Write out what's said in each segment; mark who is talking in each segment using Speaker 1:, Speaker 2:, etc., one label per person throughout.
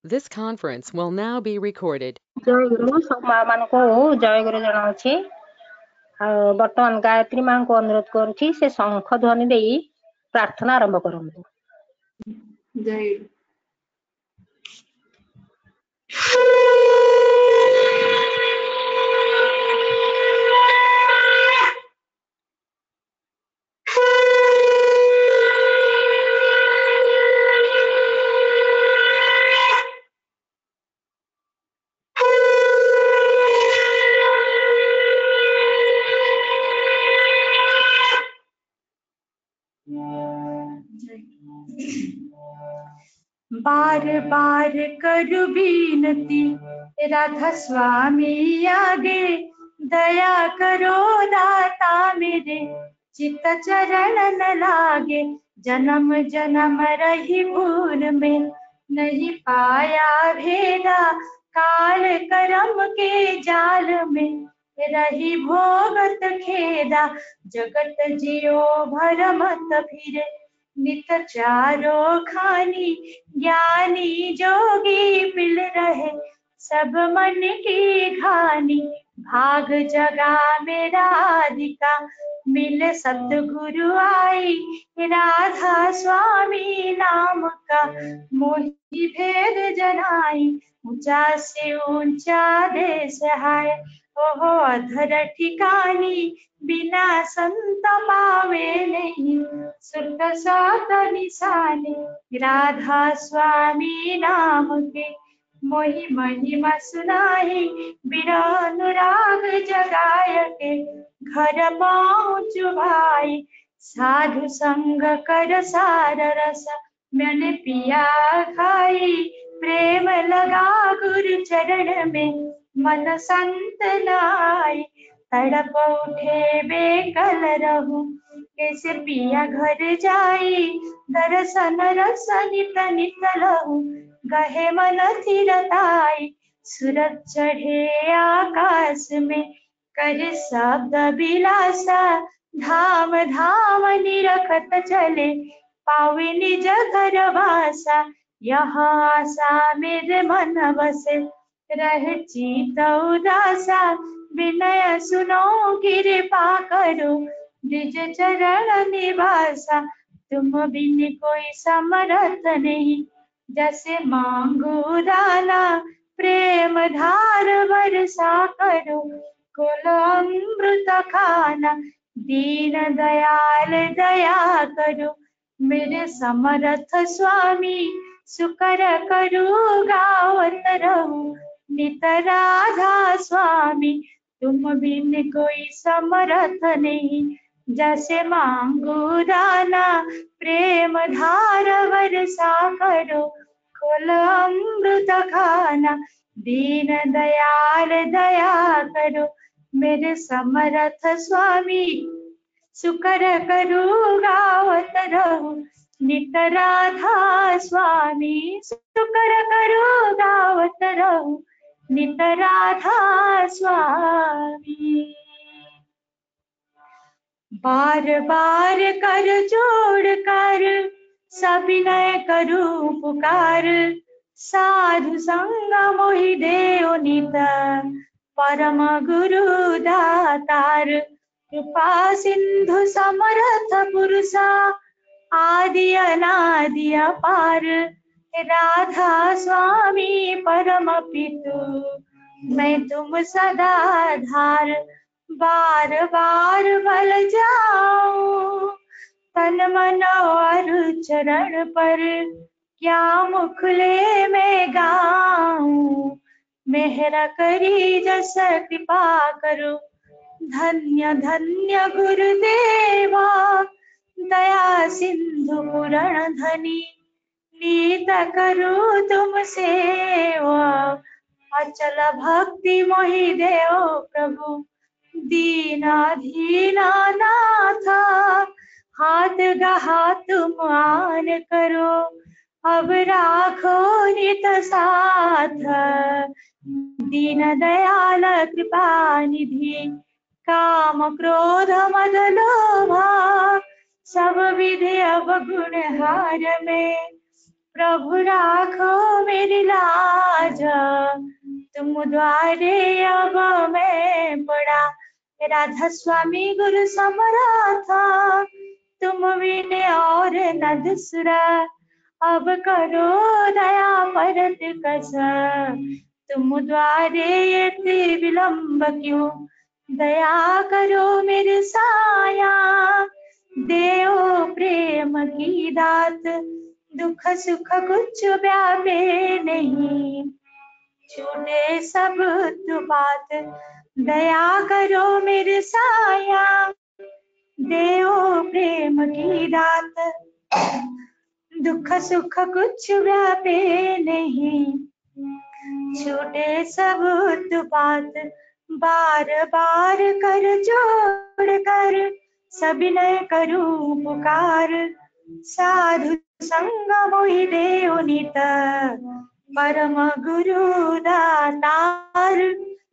Speaker 1: This conference will now be recorded.
Speaker 2: जय गुरु सब माँ मानक जय गुरु जनाऊँची बर्तमान गायत्री माँ को अनुरोध करुँची से शंख ध्वनि देई प्रार्थना आरंभ करंतु।
Speaker 3: जय बार बार करू बीनती राधा स्वामी आगे दया करो दाता मेरे चित चरण न लागे जन्म जन्म रही भूल में नहीं पाया भेदा काल करम के जाल में रही भोगत खेदा जगत जियो भरमत फिरे नित चारो खानी ज्ञानी जोगी मिल रहे सब मन की घानी भाग जगा मेरा अधिका मिल सतगुरु आई राधा स्वामी नाम का मोहि भेद जनाई ऊंचा से ऊंचा देश है ओहो अधर ठिकानी बिना संत पावे नहीं सुरत सात निशाने राधा स्वामी नाम के मोहि महिमा सुनाई बिना अनुराग जगाय के घर पहुँचु भाई साधु संग कर सार रस मैंने पिया खाई प्रेम लगा गुरु चरण में मन संत नाई तड़प उठे बेकल रहूं कैसे पिया घर जाई दर्शन रस नित नित लहूं गहे मन थिरताई सूरज चढ़े आकाश में कर शब्द बिलासा धाम धाम निरखत चले पावे निज घर वासा यहाँ आशा मेरे मन बसे रह चित उदासा विनय सुनो कृपा करो निज चरण निवासा तुम बिन कोई समर्थ नहीं जैसे मांगो दाना प्रेम धार वर्षा करो कुल अमृत खाना दीन दयाल दया करो मेरे समर्थ स्वामी सुकर करू गावत रहूं नित राधा स्वामी तुम बिन कोई समर्थ नहीं जैसे मांगो दाना प्रेम धार वर्षा करो खोल अमृत खाना दीन दयाल दया करो मेरे समर्थ स्वामी सुकर करू गावत रहूं नित राधा स्वामी सुकर करू गावत रहूं नित राधा स्वामी बार बार कर जोड़ कर सविनय करूं पुकार साधु संग मोहि देव नित परम गुरु दातार कृपा सिंधु समर्थ पुरुषा आदि अनादि अपार राधा स्वामी परम पितु मैं तुम सदा धार बार बार बल जाऊं तन मन और चरण पर क्या मुखले में गाऊं मेहर करी जस कृपा करो धन्य धन्य गुरुदेवा दया सिंधु पुरण धनी नीत करो तुम सेवा अचल भक्ति मोहि देव प्रभु दीनाधीना नाथा हाथ गहा तुम आन करो अब राखो नित साथ दीन दयाल कृपा निधि काम क्रोध मद लोभा सब विधि अब गुण हार में प्रभु राखो मेरी लाज द्वारे अब मैं पड़ा, राधा स्वामी गुरु समर्थ, तुम बिन और न दूसरा, अब करो दया परत कस, तुम द्वारे इतने विलंब क्यों, दया करो मेरे साया, देओ प्रेम की दात, दुख सुख कुछ व्यापे नहीं, छूटे सब तु बात, दया करो मेरे साया, देओ प्रेम की दात, दुख सुख कुछ व्यापे नहीं, छूटे सब तु बात, बार बार कर जोड़ कर सविनय करूं पुकार, साधु संग मोहि देव नित, परम गुरु दातार,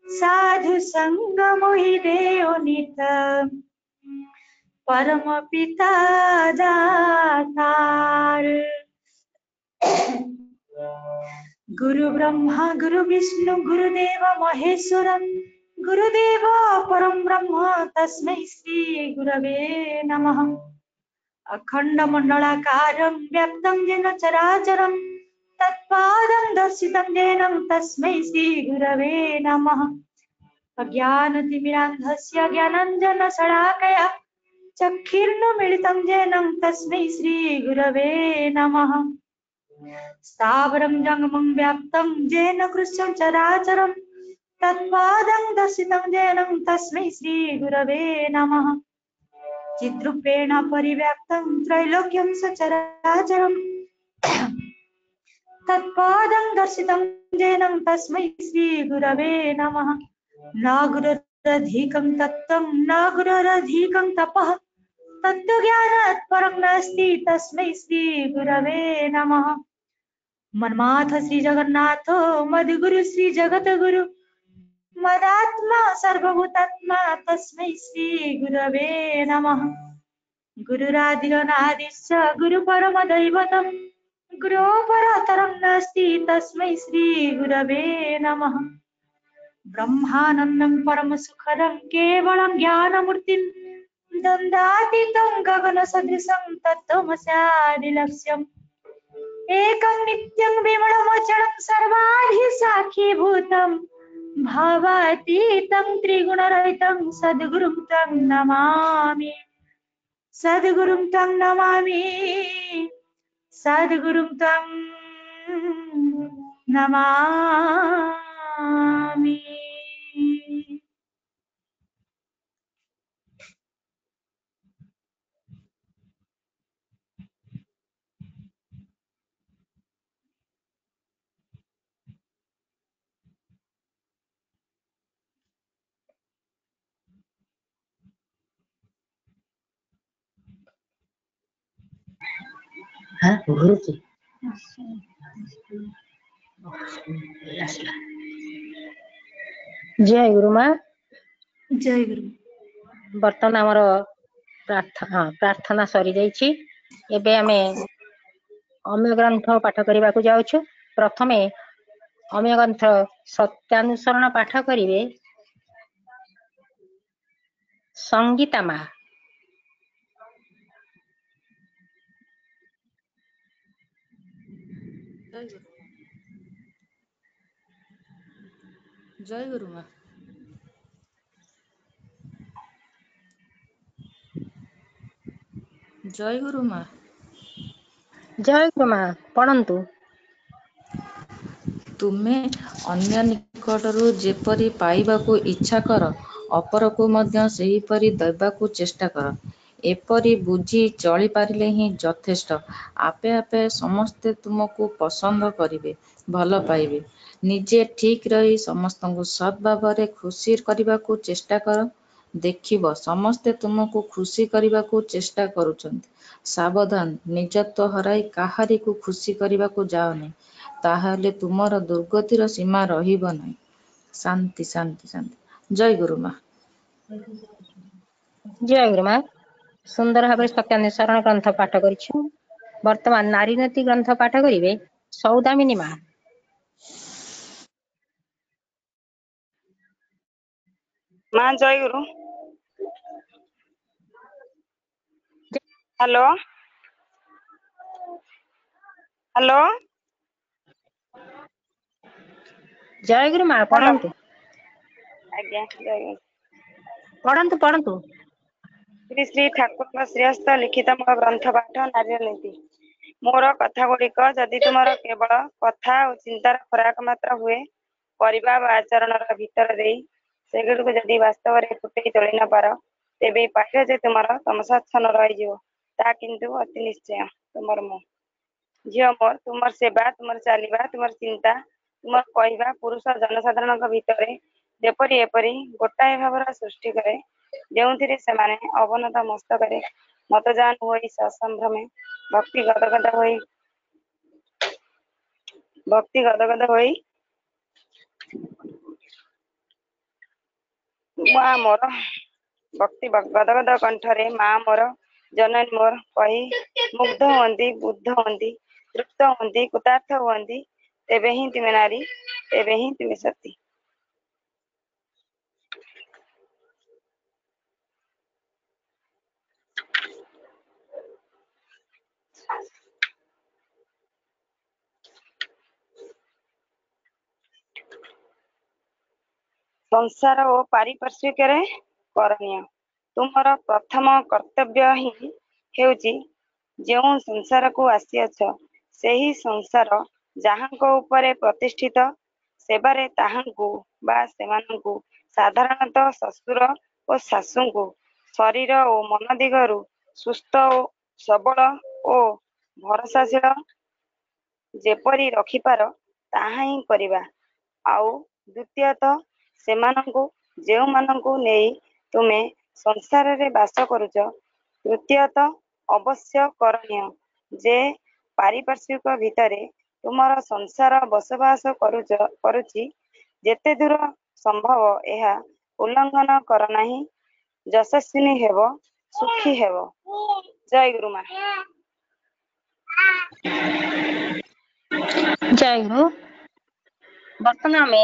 Speaker 3: साधु संग मोहि देव नित, परम पिता दातार। गुरु ब्रह्मा गुरु विष्णु गुरुदेव महेश्वर, गुरुदेव परम ब्रह्म तस्मै श्री गुरवे नमः। अखंड मंडलाकारं व्याप्तं येन चराचरं, तत्पादं दर्शितं येन तस्मै श्री गुरवे नमः। अज्ञानतिमिरान्धस्य ज्ञानाञ्जनशलाकया चक्षुर्न्मीलितं येन तस्मै श्री गुरवे नमः। स्थावरं जंगमं व्याप्तं येन कृष्णं चराचरं, तत्पादं दर्शितं येन तस्मै श्री गुरवे नमः। चिद्रूपेण परिव्याप्तं त्रैलोक्यं सचराचरं, तत्पादं दर्शितं येन तस्मै श्री गुरवे नमः। न गुरुरधिकं तत्त्वं न गुरुरधिकं तपः, तत्त्वज्ञानात् परं नास्ति तस्मै श्री गुरवे नमः। मन्माथ श्री जगन्नाथो मद्गुरु श्री जगद्गुरु, मदात्मा सर्वभूतात्मा तस्मै श्री गुरवे नमः। गुरुरादिरनादिश्च गुरुपरमदैवतं, गुरोपरतरं नास्ति तस्मै श्री गुरवे नमः। ब्रह्मानन्दं परमसुखदं केवलं ज्ञानमूर्तिं, द्वन्द्वातीतं गगनसदृशं तत्त्वमस्यादिलक्ष्यम्, एकं नित्यं विमलमचलं सर्वाधिसाक्षीभूतं, भावातीतं त्रिगुणरहितं सद्गुरुं तं नमामि, सद्गुरुं तं नमामि, सद्गुरुं तं नमामि।
Speaker 2: गुरु की जय गुरु माँ।
Speaker 3: जय गुरु।
Speaker 2: बर्तमान आमर प्रार्थना सरी जाइछि। एबे आमे अम्य ग्रंथ पाठ करने को जाउछु। प्रथमे अम्य ग्रंथ सत्यानुसरण पाठ करिवे संगीता मा।
Speaker 1: जय गुरु माँ। जय गुरु माँ।
Speaker 2: जय गुरु माँ पढ़न्तु।
Speaker 1: ତୁମେ ଅନ୍ୟ ନିକଟରୁ ଯେପରି ପାଇବାକୁ ଇଚ୍ଛା କର, ଅପରକୁ ମଧ୍ୟ ସେହିପରି ଦେବାକୁ ଚେଷ୍ଟା କର। ଏପରି ବୁଝି ଚଳିପାରିଲେ ହିଁ ଯଥେଷ୍ଟ। ଆପେ ଆପେ ସମସ୍ତେ ତୁମକୁ ପସନ୍ଦ କରିବେ, ଭଲ ପାଇବେ। ନିଜେ ଠିକ୍ ରହି ସମସ୍ତଙ୍କୁ ସତ୍ ଭାବରେ ଖୁସି କରିବାକୁ ଚେଷ୍ଟା କର। ଦେଖିବ ସମସ୍ତେ ତୁମକୁ ଖୁସି କରିବାକୁ ଚେଷ୍ଟା କରୁଛନ୍ତି। ସାବଧାନ, ନିଜତ୍ୱ ହରାଇ କାହାରିକୁ ଖୁସି କରିବାକୁ ଯାଅନି, ତାହେଲେ ତୁମର ଦୁର୍ଗତିର ସୀମା ରହିବ ନାହିଁ। ଶାନ୍ତି ଶାନ୍ତି ଶାନ୍ତି। ଜୟ ଗୁରୁ ମା।
Speaker 2: ଜୟ ଗୁରୁ ମା। ସୁନ୍ଦର ଭାବରେ ସତ୍ୟାନୁସରଣ ଗ୍ରନ୍ଥ ପାଠ କରିଛୁ। ବର୍ତ୍ତମାନ ନାରୀନୀତି ଗ୍ରନ୍ଥ ପାଠ କରିବେ ସୌଦାମିନୀ ମା।
Speaker 4: ମା ଜୟଗୁରୁ। ହ୍ୟାଲୋ ହ୍ୟାଲୋ
Speaker 2: ଜୟଗୁରୁ ମା
Speaker 4: ହ୍ୟାଲୋ।
Speaker 2: ପଢନ୍ତୁ
Speaker 4: ଆଜ୍ଞା ଜୟଗୁରୁ।
Speaker 2: ପଢନ୍ତୁ ପଢନ୍ତୁ।
Speaker 4: ଶ୍ରୀ ଶ୍ରୀ ଠାକୁରଙ୍କ ଶ୍ରୀହସ୍ତ ଲିଖିତ ମୋ ଗ୍ରନ୍ଥ ପାଠ ନାରୀର ନୀତି। ମୋର କଥା ଗୁଡିକ ଯଦି ତୁମର କେବଳ କଥା ଓ ଚିନ୍ତାର ଖୋରାକ ମାତ୍ର ହୁଏ, କରିବା ବା ଆଚରଣର ଭିତର ଦେଇ ସେଗୁଡ଼ିକୁ ଯଦି ବାସ୍ତବରେ ଫୁଟେଇ ତୋଳି ନ ପାର, ତେବେ ପାଇବ ଯେ ତୁମର ତମସାଚ୍ଛନ୍ନ ରହିଯିବ। ତା କିନ୍ତୁ ଅତି ନିଶ୍ଚୟ। ତୁମର ମୁଁ ଝିଅ ମୋର, ତୁମର ସେବା, ତୁମର ଚାଲିବା, ତୁମର ଚିନ୍ତା, ତୁମର କହିବା ପୁରୁଷ ଜନସାଧାରଣଙ୍କ ଭିତରେ ଯେପରି ଏପରି ଗୋଟାଏ ଭାବର ସୃଷ୍ଟି କରେ, ଯେଉଁଥିରେ ସେମାନେ ଅବନତ ମସ୍ତକରେ ମତଜାନ ହୋଇ ସସମ୍ଭ୍ରମେ ଭକ୍ତି ଗଦଗଦ ହୋଇ ମା ମୋର ଭକ୍ତି ଗଦଗଦ କଣ୍ଠରେ ମା ମୋର, ଜନନୀ ମୋର କହି ମୁଗ୍ଧ ହୁଅନ୍ତି, ବୁଦ୍ଧ ହୁଅନ୍ତି, ତୃପ୍ତ ହୁଅନ୍ତି, କୃତାର୍ଥ ହୁଅନ୍ତି, ତେବେ ହିଁ ତୁମେ ନାରୀ, ତେବେ ହିଁ ତୁମେ ସତୀ। ସଂସାର ଓ ପାରିପାର୍ଶ୍ୱିକରେ କରଣୀୟ। ତୁମର ପ୍ରଥମ କର୍ତ୍ତବ୍ୟ ହିଁ ହେଉଛି, ଯେଉଁ ସଂସାରକୁ ଆସିଅଛ, ସେହି ସଂସାର ଯାହାଙ୍କ ଉପରେ ପ୍ରତିଷ୍ଠିତ, ସେବାରେ ତାହାଙ୍କୁ ବା ସେମାନଙ୍କୁ ସାଧାରଣତଃ ଶ୍ୱଶୁର ଓ ଶାଶୁଙ୍କୁ ଶରୀର ଓ ମନ ଦିଗରୁ ସୁସ୍ଥ ଓ ସବଳ ଓ ଭରସାଶୀଳ ଯେପରି ରଖିପାର, ତାହା ହିଁ କରିବା। ଆଉ ଦ୍ୱିତୀୟତଃ, ସେମାନଙ୍କୁ ଯେଉଁମାନଙ୍କୁ ନେଇ ତୁମେ ସଂସାରରେ ବାସ କରୁଛ, ତୃତୀୟତଃ ଅବଶ୍ୟ କରଣୀୟ ଯେ ପାରିପାର୍ଶ୍ୱିକ ଭିତରେ ତୁମର ସଂସାର ବସବାସ କରୁଛି, ଯେତେ ଦୂର ସମ୍ଭବ ଏହା ଉଲ୍ଲଂଘନ କର ନାହିଁ, ଯଶସ୍ୱିନୀ ହେବ, ସୁଖୀ ହେବ। ଜୟ ଗୁରୁମା।
Speaker 2: ଜୟଗୁରୁ। ବର୍ତ୍ତମାନ ଆମେ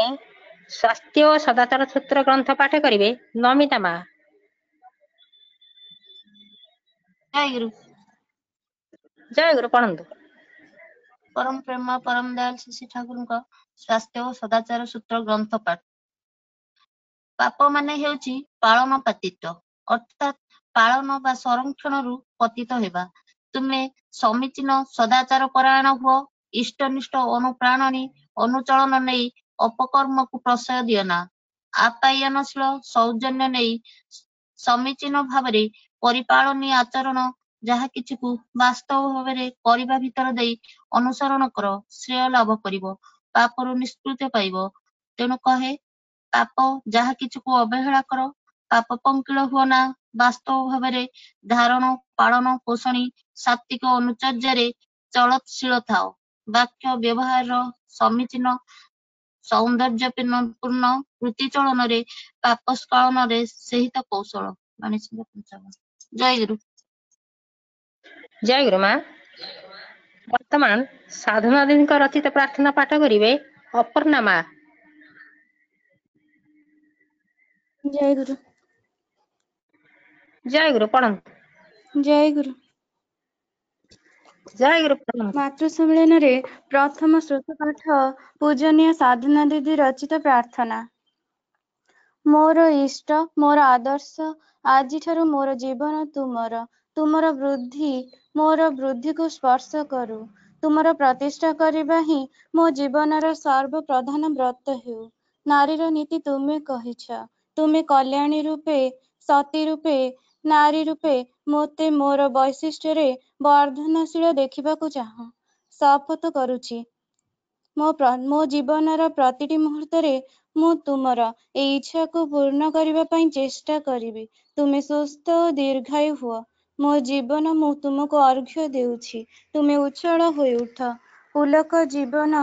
Speaker 2: ସ୍ୱାସ୍ଥ୍ୟ ଓ ସଦାଚାର ସୂତ୍ର ଗ୍ରନ୍ଥ ପାଠ କରିବେ ନମିତା ମା।
Speaker 3: ଜୟଗୁରୁ।
Speaker 2: ଜୟଗୁରୁ ପଢନ୍ତୁ।
Speaker 3: ପରମ ପ୍ରେମ ପରମ ଦୟାଳ ଶ୍ରୀ ଠାକୁରଙ୍କ ସ୍ୱାସ୍ଥ୍ୟ ଓ ସଦାଚାର ସୂତ୍ର ଗ୍ରନ୍ଥ ପାଠ। ପାପ ମାନେ ହେଉଛି ପାଳନ ପାତିତ୍ୱ, ଅର୍ଥାତ୍ ପାଳନ ବା ସଂରକ୍ଷଣରୁ ପତିତ ହେବା। ତୁମେ ସମୀଚୀନ ସଦାଚାର ପରାୟଣ ହୁଅ, ଇଷ୍ଟନିଷ୍ଠ ଅନୁପ୍ରାଣନୀ ଅନୁଚଳନ ନେଇ ଅପକର୍ମକୁ ପ୍ରଶ୍ରୟ ଦିଅ ନା। ଆପ୍ୟାୟନଶୀଳ ସୌଜନ୍ୟ ନେଇ ସମୀଚୀନ ଭାବରେ ପରିପାଳନୀୟ ଆଚରଣ ଯାହା କିଛିକୁ ବାସ୍ତବ ଭାବରେ କରିବା ଭିତର ଦେଇ ଅନୁସରଣ କର, ଶ୍ରେୟ ଲାଭ କରିବ, ପାପରୁ ନିଷ୍କୃତି ପାଇବ। ତେଣୁ କହେ, ପାପ ଯାହା କିଛିକୁ ଅବହେଳା କର, ପାପ ପଙ୍କିଳ ହୁଅ ନା, ବାସ୍ତବ ଭାବରେ ଧାରଣ ପାଳନ ପୋଷଣୀ ସାତ୍ତ୍ୱିକ ଅନୁଚର୍ଯ୍ୟାରେ ଚଳତଶୀଳ ଥାଅ। ବାକ୍ୟ ବ୍ୟବହାରର ସମୀଚୀନ ସୌନ୍ଦର୍ଯ୍ୟପୂର୍ଣ୍ଣ କୃତିଚଳନରେ ପାପ ସ୍ଖଳନରେ ସହିତ କୌଶଳ। ଜୟଗୁରୁ।
Speaker 2: ଜୟଗୁରୁ ମା। ବର୍ତ୍ତମାନ ସାଧୁନାଦୀଙ୍କ ରଚିତ ପ୍ରାର୍ଥନା ପାଠ କରିବେ ଅପର୍ଣ୍ଣା ମା।
Speaker 5: ଜୟଗୁରୁ।
Speaker 2: ଜୟଗୁରୁ ପଢନ୍ତୁ।
Speaker 5: ଜୟଗୁରୁ।
Speaker 2: ଜୟଗୁରୁ ପଢନ୍ତୁ।
Speaker 5: ମାତୃ ସମ୍ମିଳନରେ ପ୍ରଥମ ଶ୍ରୋତ ପାଠ ପୂଜନୀୟ ସାଧନା ଦିଦି ରଚିତ ପ୍ରାର୍ଥନା। ମୋର ଇଷ୍ଟ, ମୋର ଆଦର୍ଶ, ଆଜିଠାରୁ ମୋର ଜୀବନ ତୁମର। ତୁମର ବୃଦ୍ଧି ମୋର ବୃଦ୍ଧିକୁ ସ୍ପର୍ଶ କରୁ। ତୁମର ପ୍ରତିଷ୍ଠା କରିବା ହିଁ ମୋ ଜୀବନର ସର୍ବପ୍ରଧାନ ବ୍ରତ ହେଉ। ନାରୀର ନୀତି ତୁମେ କହିଛ। ତୁମେ କଲ୍ୟାଣୀ ରୂପେ, ସତୀ ରୂପେ, ନାରୀ ରୂପେ ମୋତେ ମୋର ବୈଶିଷ୍ଟ୍ୟରେ ବର୍ଦ୍ଧନଶୀଳ ଦେଖିବାକୁ ଚାହଁ। ଶପଥ କରୁଛି, ମୋ ଜୀବନର ପ୍ରତିଟି ମୁହୂର୍ତ୍ତରେ ମୁଁ ତୁମର এই ଇଚ୍ଛାକୁ ପୂର୍ଣ୍ଣ କରିବା ପାଇଁ ଚେଷ୍ଟା କରିବି। ତୁମେ ସୁସ୍ଥ ଓ ଦୀର୍ଘାୟୁ ହୁଅ। ମୋ ଜୀବନ ମୁଁ ତୁମକୁ ଅର୍ଘ୍ୟ ଦେଉଛି। ତୁମେ ଉଚ୍ଛଳ ହୋଇ ଉଠ। ପୁଲକ ଜୀବନ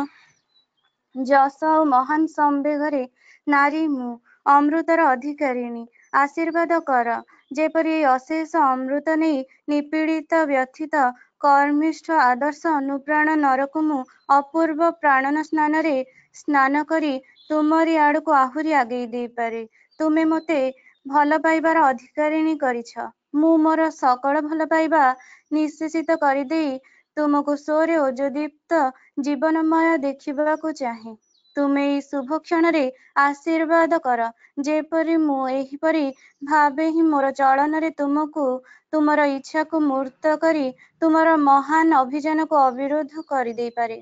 Speaker 5: ଯଶ ଓ ମହାନ ସମ୍ବେଗରେ ନାରୀ ମୁଁ, ଅମୃତର ଅଧିକାରିଣୀ। ଆଶୀର୍ବାଦ କର, ଯେପରି ଏହି ଅଶେଷ ଅମୃତ ନେଇ ନିପୀଡ଼ିତ ବ୍ୟଥିତ କର୍ମିଷ୍ଠ ଆଦର୍ଶ ଅନୁପ୍ରାଣ ନରକୁ ମୁଁ ଅପୂର୍ବ ପ୍ରାଣନ ସ୍ନାନରେ ସ୍ନାନ କରି ତୁମରି ଆଡ଼କୁ ଆହୁରି ଆଗେଇ ଦେଇପାରେ। ତୁମେ ମୋତେ ଭଲ ପାଇବାର ଅଧିକାରିଣୀ କରିଛ। ମୁଁ ମୋର ସକଳ ଭଲ ପାଇବା ନିଃଶେଷିତ କରିଦେଇ ତୁମକୁ ସ୍ୱରେ ଓଜଦୀପ୍ତ ଜୀବନମୟ ଦେଖିବାକୁ ଚାହେଁ। ତୁମେ ଏଇ ଶୁଭ କ୍ଷଣରେ ଆଶୀର୍ବାଦ କର, ଯେପରି ମୁଁ ଏହିପରି ଭାବେ ହିଁ ମୋର ଚଳନରେ ତୁମକୁ ତୁମର ଇଚ୍ଛାକୁ ମୂର୍ତ୍ତ କରି ତୁମର ମହାନ ଅଭିଯାନକୁ ଅବିରୋଧ କରିଦେଇପାରେ।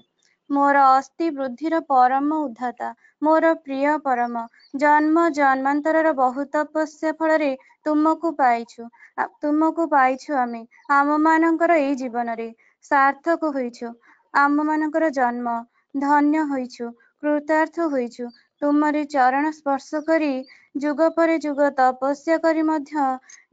Speaker 5: ମୋର ଅସ୍ଥି ବୃଦ୍ଧିର ପରମ ଉଦ୍ଧାତା, ମୋର ପ୍ରିୟ ପରମ, ଜନ୍ମ ଜନ୍ମାନ୍ତରର ବହୁ ତପସ୍ୟା ଫଳରେ ତୁମକୁ ପାଇଛୁ ଆମେ। ଆମମାନଙ୍କର ଏଇ ଜୀବନରେ ସାର୍ଥକ ହୋଇଛୁ। ଆମମାନଙ୍କର ଜନ୍ମ ଧନ୍ୟ ହୋଇଛୁ, କୃତାର୍ଥ ହୋଇଛୁ। ତୁମରି ଚରଣ ସ୍ପର୍ଶ କରି ଯୁଗ ପରେ ଯୁଗ ତପସ୍ୟା କରି ମଧ୍ୟ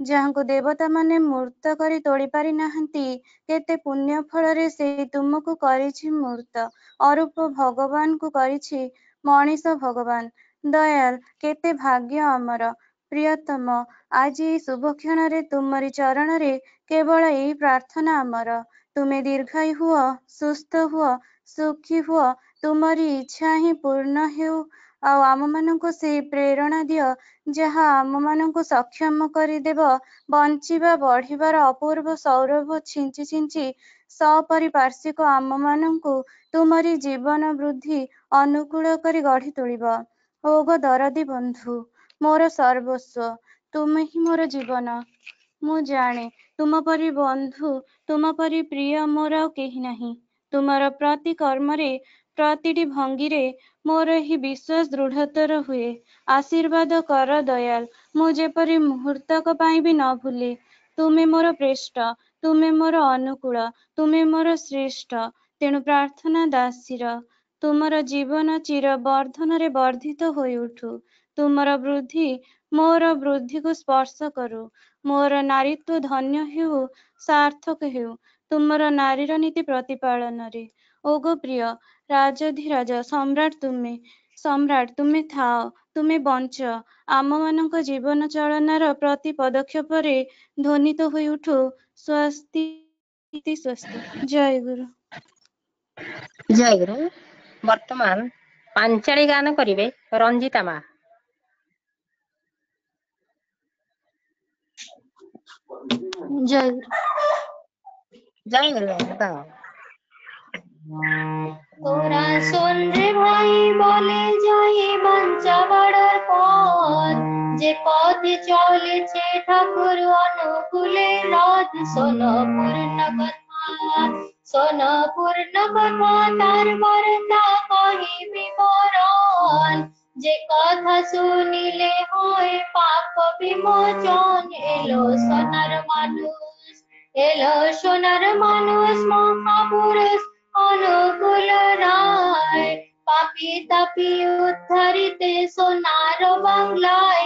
Speaker 5: ଯାହାଙ୍କୁ ଦେବତାମାନେ ମୂର୍ତ୍ତ କରି ତୋଳି ପାରି ନାହାନ୍ତି, କେତେ ପୁଣ୍ୟ ଫଳରେ ସେ ତୁମକୁ କରିଛି ମୂର୍ତ୍ତ। ଅରୂପ ଭଗବାନଙ୍କୁ କରିଛି ମଣିଷ ଭଗବାନ। ଦୟାଳ, କେତେ ଭାଗ୍ୟ ଆମର। ପ୍ରିୟତମ, ଆଜି ଏହି ଶୁଭ କ୍ଷଣରେ ତୁମରି ଚରଣରେ କେବଳ ଏଇ ପ୍ରାର୍ଥନା ଆମର। ତୁମେ ଦୀର୍ଘାୟୁ ହୁଅ, ସୁସ୍ଥ ହୁଅ, ସୁଖୀ ହୁଅ। ତୁମରି ଇଚ୍ଛା ହିଁ ପୂର୍ଣ୍ଣ ହେଉ। ଆଉ ଆମମାନଙ୍କୁ ସେଇ ପ୍ରେରଣା ଦିଅ, ଯାହା ଆମମାନଙ୍କୁ ସକ୍ଷମ କରିଦେବ ବଞ୍ଚିବା, ବଢ଼ିବାର ଅପୂର୍ବ ସୌରଭ ଛିଞ୍ଚି ଛିଞ୍ଚି ସପରିପାର୍ଶ୍ୱିକ ଆମମାନଙ୍କୁ ତୁମରି ଜୀବନ ବୃଦ୍ଧି ଅନୁକୂଳ କରି ଗଢ଼ି ତୋଳିବ। ଓଗୋ ଦରଦୀ ବନ୍ଧୁ, ମୋର ସର୍ବସ୍ୱ, ତୁମେ ହିଁ ମୋର ଜୀବନ। ମୁଁ ଜାଣେ ତୁମ ପରି ବନ୍ଧୁ, ତୁମ ପରି ପ୍ରିୟ ମୋର ଆଉ କେହି ନାହିଁ। ତୁମର ପ୍ରତି କର୍ମରେ, ପ୍ରତିଟି ଭଙ୍ଗୀରେ ମୋର ଏହି ବିଶ୍ୱାସ ଦୃଢ଼ତର ହୁଏ। ଆଶୀର୍ବାଦ କର ଦୟାଳ, ମୁଁ ଯେପରି ମୁହୂର୍ତ୍ତକ ପାଇଁ ବି ନ ଭୁଲେ। ତୁମେ ମୋର ପ୍ରେଷ୍ଟ, ତୁମେ ମୋର ଅନୁକୂଳ, ତୁମେ ମୋର ଶ୍ରେଷ୍ଠ। ତେଣୁ ପ୍ରାର୍ଥନା ଦାସୀର, ତୁମର ଜୀବନ ଚିର ବର୍ଦ୍ଧନରେ ବର୍ଦ୍ଧିତ ହୋଇ ଉଠୁ। ତୁମର ବୃଦ୍ଧି ମୋର ବୃଦ୍ଧିକୁ ସ୍ପର୍ଶ କରୁ। ମୋର ନାରୀତ୍ୱ ଧନ୍ୟ ହେଉ, ସାର୍ଥକ ହେଉ ତୁମର ନାରୀର ନୀତି ପ୍ରତିପାଳନରେ। ଓଗୋ ପ୍ରିୟ ରାଜାଧିରାଜ ସମ୍ରାଟ ତୁମେ ଥାଅ, ତୁମେ ବଞ୍ଚ। ଆମମାନଙ୍କ ଜୀବନ ଚାଳନାର ପ୍ରତି ପଦକ୍ଷେପରେ ଧ୍ୱନିତ ହୋଇ ଉଠୁ ସ୍ୱସ୍ତି ସ୍ୱସ୍ତି। ଜୟ ଗୁରୁ।
Speaker 2: ଜୟ ଗୁରୁ। ବର୍ତ୍ତମାନ ପାଞ୍ଚାଳି ଗାନ କରିବେ ରଞ୍ଜିତା ମା।
Speaker 5: ଜୟ গুরু।
Speaker 2: জয় গুরু দাও।
Speaker 3: তোরা শোন রে ভাই, বলে যাই বাঞ্চাবার পথ, যে পথে চলেছে ঠাকুর অনুকূলে রথ। শোন পূর্ণ কথা, শোন পূর্ণ কথা, তার বার্তা কহিবি মরণ। যে কথা শুনিলে হয় পাপ বিমোচন। এলো সোনার মানুষ, এলো সোনার মানুষ, মহাপুরুষ অনুকূল রায়। পাপি তাপি উদ্ধারিতে সোনার বাংলায়।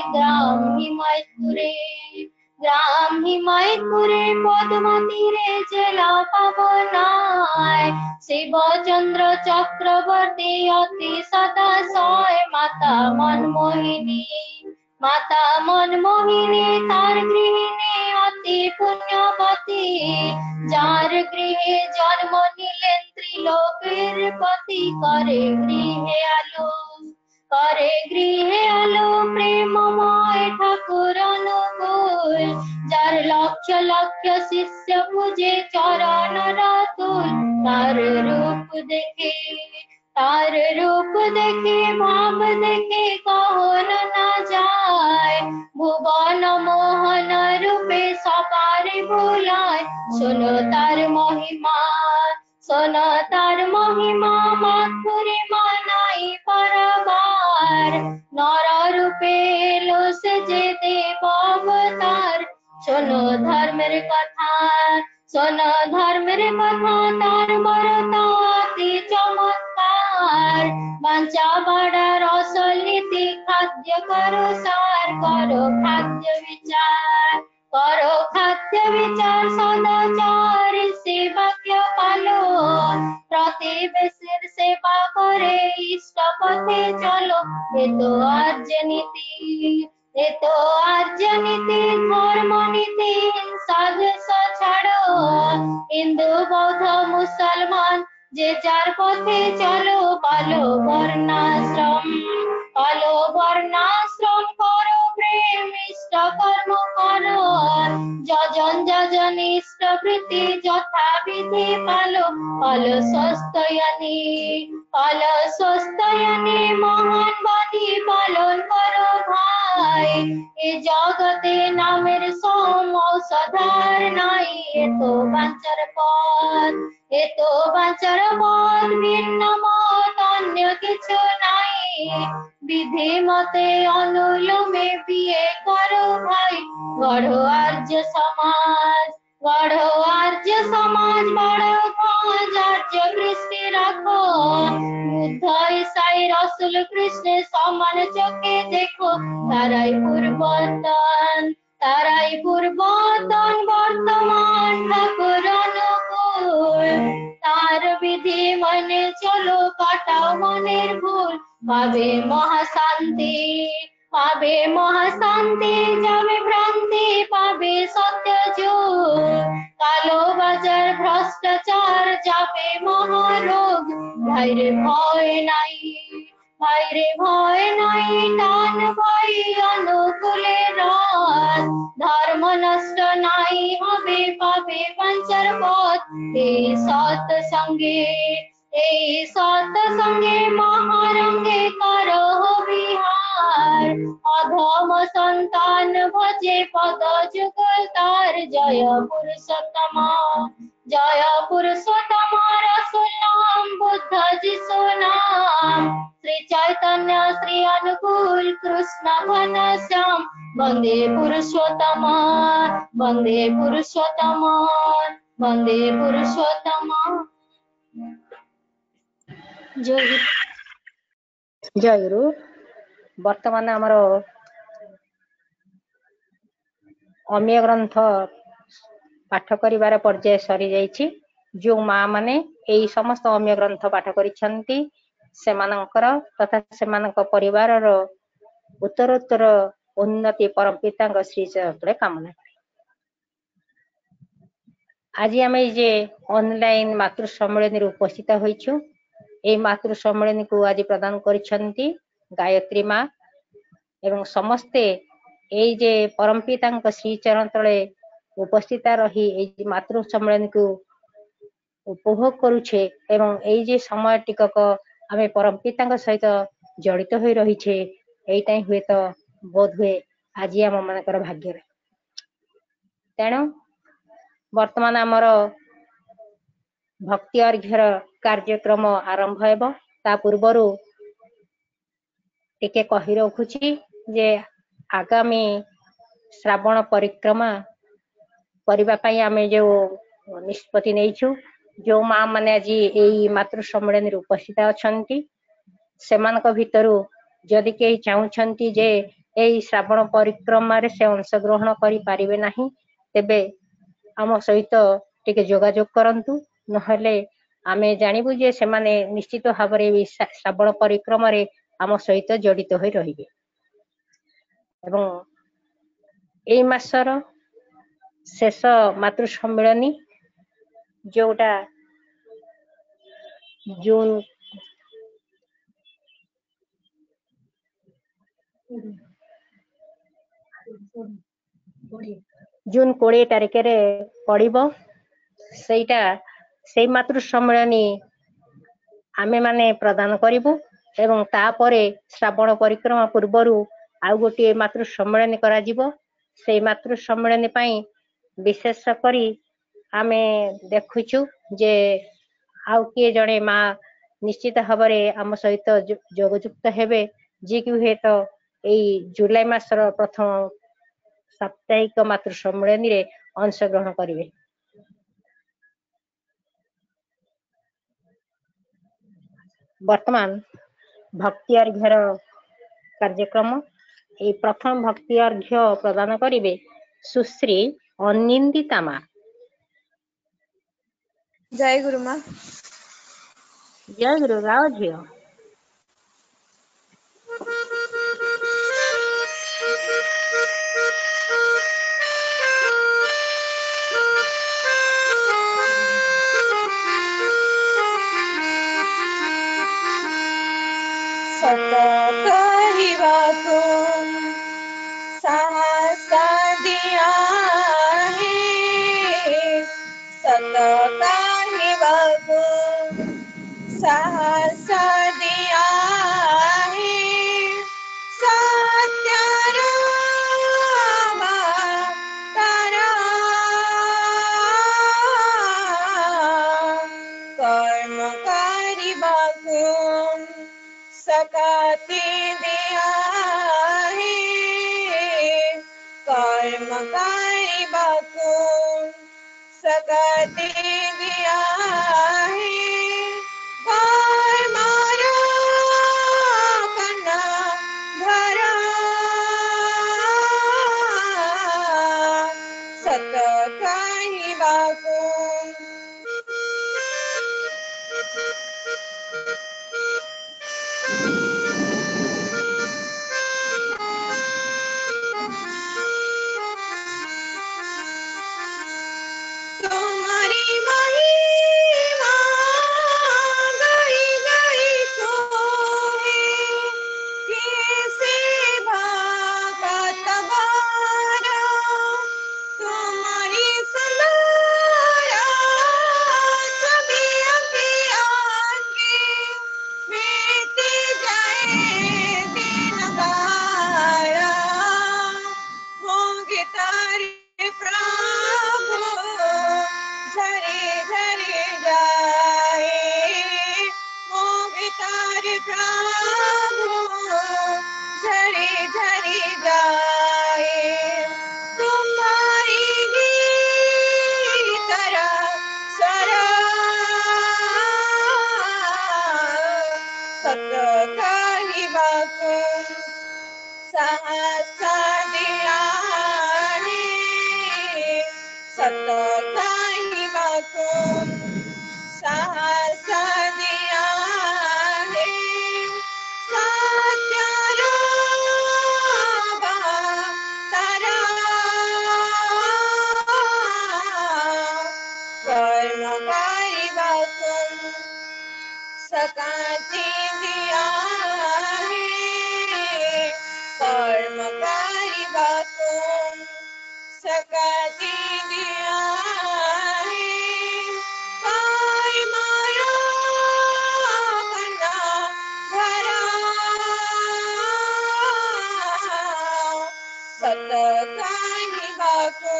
Speaker 3: গ্রাম হিমায়তপুরে পদ্মা তীরে জেলা পাবনায়। শিবচন্দ্র চক্রবর্তী অতি সদাশয়। মাতা মনমোহিনী তার গৃহিণী অতি পুণ্যবতী। যার গৃহে জন্ম নিলেন ত্রিলোকের পতি। করে গৃহে আলো প্রেমময় ঠাকুর অনুকূল। যার লক্ষ লক্ষ শিষ্য পূজে চরণ রাতুল। তার রূপ দেখে ভাব দেখে কহন না যায়। ভুবন মোহন রূপে সবারে ভুলায়। শোনো তার মহিমা, মাথুরে মানাই পারাবার। নর রূপে এলো সে যে দেব অবতার। শোনো ধর্মের কথা, তার বরতা অতি চমৎকার। বাঞ্চা বাড়ার অসল নীতি, খাদ্য করো সার। করো খাদ্য বিচার, সদাচার সেবাক্য পালন। প্রতিবেশীর সেবা করে ইষ্ট পথে চলো। এ তো আর্য নীতি, ধর্ম নীতি, হিংসা দ্বেষ ছাড়ো। হিন্দু বৌদ্ধ মুসলমান যে যার পথে চলো। পালো বর্ণাশ্রম, করো নীতি যথাবিধি অলসস্তয়ানি মহান বাণী পালন করো ভাই। এ জগতে নামের সম ঔষধার নাই, এত বাঁচার পথ ভিন্ন মত অন্য কিছু নাই। বিধি মতে অনুলোমে বিয়ে করো ভাই, গড়ো আর্য সমাজ বড় কাজ আর্য কৃষ্ণে রাখো। বুদ্ধ ঈসাই রসুল কৃষ্ণের সমান চোখে দেখো, তারাই পূর্বতন বর্তমান ঠাকুর অনুকূল। তার বিধি মনে চলো, কাটাও মনের ভুল, পাবে মহাশান্তি, যাবে ভ্রান্তি, পাবে সত্য যুগ। কালো বাজার ভ্রষ্টাচার যাবে মহারোগ, ভাইরে ভয় নাই, টান ভাই অনুকূলে রাত। ধর্ম নষ্ট নাই হবে, পাবে বাঞ্চার পথ। এই সৎসঙ্গে মহারঙ্গে করো বিহার। অধম সন্তান ভজে পদ যুগল তার, জয় পুরুষোত্তম রসুল নাম, বুদ্ধ যিশু নাম। শ্রী চৈতন্য শ্রী অনুকূল কৃষ্ণ ঘনশ্যাম, বন্দে পুরুষোত্তম
Speaker 1: ଜୟ
Speaker 2: ଜୟଗୁରୁ। ବର୍ତ୍ତମାନ ଆମର ଅମୀୟ ଗ୍ରନ୍ଥ ପାଠ କରିବାର ପର୍ଯ୍ୟାୟ ସରିଯାଇଛି। ଯୋଉ ମା ମାନେ ଏଇ ସମସ୍ତ ଅମୀୟ ଗ୍ରନ୍ଥ ପାଠ କରିଛନ୍ତି ସେମାନଙ୍କର ତଥା ସେମାନଙ୍କ ପରିବାରର ଉତ୍ତରୋତ୍ତର ଉନ୍ନତି ପରମ ପିତାଙ୍କ ଶ୍ରୀଚରଣରେ କାମନା କରେ। ଆଜି ଆମେ ଯେ ଅନଲାଇନ ମାତୃ ସମ୍ମିଳନୀରେ ଉପସ୍ଥିତ ହୋଇଛୁ, এই ମାତୃ ସମ୍ମିଳନୀକୁ ଆଜି ପ୍ରଦାନ କରିଛନ୍ତି ଗାୟତ୍ରୀ ମା ଏବଂ ସମସ୍ତେ ଏଇ ଯେ ପରମ ପିତାଙ୍କ ଶ୍ରୀଚରଣ ତଳେ ଉପସ୍ଥିତ ରହି ଏଇ ମାତୃ ସମ୍ମିଳନୀକୁ ଉପଭୋଗ କରୁଛେ ଏବଂ ଏଇ ଯେ ସମୟ ଟିକକ ଆମେ ପରମ ପିତାଙ୍କ ସହିତ ଜଡ଼ିତ ହୋଇ ରହିଛେ, ଏଇଟା ହିଁ ହୁଏତ ବୋଧ ହୁଏ ଆଜି ଆମ ମାନଙ୍କର ଭାଗ୍ୟରେ। ତେଣୁ ବର୍ତ୍ତମାନ ଆମର ଭକ୍ତି ଅର୍ଘ୍ୟର କାର୍ଯ୍ୟକ୍ରମ ଆରମ୍ଭ ହେବ। ତା ପୂର୍ବରୁ ଟିକେ କହି ରଖୁଛି ଯେ ଆଗାମୀ ଶ୍ରାବଣ ପରିକ୍ରମା କରିବା ପାଇଁ ଆମେ ଯୋଉ ନିଷ୍ପତ୍ତି ନେଇଛୁ, ଯୋଉ ମା ମାନେ ଆଜି ଏଇ ମାତୃ ସମ୍ମିଳନୀରେ ଉପସ୍ଥିତ ଅଛନ୍ତି ସେମାନଙ୍କ ଭିତରୁ ଯଦି କେହି ଚାହୁଁଛନ୍ତି ଯେ ଏଇ ଶ୍ରାବଣ ପରିକ୍ରମାରେ ସେ ଅଂଶଗ୍ରହଣ କରିପାରିବେ ନାହିଁ, ତେବେ ଆମ ସହିତ ଟିକେ ଯୋଗାଯୋଗ କରନ୍ତୁ। ନହେଲେ ଆମେ ଜାଣିବୁ ଯେ ସେମାନେ ନିଶ୍ଚିତ ଭାବରେ ଶ୍ରାବଣ ପରିକ୍ରମାରେ ଆମ ସହିତ ଜଡ଼ିତ ହୋଇ ରହିବେ। ଏବଂ ଏଇ ମାସର ଶେଷ ମାତୃ ସମ୍ମିଳନୀ ଯୋଉଟା ଜୁନ 20 ତାରିଖରେ ପଡିବ। ସେଇ ମାତୃ ସମ୍ମିଳନୀ ଆମେ ମାନେ ପ୍ରଦାନ କରିବୁ ଏବଂ ତାପରେ ଶ୍ରାବଣ ପରିକ୍ରମା ପୂର୍ବରୁ ଆଉ ଗୋଟିଏ ମାତୃ ସମ୍ମିଳନୀ କରାଯିବ। ସେଇ ମାତୃ ସମ୍ମିଳନୀ ପାଇଁ ବିଶେଷ କରି ଆମେ ଦେଖୁଛୁ ଯେ ଆଉ କିଏ ଜଣେ ମା ନିଶ୍ଚିତ ଭାବରେ ଆମ ସହିତ ଯୋଗଯୁକ୍ତ ହେବେ, ଯିଏକି ହୁଏତ ଏଇ ଜୁଲାଇ ମାସର ପ୍ରଥମ ସାପ୍ତାହିକ ମାତୃ ସମ୍ମିଳନୀରେ ଅଂଶଗ୍ରହଣ କରିବେ। ବର୍ତ୍ତମାନ ଭକ୍ତି ଅର୍ଘ୍ୟର କାର୍ଯ୍ୟକ୍ରମ। এই ପ୍ରଥମ ଭକ୍ତି ଅର୍ଘ୍ୟ ପ୍ରଦାନ କରିବେ ସୁଶ୍ରୀ ଅନିନ୍ଦିତା ମା।
Speaker 5: ଜୟ ଗୁରୁ ମା।
Speaker 2: ଜୟ ଗୁରୁ। ଗାଓ ଝିଅ।
Speaker 5: ସତ କହିବାକୁ ସାହସ ଦିଆ
Speaker 6: सकती दिया कर्म କରିବାକୁ सकती दिया कर्मर कन्ना भरा सत କହିବାକୁ तुम्हारी महिमा गाई गाई सोहे किसी भगत बारा तुम्हारी सुंदर छवि अखियाँ की बीती जाए दिन बारा होंगे तारे प्रभु झरे झरे जाए होंगे तारे प्रभु झरे झरे जाए तुम्हारी गीतरा सरा सत କହିବାକୁ साहस दिया सत କହିବାକୁ साहस दिया सत्यर तारा कर्म କରିବାକୁ सकती दिया कर्म କରିବାକୁ सकती दिया कर्मर कन्ना भरा सत କହିବାକୁ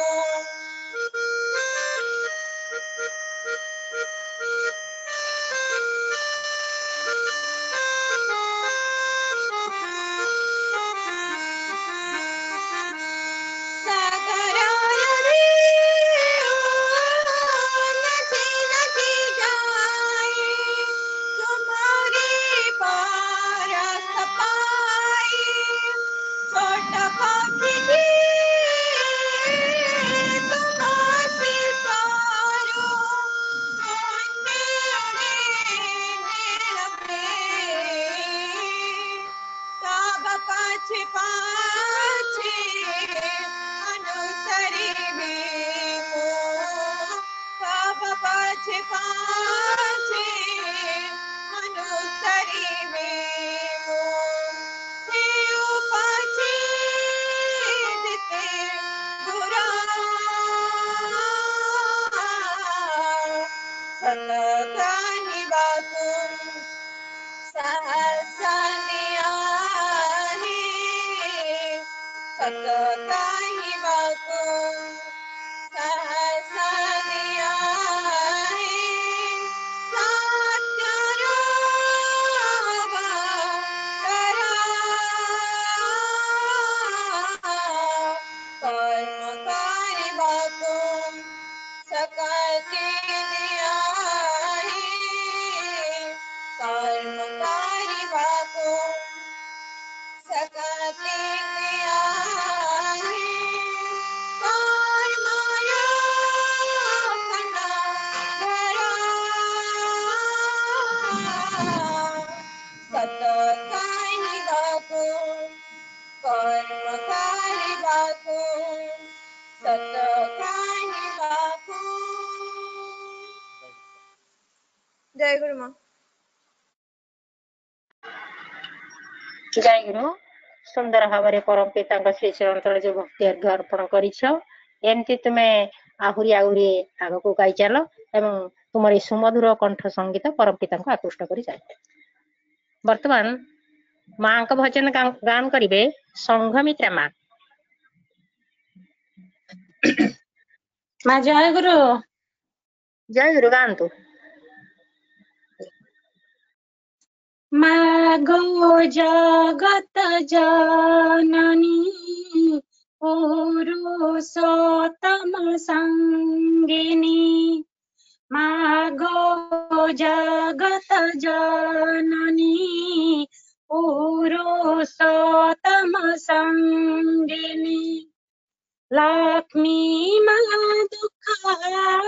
Speaker 6: पाछे पाछे अनुसरिबे कब पाछे पाछे अनुसरिबे पाछे दिते बुरा सत କହିବାକୁ साहस दिया सत କହିବାକୁ साहस दिया सत्यर कर्म କରିବାକୁ सकती दिया कर्म କରିବାକୁ सकती दिया कर्मर कन्ना भरा सत କହିବାକୁ कर्म କରିବାକୁ सत କହିବାକୁ जय गुरु माँ
Speaker 2: ଜୟ ଗୁରୁ ସୁନ୍ଦର ଭାବରେ ପରମ ପିତାଙ୍କ ଶ୍ରୀ ଚରଣତଳେ ଯୋଉ ଭକ୍ତି ଅର୍ଘ ଅର୍ପଣ କରିଛ ଏମିତି ତୁମେ ଆହୁରି ଆହୁରି ଆଗକୁ ଗାଇ ଚାଲ ଏବଂ ତୁମର এই ସୁମଧୁର କଣ୍ଠ ସଙ୍ଗୀତ ପରମ ପିତାଙ୍କୁ ଆକୃଷ୍ଟ କରି ଚାଲ। ବର୍ତ୍ତମାନ ମାଙ୍କ ଭଜନ ଗାନ କରିବେ ସଂଘମିତ୍ରା ମା।
Speaker 6: ମା ଜୟ ଗୁରୁ
Speaker 2: ଜୟ ଗୁରୁ ଗାଆନ୍ତୁ।
Speaker 6: मागो जगत जननी पुरुषोत्तम संगिनी मागो जगत जननी पुरुषोत्तम संगिनी लक्ष्मी माँ दुःखहारिणी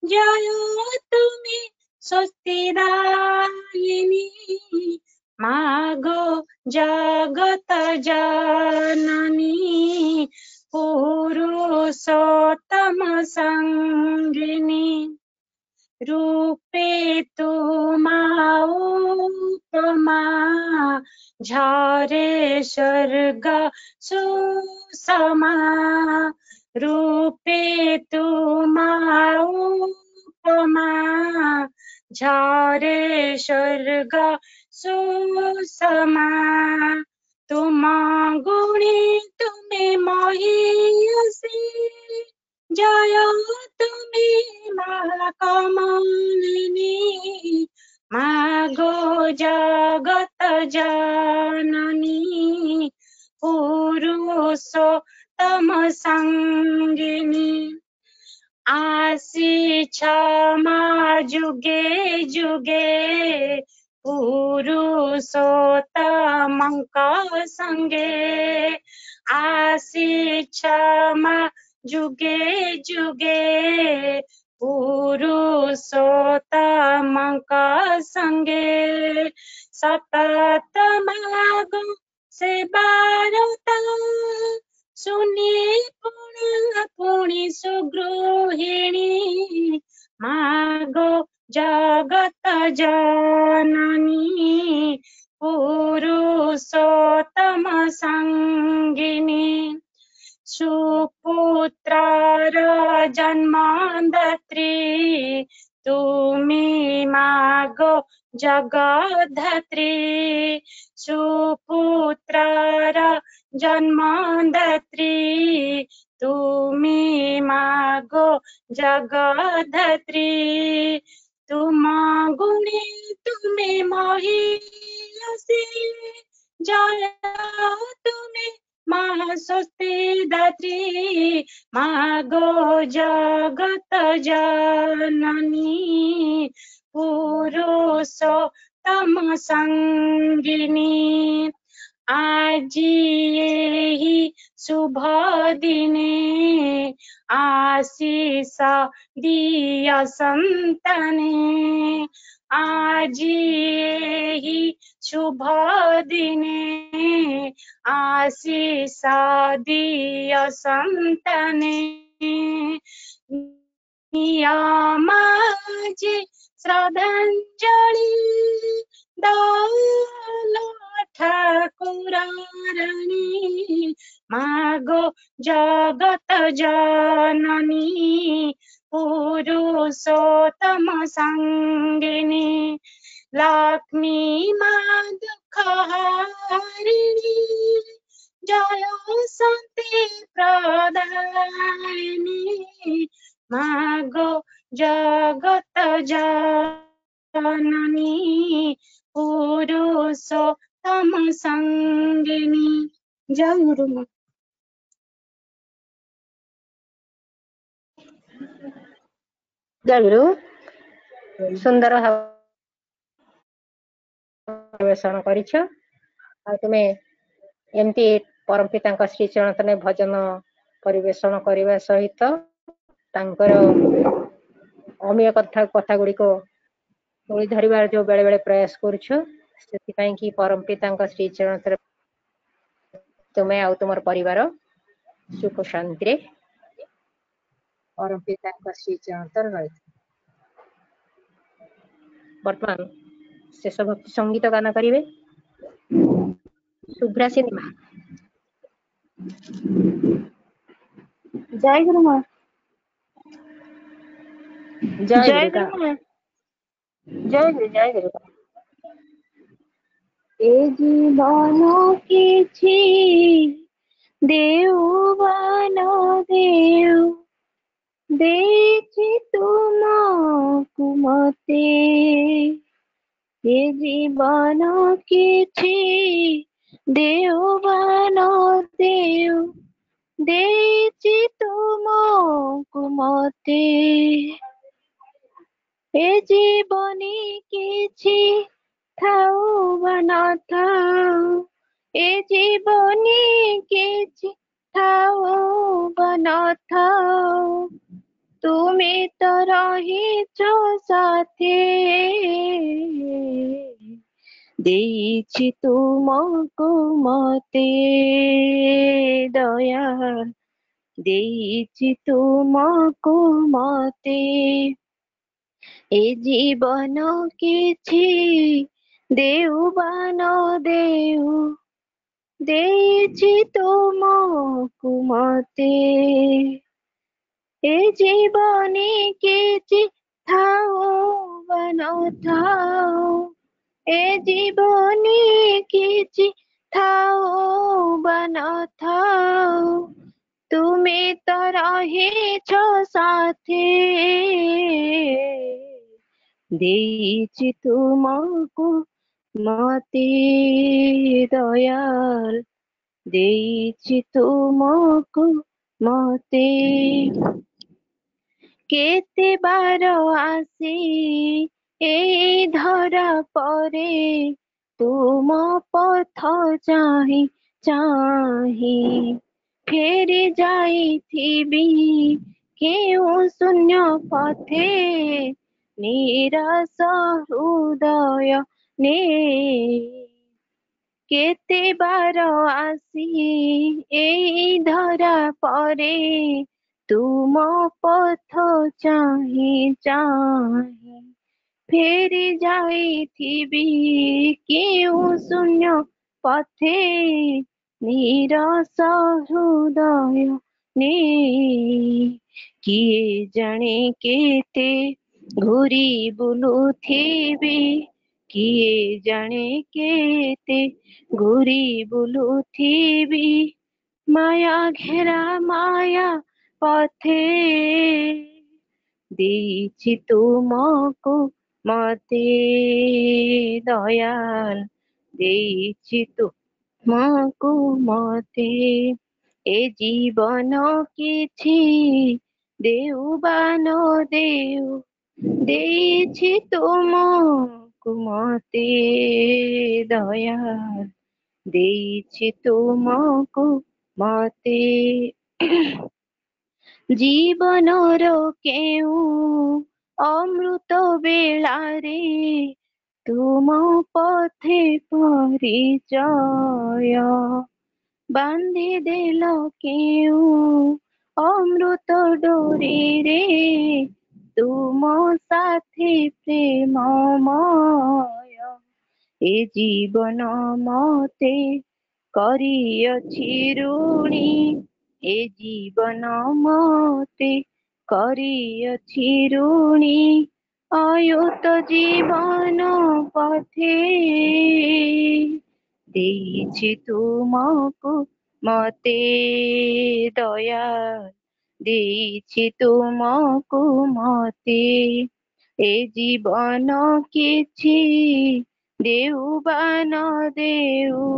Speaker 6: जय तुम्हें स्वस्तिदायिनी मागो जगत जननी पुरुषोत्तम संगिनी रूपे तुमा उपमा झारे स्वर्ग सुषमा रूपे तुमा उपमा झारे स्वर्ग सुषमा तुम गुणी तुम्हें महिषी जय तुम्हें महाकमलिनी मागो जगत जननी पुरुषोत्तम संगिनी आसी क्षमा जुगे जुगे पुरुषोत्तमंक संगे आसी क्षमा जुगे जुगे पुरुषोत्तमंक संगे सतत मागो से बारता सुनिए पुणी सुगृहिणी मागो जगत जननी पुरुषोत्तम संगिनी सुपुत्रार जन्मदात्री तुमी मागो जगद्धत्री सुपुत्रार जन्मदात्री तुमी मागो जगद्धत्री तुम गुणी तुम्हें महिषी जय तुम्हें महास्वस्ति दात्री मागो जगत जननी पुरुषोत्तम संगिनी आजी यही शुभ दिने आशीष दिया संतने आजी यही शुभ दिने आशीष दिया संतने नियमाजी श्रद्धांजलि दौलो ठाकुरानी मागो जगत जननी पुरुषोत्तम संगिनी लक्ष्मी माँ दुःखहारिणी जय शांति प्रदायिनी मागो जगत जननी पुरुषोत्तम संगिनी जय गुरु माँ।
Speaker 2: जय गुरु सुंदर परिवेषण करिछ आ तुमे एमती परम पिता श्री चरण भजन परिवेषण करने सहित तांकर अमीय कथा गुड़ी तुली धरबार जो बेले बेले प्रयास करुछ कि परम पिता श्री चरण तुम्हें आ तुम परिवार सुख शांति परम पिता श्री चरण रही वर्तमान शेष भक्ति संगीत गान करेंगे शुभ्रा सिनेमा।
Speaker 5: जय गुरु माँ।
Speaker 2: जय गुरु
Speaker 5: माँ। जय गुरु ए जीवन किछि देउवन देउ देछि तुमकु मते
Speaker 7: ଏ ଜୀବନ କିଛି ଦେଉବାନ ଦେଉ ଦେଇଛି ତୁମକୁ ମତେ। ଏ ଜୀବନି କିଛି ଥାଉ ବା ନଥାଉ, ଏ ଜୀବନି କିଛି ଥାଉ ବା ନଥାଉ, ତୁମେ ତ ରହିଛ ସାଥେ। ଦେଇଛି ତୁମକୁ ମତେ ଦୟାଳ, ଦେଇଛି ତୁମକୁ ମତେ। ଏ ଜୀବନ କିଛି ଦେଉ ବା ନ ଦେଉ ଦେଇଛି ତୁମକୁ ମତେ। ଏ ଜୀବନି କିଛି ଥାଉ ବା ନଥାଉ, ଏ ଜୀବନି କିଛି ଥାଉ ବା ନଥାଉ, ତୁମେ ତ ରହିଛ ସାଥେ। ଦେଇଛି ତୁମକୁ ମତେ ଦୟାଲ, ଦେଇଛି ତୁମକୁ ମତେ। କେତେ ବାର ଆସି ଏଇ ଧରା ପରେ ତୁମ ପଥ ଚାହିଁ ଚାହିଁ ଫେରି ଯାଇଥିବି କେଉଁ ଶୂନ୍ୟ ପଥେ ନିରାଶ ହୃଦୟ ନେଇ। କେତେ ବାର ଆସି ଏଇ ଧରା ପରେ ତୁମ ପଥ ଚାହିଁ ଚାହିଁ ଫେରି ଯାଇଥିବି କେଉଁ ଶୂନ୍ୟ ପଥେ ନିରାଶ ହୃଦୟ ନେଇ। କିଏ ଜାଣେ କେତେ ଘୁରି ବୁଲୁଥିବି, କିଏ ଜାଣେ କେତେ ଘୁରି ବୁଲୁଥିବି ମାୟା ଘେରା ମାୟା ପଥେ। ଦେଇଛି ତୁମକୁ ମତେ ଦୟାଲ, ଦେଇଛି ତୁମକୁ ମତେ। ଏ ଜୀବନ କିଛି ଦେଉ ବା ନ ଦେଉ ଦେଇଛି ତୁମକୁ ମତେ ଦୟାଲ, ଦେଇଛି ତୁମକୁ ମତେ। ଜୀବନର କେଉଁ ଅମୃତ ବେଳାରେ ତୁମ ପଥେ ପରିଚୟ ବାନ୍ଧିଦେଲ କେଉଁ ଅମୃତ ଡୋରିରେ ତୁମ ସାଥୀ ପ୍ରେମମୟ। ଏ ଜୀବନ ମତେ କରିଅଛି ଋଣୀ, ଏ ଜୀବନ ମତେ କରିଅଛି ଋଣୀ ଅୟୁତ ଜୀବନ ପଥେ। ଦେଇଛି ତୁମକୁ ମତେ ଦୟାଲ, ଦେଇଛି ତୁମକୁ ମତେ। ଏ ଜୀବନ କିଛି ଦେଉ ବା ନ ଦେଉ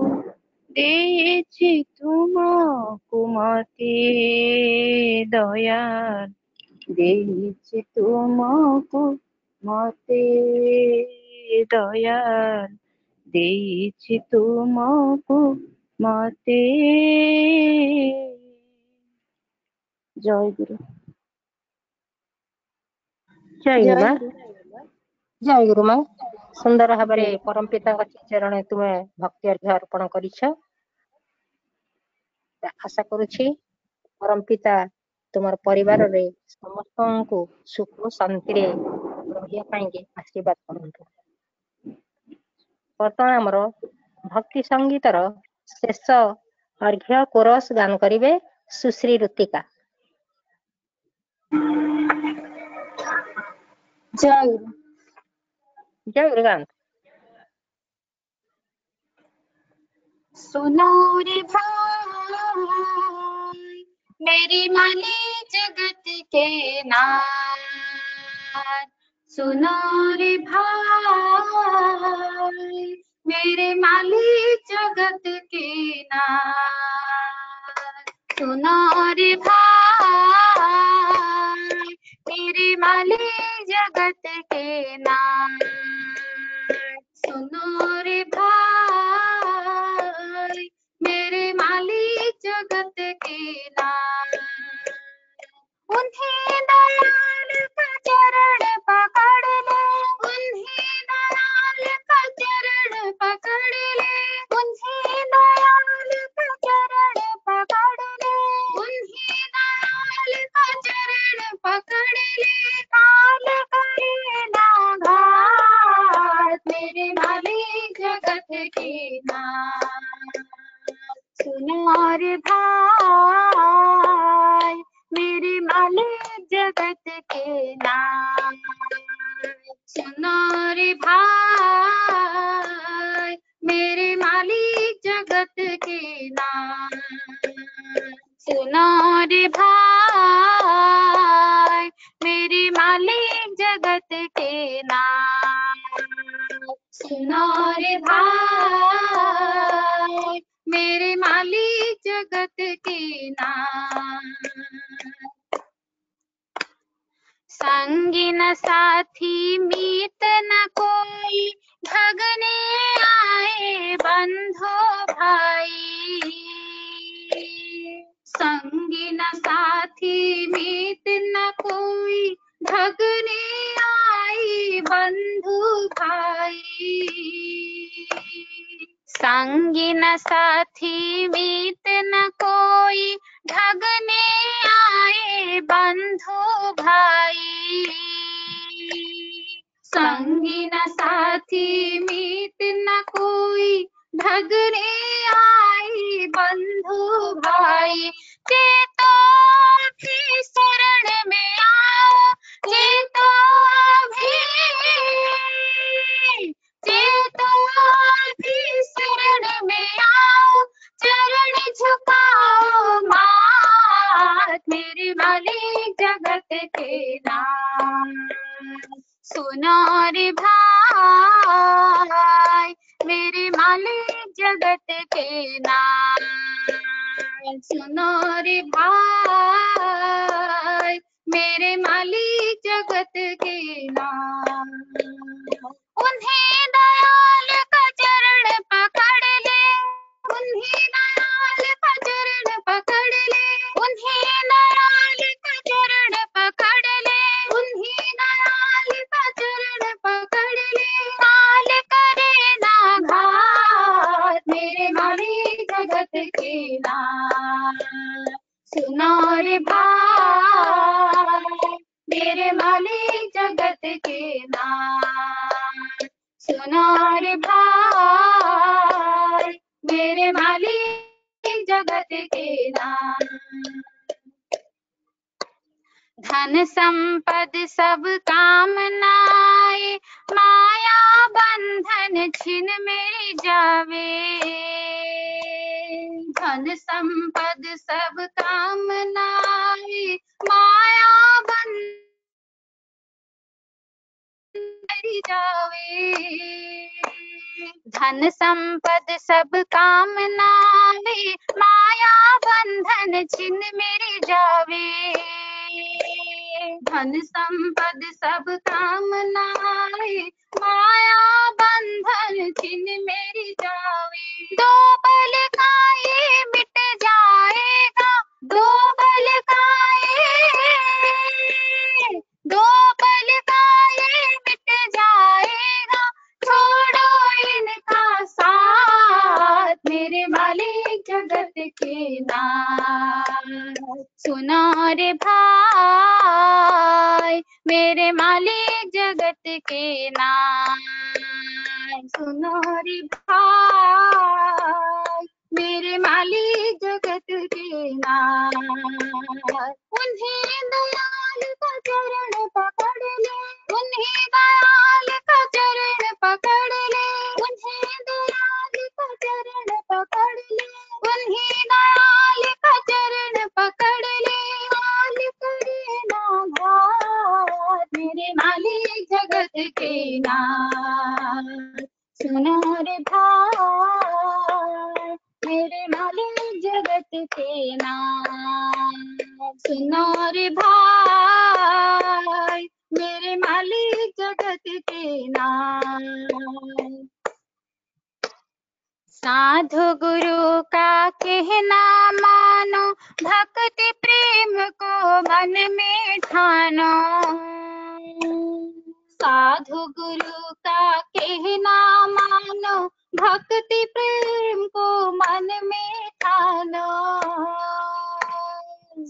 Speaker 7: ଦେଇଛି ତୁମକୁ ମତେ ଦୟାଲ, ଦେଇଛି ତୁମକୁ ମତେ ଦୟାଲ, ଦେଇଛି ତୁମକୁ ମତେ। ଜୟ ଗୁରୁ।
Speaker 2: ଜୟ ଗୁରୁ ମା, ଜୟ ଗୁରୁ ମା। ସୁନ୍ଦର ଭାବରେ
Speaker 7: ଜୟ
Speaker 2: ପରମ ପିତାଙ୍କ ଚରଣରେ ତୁମେ ଭକ୍ତି ଅର୍ଘ୍ୟ ଅର୍ପଣ କରିଛ। ଆଶା କରୁଛି ପରମ ପିତା ତୁମର ପରିବାରରେ ସମସ୍ତଙ୍କୁ ସୁଖ ଶାନ୍ତିରେ ରହିବା ପାଇଁ ଆଶୀର୍ବାଦ କରନ୍ତୁ। ବର୍ତ୍ତମାନ ଆମର ଭକ୍ତି ସଙ୍ଗୀତର ଶେଷ ଅର୍ଘ୍ୟ କୋରସ ଗାନ କରିବେ ସୁଶ୍ରୀ ଋତିକା।
Speaker 6: ଜୟ ଗୁରୁ।
Speaker 2: ଜୟ ଗୁରୁ ଗାନ।
Speaker 6: सुनो रे भाई, मेरी माली जगत के नाथ, सुनो रे भाई मेरे मालिक जगत के नाथ। सुनो रे भाई मेरे मालिक जगत के नाथ। सुनो रे भाई मेरे मालिक जगत के नाथ। उन्हीं दयाल का चरण पकड़ ले, उन्हीं दयाल का चरण पकड़ ले, उन्हीं दयाल का चरण पकड़ ले, उन्हीं दयाल का चरण पकड़ ले। काल करे ना घात मेरे मालिक जगत के नाथ। सुनो रे भाई मेरे मालिक जगत के नाथ। सुनो रे भाई मेरे मालिक जगत के नाथ। सुनो रे भाई मेरे मालिक जगत के नाथ। सुनो रे भाई मेरे मालिक जगत के नाथ। संगी न साथी मीत न कोई, भगने आए बंधो भाई। संगी न साथी मीत न कोई, भगने आए बंधु भाई। संगी न साथी मीत न कोई, भगने आए बंधु भाई। संगी न साथी मीत न कोई, भगने आए बंधु भाई। चेतो भी शरण में आओ, चेतो भी, चेतो भी शरण में आओ, चरण झुकाओ मात मेरे मालिक जगत के नाथ। सुनो रे भाई मेरे मालिक जगत के नाथ। सुनो रे भाई मेरे मालिक जगत के नाथ। उन्हीं दयाल का चरण पकड़ ले, उन्हीं दयाल का चरण पकड़ ले, उन्हीं दयाल का चरण पकड़ ले, उन्हीं दयाल का चरण पकड़ ले। काल करे ना घात मेरे मालिक जगत के नाथ। सुनो रे भाई मेरे मालिक जगत के नाथ। सुनो रे भाई मेरे मालिक जगत के नाथ। धन संपद सब कामनाए, माया बंधन छिन मेरी जावे। धन संपद सब कामनाए, माया बंधन मेरी जावे। धन संपद सब कामनाए, माया बंधन छिन मेरी जावे। धन संपद सब कामनाए, माया बंधन छिन मेरी जावे। दो पल का ये मिट जाएगा, दो पल का ये, दो पल का ये मिट जाएगा। छोड़ो इनका साथ मेरे मालिक जगत के नाथ। सुनो रे भाई मेरे मालिक जगत के नाथ। सुनो रे भाई मेरे मालिक जगत के नाथ। उन्हीं दयाल का चरण पकड़ ले, उन्हीं दयाल का चरण पकड़ ले, उन्हीं दयाल का चरण पकड़ ले, उन्हीं दयाल का चरण पकड़ ले। काल करे ना घात मेरे मालिक जगत रे भाई मेरे मालिक जगत के नाथ। सुनो रे भाई मेरे मालिक जगत के नाथ। साधु गुरु का कहना मानो भक्ति प्रेम को मन में ठानो। साधु गुरु का कहना मानो भक्ति प्रेम को मन में ठानो।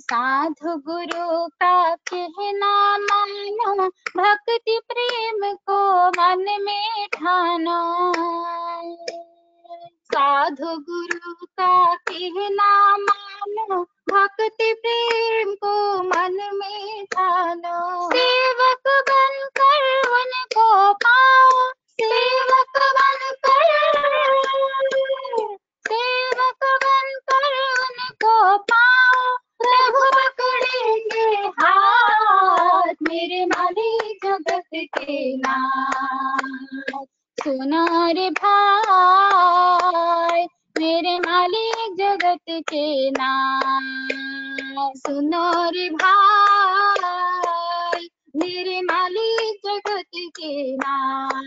Speaker 6: साधु गुरु का कहना मानो भक्ति प्रेम को मन में ठानो। साधु गुरु का कहना मानो भक्ति प्रेम को मन में ठानो। सेवक बनकर उनको पाओ सेवक बनकर उनको पाओ प्रभु पकड़ेंगे हाथ मेरे मालिक जगत के नाथ। सुनो रे भाई मेरे मालिक जगत के नाथ। सुनो रे भाई मेरे मालिक जगत के नाथ।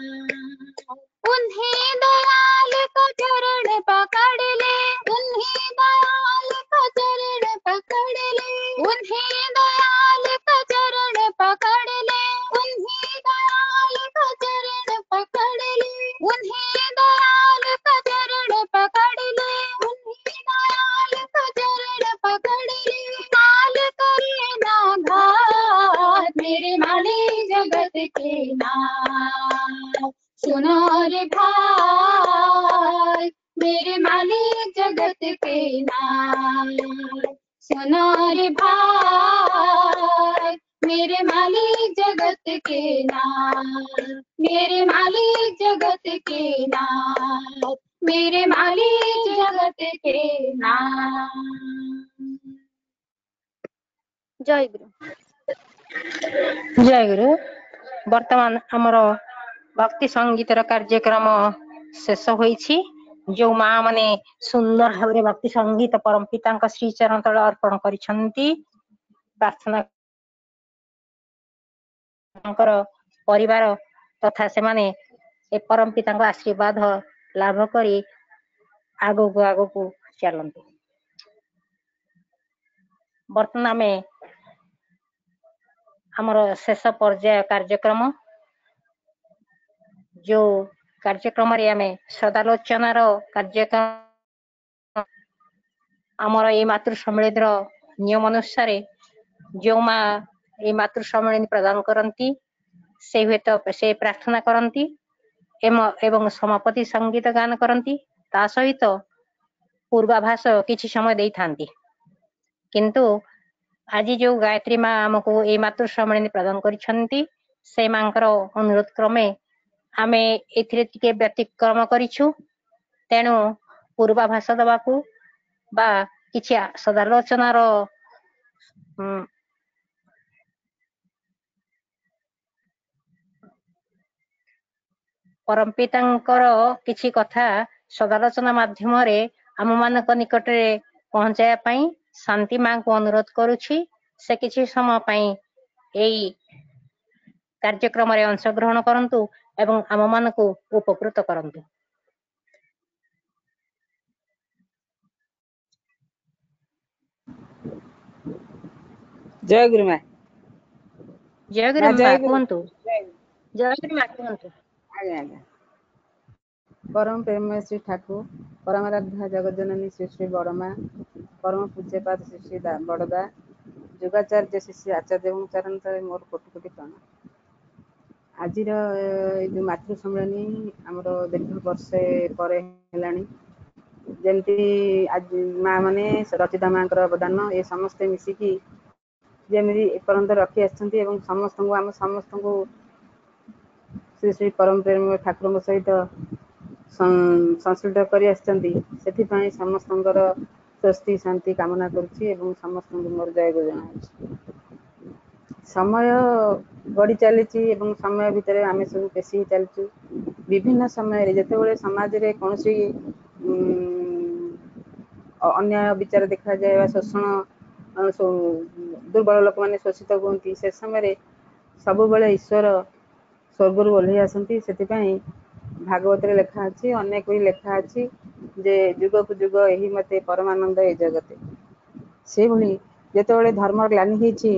Speaker 6: उन्हीं दयाल का चरण पकड़ ले उन्हीं दयाल का चरण पकड़ ले उन्हीं दयाल का चरण पकड़ ले उन्हीं दयाल का चरण पकड़ ले उन्हीं दयाल का चरण पकड़ ले उन्हीं दयाल का चरण पकड़ ले। काल करे ना घात मेरे मालिक जगत के नाथ। सुनो रे भाई मेरे मालिक जगत के नाथ। सुनो रे भाई मेरे मालिक जगत के नाथ। मेरे मालिक जगत के नाथ। मेरे मालिक जगत के नाथ। जय गुरु।
Speaker 2: जय गुरु। वर्तमान आमर भक्ति संगीतर कार्यक्रम शेष होईछि। जो माँ माने सुंदर भाव भक्ति संगीत परम पिता श्री चरण तले अर्पण करिसंती। प्रार्थना परिवार तथा से माने ए परम पिता आशीर्वाद लाभ करी आगो को चलते। वर्तमान में आमर शेष पर्याय कार्यक्रम जो कार्यक्रम सदालोचनार कार्यक्रम आमर ये मातृ सम्मेलन नियम अनुसार जो माँ ये मातृ सम्मेलन प्रदान करती से प्रार्थना करती एवं समापति संगीत गान करती ता सहित पूर्वाभास किछि समय दे थांती। किंतु आज जो गायत्री माँ आमको ये मातृ सम्मेलन प्रदान करिसंती से मांकर अनुरोध क्रमे आमे एथिरे टिके व्यतिक्रम करिछु। तेणु पूर्वाभास दबाकू बा किछि सदालोचनार परम पितांकर किछि कथा सदालोचना माध्यम रे आम मानक निकट रे पहुंचाया पई शांति मां को अनुरोध करूछि से किछि समय पई एई कार्यक्रम रे अंशग्रहण करंतु एवं आम मानक उपकृत करंतु।
Speaker 8: जय गुरु माँ।
Speaker 2: जय गुरु माँ कहंतु। जय गुरु माँ कहंतु।
Speaker 8: आज्ञा आज्ञा। परम प्रेम श्री ठाकुर परमाराध्या जगज्जननी श्री श्री बड़मा परम पूज्यपाद श्री श्री बड़दा युगाचार्य श्री श्री आचार्य चरण तले मोर कोटि कोटि प्रणाम। आज जो मातृ सम्मेलनी आमर दीर्घ वर्षे परे हेलानी जेमती आज माँ माने रचिता माँ अवदान ये समस्ते मिसिकी जमी एपर्यंत रखी आछंती एवं समस्त आम समस्त श्री श्री परम प्रेम ठाकुर सहित संश्लिष्ट कर समस्त स्वस्ति शांति कामना करुच्ची एवं समस्त मोर जय गुरु जना। समय गढ़ी चली समय भितर आम सब पेशी चलचु ବିଭିନ୍ନ ସମୟରେ ଯେତେବେଳେ ସମାଜରେ କୌଣସି ଅନ୍ୟାୟ ବିଚାର ଦେଖାଯାଏ ବା ଶୋଷଣ ଦୁର୍ବଳ ଲୋକମାନେ ଶୋଷିତ ହୁଅନ୍ତି, ସେ ସମୟରେ ସବୁବେଳେ ଈଶ୍ୱର ସ୍ୱର୍ଗରୁ ଓହ୍ଲେଇ ଆସନ୍ତି। ସେଥିପାଇଁ ଭାଗବତରେ ଲେଖା ଅଛି, ଅନେକ ବି ଲେଖା ଅଛି ଯେ ଯୁଗକୁ ଯୁଗ ଏହି ମତେ ପରମାନନ୍ଦ ଏ ଜଗତେ। ସେଭଳି ଯେତେବେଳେ ଧର୍ମ ଗ୍ଲାନି ହେଇଛି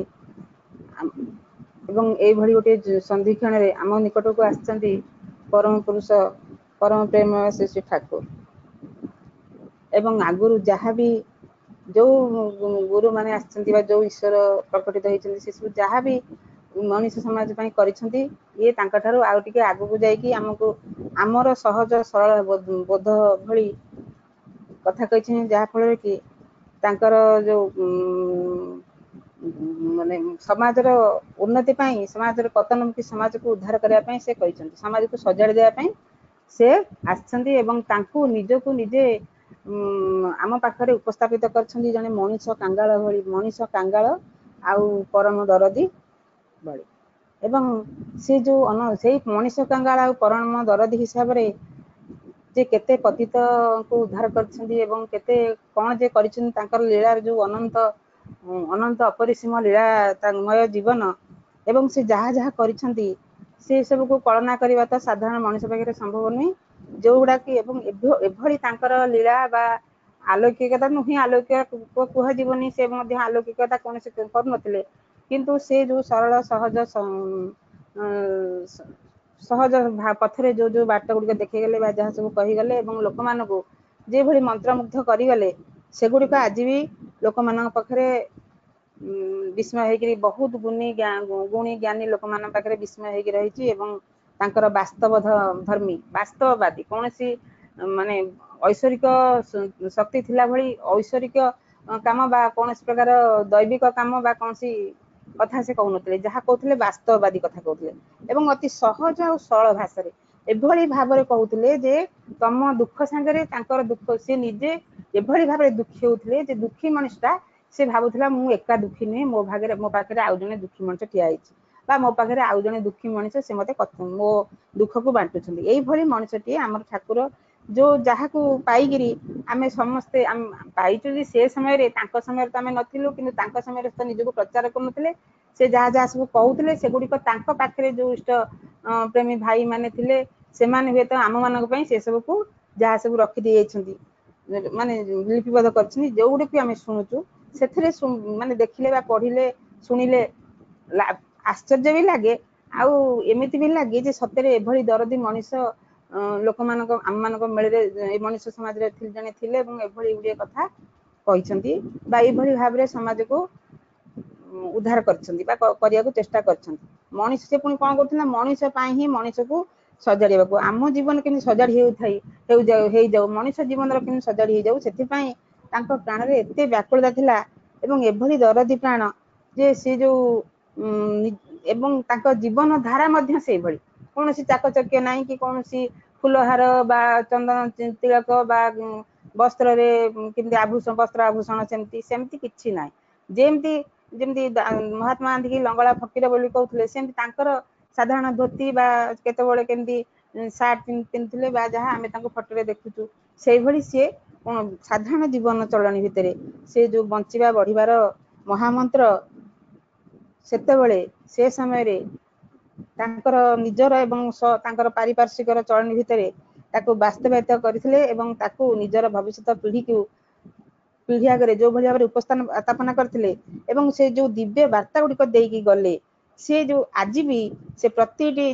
Speaker 8: ଏବଂ ଏଇଭଳି ଗୋଟେ ସନ୍ଧିକ୍ଷଣରେ ଆମ ନିକଟକୁ ଆସିଛନ୍ତି ପରମ ପୁରୁଷ ପରମ ପ୍ରେମ ଶ୍ରୀ ଶ୍ରୀ ଠାକୁର। ଏବଂ ଆଗରୁ ଯାହାବି ଯୋଉ ଗୁରୁମାନେ ଆସିଛନ୍ତି ବା ଯୋଉ ଈଶ୍ୱର ପ୍ରକଟିତ ହେଇଛନ୍ତି, ସେ ସବୁ ଯାହାବି ମଣିଷ ସମାଜ ପାଇଁ କରିଛନ୍ତି, ଇଏ ତାଙ୍କଠାରୁ ଆଉ ଟିକେ ଆଗକୁ ଯାଇକି ଆମକୁ ଆମର ସହଜ ସରଳ ବୋଧ ଭଳି କଥା କହିଛନ୍ତି, ଯାହା ଫଳରେ କି ତାଙ୍କର ଯୋଉ ମାନେ ସମାଜର ଉନ୍ନତି ପାଇଁ, ସମାଜର ପତନମୁଖୀ ସମାଜକୁ ଉଦ୍ଧାର କରିବା ପାଇଁ ସେ କହିଛନ୍ତି, ସମାଜକୁ ସଜାଡ଼ି ଦେବା ପାଇଁ ସେ ଆସିଛନ୍ତି ଏବଂ ତାଙ୍କୁ ନିଜକୁ ନିଜେ ଆମ ପାଖରେ ଉପସ୍ଥାପିତ କରିଛନ୍ତି ଜଣେ ମଣିଷ କାଙ୍ଗାଳ ଭଳି, ମଣିଷ କାଙ୍ଗାଳ ଆଉ ପରମ ଦରଦୀ ଭଳି। ଏବଂ ସେ ଯୋଉ ସେଇ ମଣିଷ କାଙ୍ଗାଳ ଆଉ ପରମ ଦରଦୀ ହିସାବରେ ଯେ କେତେ ପତିତଙ୍କୁ ଉଦ୍ଧାର କରିଛନ୍ତି ଏବଂ କେତେ କଣ ଯେ କରିଛନ୍ତି, ତାଙ୍କର ଲୀଳାର ଯୋଉ ଅନନ୍ତ ଅପରିସୀମ ଲୀଳା ମୟ ଜୀବନ ଏବଂ ସେ ଯାହା ଯାହା କରିଛନ୍ତି ସେ ସବୁକୁ କଳନା କରିବା ତ ସାଧାରଣ ମଣିଷ ପାଖରେ ସମ୍ଭବ ନୁହେଁ। ଯୋଉଗୁଡା କି ଏବଂ ଏଭଳି ତାଙ୍କର ଲୀଳା ବା ଆଲୌକିକତା ନୁହେଁ, ଆଲୌକିକ କୁହାଯିବନି, ସେ ମଧ୍ୟ ଆଲୌକିକତା କୌଣସି କରୁନଥିଲେ, କିନ୍ତୁ ସେ ଯୋଉ ସରଳ ସହଜ ପଥରେ ଯୋଉ ବାଟ ଗୁଡିକ ଦେଖେଇଗଲେ ବା ଯାହା ସବୁ କହିଗଲେ ଏବଂ ଲୋକମାନଙ୍କୁ ଯେଭଳି ମନ୍ତ୍ରମୁଗ୍ଧ କରିଗଲେ, ସେଗୁଡିକ ଆଜି ବି ଲୋକମାନଙ୍କ ପାଖରେ ବିସ୍ମୟ ହେଇକିରି ବହୁତ ଗୁଣୀ ଜ୍ଞାନୀ ଲୋକମାନଙ୍କ ପାଖରେ ବିସ୍ମୟ ହେଇକି ରହିଛି ଏବଂ ତାଙ୍କର ବାସ୍ତବବାଦୀ କୌଣସି ମାନେ ଐଶ୍ୱରିକ ଶକ୍ତି ଥିଲା ଭଳି ଐଶ୍ୱରିକ କାମ ବା କୌଣସି ପ୍ରକାର ଦୈବିକ କାମ ବା କୌଣସି କଥା ସେ କହୁନଥିଲେ, ଯାହା କହୁଥିଲେ ବାସ୍ତବବାଦୀ କଥା କହୁଥିଲେ ଏବଂ ଅତି ସହଜ ଆଉ ସରଳ ଭାଷାରେ ଏଭଳି ଭାବରେ କହୁଥିଲେ ଯେ ତମ ଦୁଃଖ ସାଙ୍ଗରେ ତାଙ୍କର ଦୁଃଖ, ସେ ନିଜେ ଏଭଳି ଭାବରେ ଦୁଃଖୀ ହଉଥିଲେ ଯେ ଦୁଃଖୀ ମଣିଷଟା ସେ ଭାବୁଥିଲା ମୁଁ ଏକା ଦୁଃଖୀ ନୁହେଁ, ମୋ ପାଖରେ ଆଉ ଜଣେ ଦୁଃଖୀ ମଣିଷ ଠିଆ ହେଇଛି ବା ମୋ ପାଖରେ ଆଉ ଜଣେ ଦୁଃଖୀ ମଣିଷ, ସେ ମତେ ମୋ ଦୁଃଖକୁ ବାଣ୍ଟୁଛନ୍ତି। ଏଇଭଳି ମଣିଷଟିଏ ଆମର ଠାକୁର, ଯୋଉ ଯାହାକୁ ପାଇକିରି ଆମେ ସମସ୍ତେ ପାଇଛୁ ଯେ ସେ ସମୟରେ, ତାଙ୍କ ସମୟରେ ତ ଆମେ ନଥିଲୁ, କିନ୍ତୁ ତାଙ୍କ ସମୟରେ ତ ନିଜକୁ ପ୍ରଚାର କରୁନଥିଲେ। ସେ ଯାହା ଯାହା ସବୁ କହୁଥିଲେ ସେଗୁଡିକ ତାଙ୍କ ପାଖରେ ଯୋଉ ଇଷ୍ଟ ପ୍ରେମୀ ଭାଇ ମାନେ ଥିଲେ, ସେମାନେ ହୁଏତ ଆମ ମାନଙ୍କ ପାଇଁ ସେ ସବୁକୁ ଯାହା ସବୁ ରଖିଦେଇ ଯାଇଛନ୍ତି, ମାନେ ଲିପିବଦ୍ଧ କରିଛନ୍ତି, ଯୋଉଗୁଡିକୁ ଆମେ ଶୁଣୁଛୁ ସେଥିରେ ମାନେ ଦେଖିଲେ ବା ପଢିଲେ ଶୁଣିଲେ ଆଶ୍ଚର୍ଯ୍ୟ ବି ଲାଗେ ଆଉ ଏମିତି ବି ଲାଗେ ଯେ ସତରେ ଏଭଳି ଦରଦୀ ମଣିଷ ଆମ ମାନଙ୍କ ମେଳରେ ଏଇ ମଣିଷ ସମାଜରେ ଜଣେ ଥିଲେ ଏବଂ ଏଭଳି ଗୁଡିଏ କଥା କହିଛନ୍ତି ବା ଏଇଭଳି ଭାବରେ ସମାଜକୁ ଉଦ୍ଧାର କରିଛନ୍ତି ବା କରିବାକୁ ଚେଷ୍ଟା କରିଛନ୍ତି। ମଣିଷ ସେ ପୁଣି କଣ କରୁଥିଲେ ନା, ମଣିଷ ପାଇଁ ହିଁ ମଣିଷକୁ ସଜାଡିବାକୁ, ଆମ ଜୀବନ କେମିତି ସଜାଡି ହେଇଯାଉ, ମଣିଷ ଜୀବନର କେମିତି ସଜାଡି ହେଇଯାଉ, ସେଥିପାଇଁ ତାଙ୍କ ପ୍ରାଣରେ ଏତେ ବ୍ୟାକୁଳତା ଥିଲା ଏବଂ ଏଭଳି ଦରଦୀ ପ୍ରାଣ ଯେ ସେ ଯୋଉ ଏବଂ ତାଙ୍କ ଜୀବନ ଧାରା ମଧ୍ୟ ସେଇଭଳି, କୌଣସି ଚାକଚକ୍ୟ ନାହିଁ କି କୌଣସି ଫୁଲହାର ବା ଚନ୍ଦନ ତିଳକ ବା ବସ୍ତ୍ରରେ କେମିତି ବସ୍ତ୍ର ଆଭୂଷଣ ସେମିତି କିଛି ନାହିଁ। ଯେମିତି ମହାତ୍ମା ଗାନ୍ଧୀ ଲଙ୍ଗଳା ଫକୀର ବୋଲି କହୁଥିଲେ, ସେମିତି ତାଙ୍କର ସାଧାରଣ ଧୋତି ବା କେତେବେଳେ କେମିତି ସାର୍ଟ ପିନ୍ଧୁଥିଲେ ବା ଯାହା ଆମେ ତାଙ୍କୁ ଫଟୋରେ ଦେଖୁଛୁ, ସେଇଭଳି ସିଏ ସାଧାରଣ ଜୀବନ ଚଳଣି ଭିତରେ ସେ ଯୋଉ ବଞ୍ଚିବା ବଢିବାର ମହାମନ୍ତ୍ର ସେତେବେଳେ ସେ ସମୟରେ ତାଙ୍କର ନିଜର ଏବଂ ତାଙ୍କର ପାରିପାର୍ଶ୍ୱିକର ଚଳଣି ଭିତରେ ତାକୁ ବାସ୍ତବାୟିତ କରିଥିଲେ ଏବଂ ତାକୁ ନିଜର ଭବିଷ୍ୟତ ପିଢି ଆଗରେ ଯୋଉଭଳି ଭାବରେ ଉପସ୍ଥାପନା କରିଥିଲେ ଏବଂ ସେ ଯୋଉ ଦିବ୍ୟ ବାର୍ତ୍ତା ଗୁଡିକ ଦେଇକି ଗଲେ, ସେ ଯୋଉ ଆଜି ବି ସେ ପ୍ରତିଟି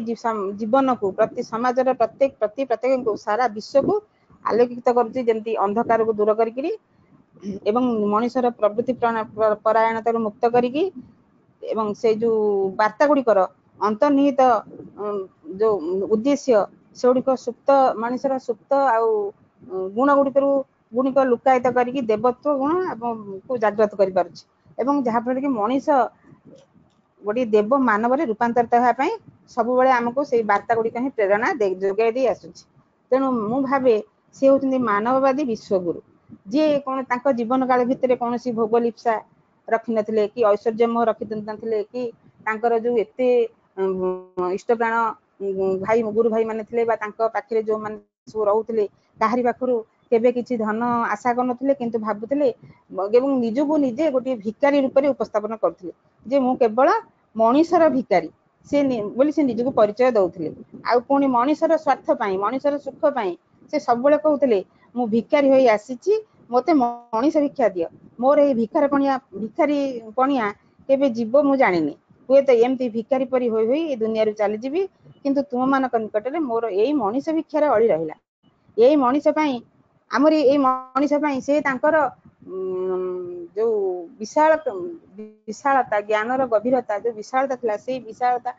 Speaker 8: ଜୀବନକୁ, ପ୍ରତି ସମାଜର ପ୍ରତ୍ୟେକଙ୍କୁ ସାରା ବିଶ୍ୱକୁ ଆଲୋକିତ କରୁଛି, ଯେମିତି ଅନ୍ଧକାରକୁ ଦୂର କରିକିରି ଏବଂ ମଣିଷର ପ୍ରବୃତ୍ତି ପରାୟଣତାରୁ ମୁକ୍ତ କରିକି ଏବଂ ସେଇ ଯୋଉ ବାର୍ତ୍ତା ଗୁଡିକର ଅନ୍ତର୍ନିହିତ ଯୋଉ ଉଦ୍ଦେଶ୍ୟ ସେଗୁଡିକ ମଣିଷର ସୁପ୍ତ ଆଉ ଗୁଣିକ ଲୁକାୟିତ କରିକି ଦେବତ୍ୱ ଗୁଣ ଏବଂ କୁ ଜାଗ୍ରତ କରିପାରୁଛି ଏବଂ ଯାହାଫଳରେ କି ମଣିଷ ଗୋଟିଏ ଦେବ ମାନବରେ ରୂପାନ୍ତରିତ ହେବା ପାଇଁ ସବୁବେଳେ ଆମକୁ ସେଇ ବାର୍ତ୍ତା ଗୁଡିକ ହିଁ ପ୍ରେରଣା ଯୋଗାଇ ଦେଇ ଆସୁଛି। ତେଣୁ ମୁଁ ଭାବେ ସେ ହଉଛନ୍ତି ମାନବବାଦୀ ବିଶ୍ୱଗୁରୁ, ଯିଏ ତାଙ୍କ ଜୀବନ କାଳ ଭିତରେ କୌଣସି ଭୋଗ ଲିପ୍ସା ରଖିନଥିଲେ କି ଐଶ୍ୱର୍ଯ୍ୟମୋହ ରଖିନଥିଲେ କି ତାଙ୍କର ଯୋଉ ଏତେ ଇଷ୍ଟପ୍ରାଣ ଭାଇ ଗୁରୁ ଭାଇ ମାନେ ଥିଲେ ବା ତାଙ୍କ ପାଖରେ ଯୋଉମାନେ ସବୁ ରହୁଥିଲେ କାହାରି ପାଖରୁ କେବେ କିଛି ଧନ ଆଶା କରୁନଥିଲେ, କିନ୍ତୁ ଭାବୁଥିଲେ ଏବଂ ନିଜକୁ ନିଜେ ଗୋଟିଏ ଭିକାରୀ ରୂପରେ ଉପସ୍ଥାପନ କରୁଥିଲେ ଯେ ମୁଁ କେବଳ ମଣିଷର ଭିକାରୀ ସେ ବୋଲି ସେ ନିଜକୁ ପରିଚୟ ଦଉଥିଲେ। ଆଉ ପୁଣି ମଣିଷର ସ୍ୱାର୍ଥ ପାଇଁ, ମଣିଷର ସୁଖ ପାଇଁ ସେ ସବୁବେଳେ କହୁଥିଲେ ମୁଁ ଭିକାରୀ ହୋଇ ଆସିଛି, ମୋତେ ମଣିଷ ଭିକ୍ଷା ଦିଅ। ମୋର ଏଇ ଭିକାରୀ ପଣିଆ କେବେ ଯିବ ମୁଁ ଜାଣିନି, ହୁଏତ ଏମିତି ଭିକାରୀ ପରି ହୋଇ ହୋଇ ଏ ଦୁନିଆରୁ ଚାଲିଯିବି, କିନ୍ତୁ ତୁମମାନଙ୍କ ନିକଟରେ ମୋର ଏଇ ମଣିଷ ଭିକ୍ଷାର ଅଳି ରହିଲା। ଏଇ ମଣିଷ ପାଇଁ ଆମରି ଏଇ ମଣିଷ ପାଇଁ ସେ ତାଙ୍କର ଯୋଉ ବିଶାଳତା ଜ୍ଞାନର ଗଭୀରତା ଯୋଉ ବିଶାଳତା ଥିଲା, ସେଇ ବିଶାଳତା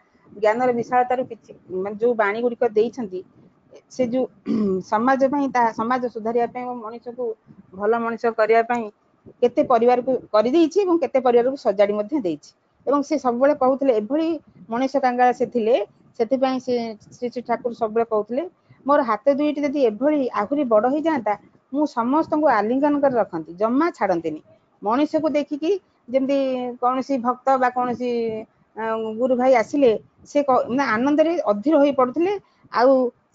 Speaker 8: ଜ୍ଞାନର ବିଶାଳତାରୁ କିଛି ମାନେ ଯୋଉ ବାଣୀ ଗୁଡ଼ିକ ଦେଇଛନ୍ତି, ସେ ଯୋଉ ସମାଜ ପାଇଁ ତା ସମାଜ ସୁଧାରିବା ପାଇଁ ଏବଂ ମଣିଷକୁ ଭଲ ମଣିଷ କରିବା ପାଇଁ କେତେ ପରିବାରକୁ କରିଦେଇଛି ଏବଂ କେତେ ପରିବାରକୁ ସଜାଡ଼ି ମଧ୍ୟ ଦେଇଛି। ଏବଂ ସେ ସବୁବେଳେ କହୁଥିଲେ ଏଭଳି ମଣିଷ କାଙ୍ଗାଳ ସେ ଥିଲେ, ସେଥିପାଇଁ ସେ ଶ୍ରୀ ଶ୍ରୀ ଠାକୁର ସବୁବେଳେ କହୁଥିଲେ ମୋର ହାତ ଦୁଇଟି ଯଦି ଏଭଳି ଆହୁରି ବଡ଼ ହେଇଯାଆନ୍ତା, ମୁଁ ସମସ୍ତଙ୍କୁ ଆଲିଙ୍ଗନ କରି ରଖନ୍ତି, ଜମା ଛାଡ଼ନ୍ତିନି। ମଣିଷକୁ ଦେଖିକି ଯେମିତି କୌଣସି ଭକ୍ତ ବା କୌଣସି ଗୁରୁ ଭାଇ ଆସିଲେ ସେ ଆନନ୍ଦରେ ଅଧୀର ହୋଇ ପଡୁଥିଲେ, ଆଉ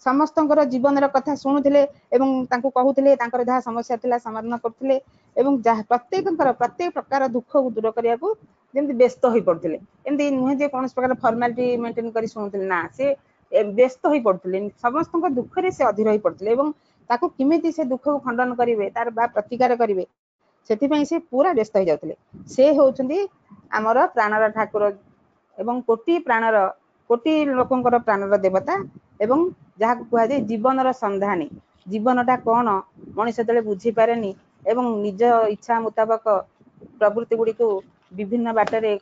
Speaker 8: ସମସ୍ତଙ୍କର ଜୀବନର କଥା ଶୁଣୁଥିଲେ ଏବଂ ତାଙ୍କୁ କହୁଥିଲେ ତାଙ୍କର ଯାହା ସମସ୍ୟା ଥିଲା ସମାଧାନ କରୁଥିଲେ ଏବଂ ଯାହା ପ୍ରତ୍ୟେକ ପ୍ରକାର ଦୁଃଖକୁ ଦୂର କରିବାକୁ ଯେମିତି ବ୍ୟସ୍ତ ହୋଇ ପଡୁଥିଲେ। ଏମିତି ନୁହେଁ ଯେ କୌଣସି ପ୍ରକାର ଫର୍ମାଲିଟି ମେଣ୍ଟେନ କରି ଶୁଣୁଥିଲେ, ନା ସେ ବ୍ୟସ୍ତ ହୋଇ ପଡୁଥିଲେ, ସମସ୍ତଙ୍କ ଦୁଃଖରେ ସେ ଅଧୀର ହୋଇ ପଡୁଥିଲେ ଏବଂ ତାକୁ କେମିତି ସେ ଦୁଃଖକୁ ଖଣ୍ଡନ କରିବେ ତାର ବା ପ୍ରତିକାର କରିବେ ସେଥିପାଇଁ ସେ ପୁରା ବ୍ୟସ୍ତ ହେଇଯାଉଥିଲେ। ସେ ହଉଛନ୍ତି ଆମର ପ୍ରାଣର ଠାକୁର ଏବଂ କୋଟି ଲୋକଙ୍କର ପ୍ରାଣର ଦେବତା ଏବଂ ଯାହାକୁ କୁହାଯାଏ ଜୀବନର ସନ୍ଧାନୀ। ଜୀବନଟା କଣ ମଣିଷ ଯେତେବେଳେ ବୁଝିପାରେନି ଏବଂ ନିଜ ଇଚ୍ଛା ମୁତାବକ ପ୍ରବୃତ୍ତି ଗୁଡ଼ିକୁ ବିଭିନ୍ନ ବାଟରେ